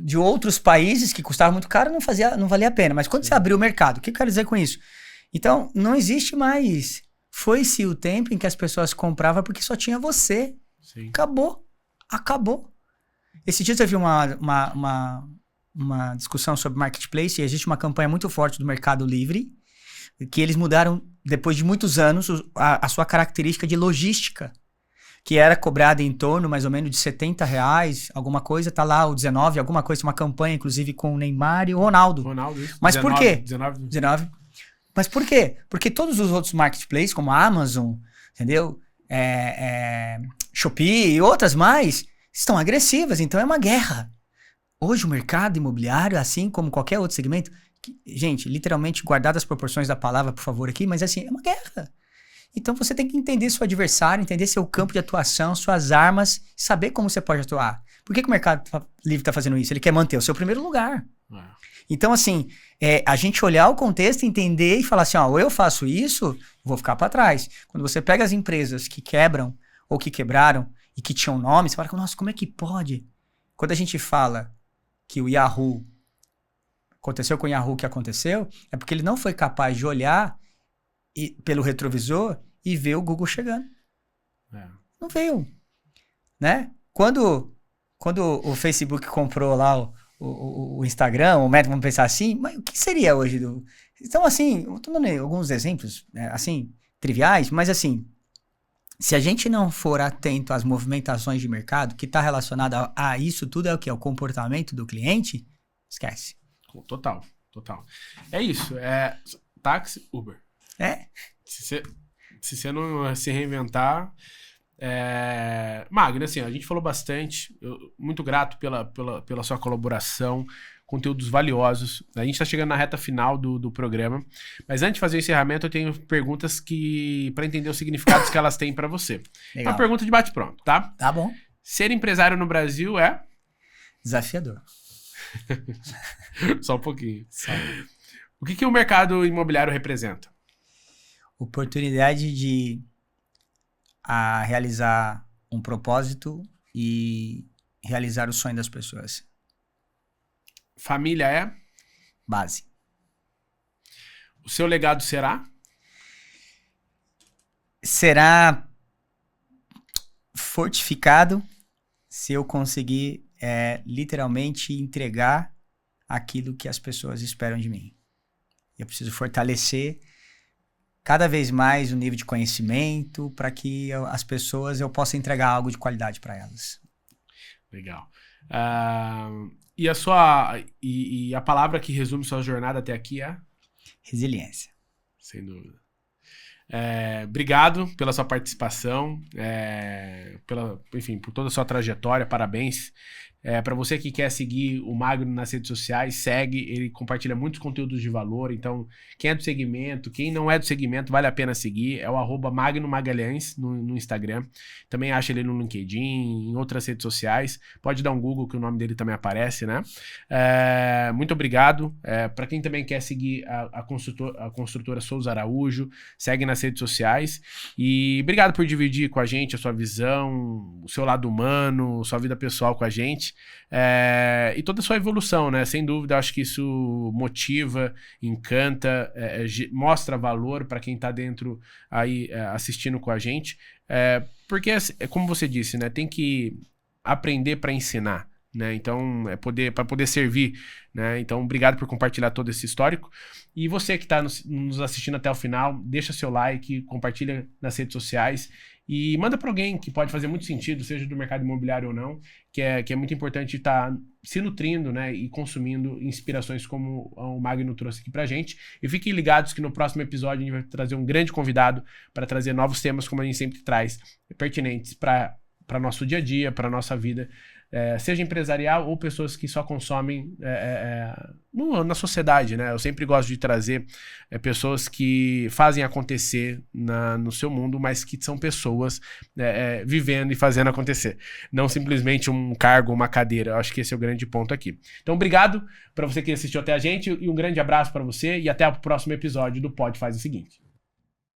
de outros países que custava muito caro, não valia a pena. Mas quando você abriu o mercado, o que eu quero dizer com isso? Então, não existe mais. Foi-se o tempo em que as pessoas compravam porque só tinha você. Sim. Acabou. Esse dia eu vi uma discussão sobre marketplace e existe uma campanha muito forte do Mercado Livre que eles mudaram, depois de muitos anos, a sua característica de logística, que era cobrada em torno, mais ou menos, de R$70, alguma coisa, tá lá o 19, alguma coisa, uma campanha, inclusive, com o Neymar e o Ronaldo. Isso. Mas 19, por quê? 19. Mas por quê? Porque todos os outros marketplaces, como a Amazon, entendeu? Shopee e outras mais, estão agressivas, então é uma guerra. Hoje o mercado imobiliário, assim como qualquer outro segmento, gente, literalmente guardadas as proporções da palavra, por favor, aqui, mas assim, é uma guerra. Então você tem que entender seu adversário, entender seu campo de atuação, suas armas, saber como você pode atuar. Por que o Mercado Livre está fazendo isso? Ele quer manter o seu primeiro lugar. Então, assim, a gente olhar o contexto, entender e falar assim, ou eu faço isso, vou ficar para trás. Quando você pega as empresas que quebram ou que quebraram e que tinham nome, você fala, nossa, como é que pode? Quando a gente fala que o Yahoo, aconteceu com o Yahoo o que aconteceu, é porque ele não foi capaz de olhar pelo retrovisor e ver o Google chegando. Não veio. Né? Quando o Facebook comprou lá o Instagram, o Meta, vamos pensar assim, mas o que seria hoje? Então, assim, eu tô dando alguns exemplos, assim, triviais, mas assim, se a gente não for atento às movimentações de mercado, que está relacionado a isso tudo, é o que? É o comportamento do cliente, esquece. Total. É isso, táxi, Uber. Se você não se reinventar... Magno, assim, a gente falou bastante, muito grato pela sua colaboração, conteúdos valiosos. A gente está chegando na reta final do programa, mas antes de fazer o encerramento, eu tenho perguntas para entender os significados que elas têm para você. Legal. Uma pergunta de bate-pronto, tá? Tá bom. Ser empresário no Brasil é? Desafiador. Só um pouquinho. Só. O que o mercado imobiliário representa? Oportunidade de realizar um propósito e realizar o sonho das pessoas. Família é? Base. O seu legado será? Será fortificado se eu conseguir literalmente entregar aquilo que as pessoas esperam de mim. Eu preciso fortalecer cada vez mais o nível de conhecimento para que as pessoas eu possa entregar algo de qualidade para elas. Legal. E a palavra que resume sua jornada até aqui é? Resiliência. Sem dúvida. Obrigado pela sua participação, enfim, por toda a sua trajetória, parabéns. Para você que quer seguir o Magno nas redes sociais, segue, ele compartilha muitos conteúdos de valor, então quem é do segmento, quem não é do segmento, vale a pena seguir, é o @Magno Magalhães no Instagram, também acha ele no LinkedIn, em outras redes sociais, pode dar um Google que o nome dele também aparece, né? Muito obrigado. Para quem também quer seguir a construtora Souza Araújo, segue nas redes sociais, e obrigado por dividir com a gente a sua visão, o seu lado humano, sua vida pessoal com a gente. E toda a sua evolução, né? Sem dúvida, acho que isso motiva, encanta, mostra valor para quem está dentro aí assistindo com a gente, porque como você disse, né? Tem que aprender para ensinar, né? Então para poder servir, né? Então obrigado por compartilhar todo esse histórico, e você que está nos assistindo até o final, deixa seu like, compartilha nas redes sociais e manda para alguém que pode fazer muito sentido, seja do mercado imobiliário ou não, que é muito importante estar se nutrindo, né, e consumindo inspirações como o Magno trouxe aqui pra gente. E fiquem ligados que no próximo episódio a gente vai trazer um grande convidado para trazer novos temas, como a gente sempre traz, pertinentes para nosso dia a dia, para nossa vida, seja empresarial ou pessoas que só consomem na sociedade, né? Eu sempre gosto de trazer pessoas que fazem acontecer no seu mundo, mas que são pessoas vivendo e fazendo acontecer. Não simplesmente um cargo, uma cadeira. Eu acho que esse é o grande ponto aqui. Então, obrigado para você que assistiu até a gente, e um grande abraço para você, e até o próximo episódio do Pode Faz o Seguinte.